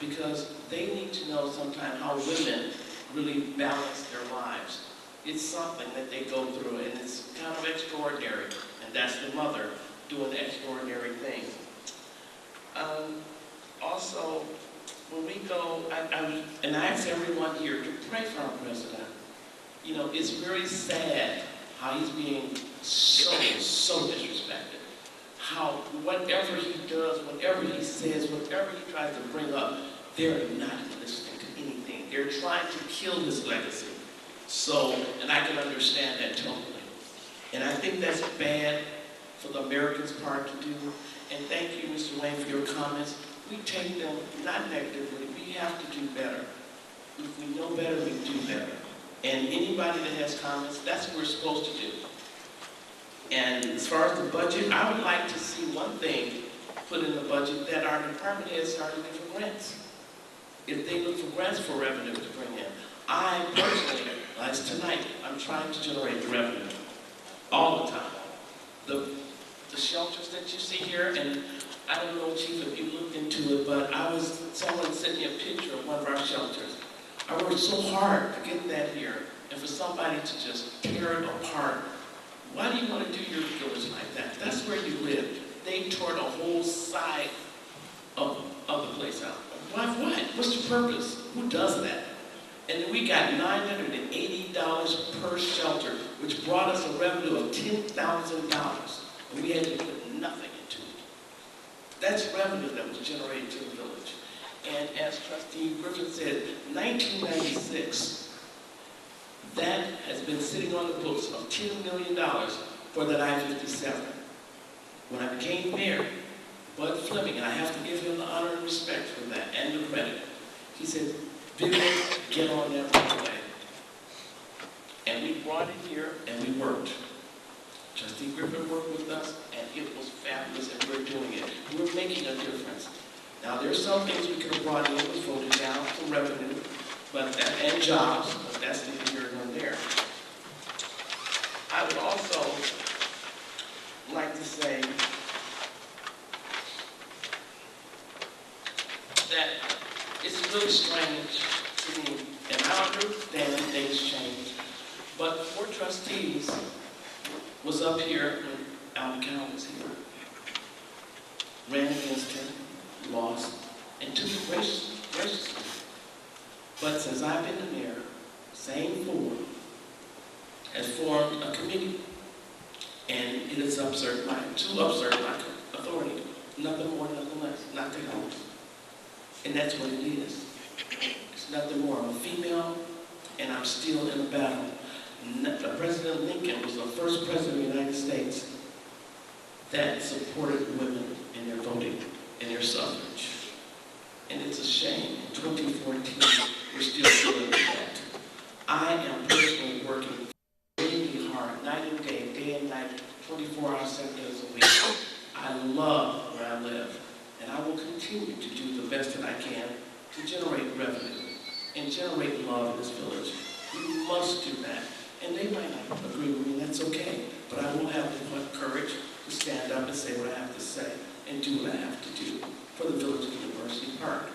because they need to know sometimes how women really balance their lives. It's something that they go through, and it's kind of extraordinary, and that's the mother doing extraordinary things. Also, when we go, I ask everyone here to pray for our president. You know, it's very sad how he's being so disrespected. How whatever he does, whatever he says, whatever he tries to bring up, they're not listening to anything. They're trying to kill his legacy. So, and I can understand that totally. And I think that's bad for the Americans' part to do. And thank you, Mr. Wayne, for your comments. We take them not negatively. We have to do better. If we know better, we do better. And anybody that has comments, that's what we're supposed to do. And as far as the budget, I would like to see one thing put in the budget, that our department heads start looking for grants. If they look for grants for revenue to bring in. I personally, as tonight, I'm trying to generate the revenue all the time. The shelters that you see here, and I don't know, Chief, if you looked into it, but someone sent me a picture of one of our shelters. I worked so hard to get that here, and for somebody to just tear it apart. Why do you want to do your village like that? That's where you live. They tore the whole side of the place out. Why? What? What's the purpose? Who does that? And then we got $980 per shelter, which brought us a revenue of $10,000. And we had to put nothing into it. That's revenue that was generated to the village. And as Trustee Griffin said, 1996, that has been sitting on the books of $10 million for that I-57. When I became mayor, Bud Fleming, and I have to give him the honor and respect for that, and the credit, he said, Vivian, get on that right away. And we brought it here, and we worked. Trustee Griffin worked with us, and it was fabulous, and we're doing it. We're making a difference. Now, there's some things we could have brought in, was voted down, some revenue, and jobs, but that's neither here nor there. I would also like to say that it's really strange to me, and I understand things change, but 4 trustees was up here when Alvin Cowan was here, ran against him, lost, and took it graciously. But since I've been the mayor, same 4 has formed a committee, and it is to upsert my authority, nothing more, nothing less, not to help. And that's what it is. It's nothing more. I'm a female, and I'm still in a battle. President Lincoln was the first president of the United States that supported women in their voting and their suffrage. And it's a shame. In 2014, we're still dealing with that. I am personally working really hard, night and day and night, 24 hours, 7 days a week. I love where I live, and I will continue to do the best that I can to generate revenue and generate love in this village. We must do that. And they might not agree with me, that's okay. But I will have the courage to stand up and say what I have to say and do what I have to do for the village of University Park.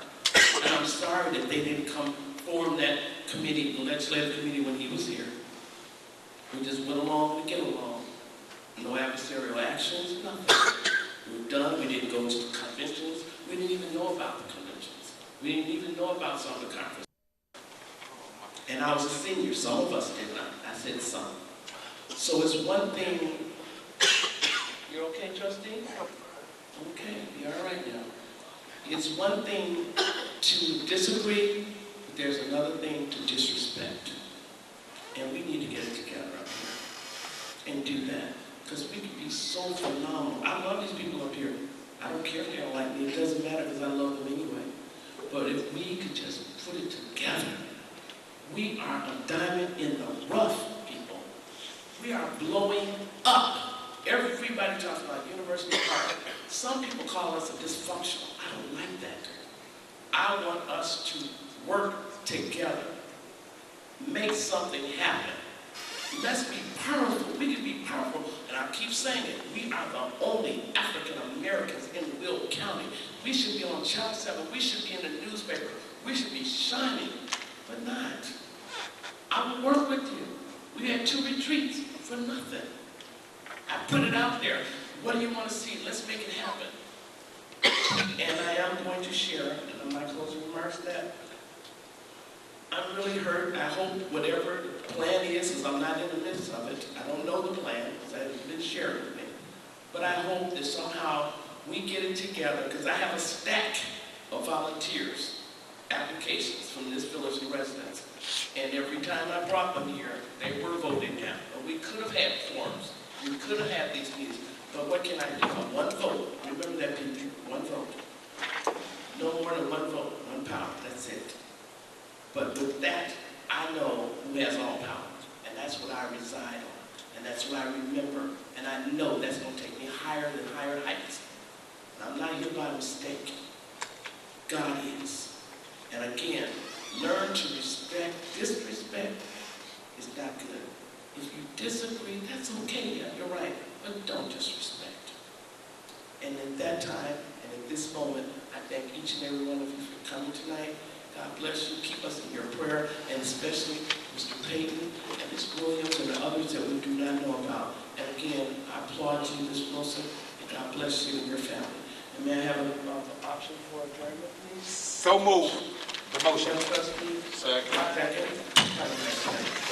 And I'm sorry that they didn't form that committee, the legislative committee, when he was here. We just went along to get along. No adversarial actions, nothing. We were done, we didn't go to the conventions. We didn't even know about the conventions. We didn't even know about some of the conferences. And I was a senior, some of us did not. I said some. So it's one thing, you're okay, trustee? Okay, you're all right now. It's one thing to disagree, but there's another thing to disrespect. And we need to get it together up here and do that. Because we can be so phenomenal. I love these people up here. I don't care if they don't like me. It doesn't matter because I love them anyway. But if we could just put it together, we are a diamond in the rough, people. We are blowing up. Everybody talks about University Park. Some people call us a dysfunctional. I don't like that. I want us to work together. Make something happen. Let's be powerful. We can be powerful. And I keep saying it. We are the only African Americans in Will County. We should be on Channel 7. We should be in the newspaper. We should be shining, but not. I will work with you. We had 2 retreats for nothing. I put it out there. What do you want to see? Let's make it happen. And I am going to share, in my closing remarks, that I'm really hurt. I hope whatever the plan is, because I'm not in the midst of it, I don't know the plan, because it hasn't been shared with me. But I hope that somehow we get it together, because I have a stack of volunteers, applications from this village and residents. And every time I brought them here, they were voted down. But we could have had forums. We could have had these meetings. But what can I do? One vote. Remember that, people. One vote. No more than one vote, one power. That's it. But with that, I know who has all power. And that's what I reside on. And that's what I remember. And I know that's going to take me higher and higher heights. And I'm not here by mistake. God is. And again, learn to respect. Disrespect is not good. If you disagree, that's okay. Yeah, you're right. But don't disrespect. And at that time, and at this moment, I thank each and every one of you for coming tonight. God bless you. Keep us in your prayer, and especially Mr. Payton and Ms. Williams and the others that we do not know about. And again, I applaud you, Ms. Wilson, and God bless you and your family. And may I have an option for adjournment, please? So moved. The motion. Second. Second.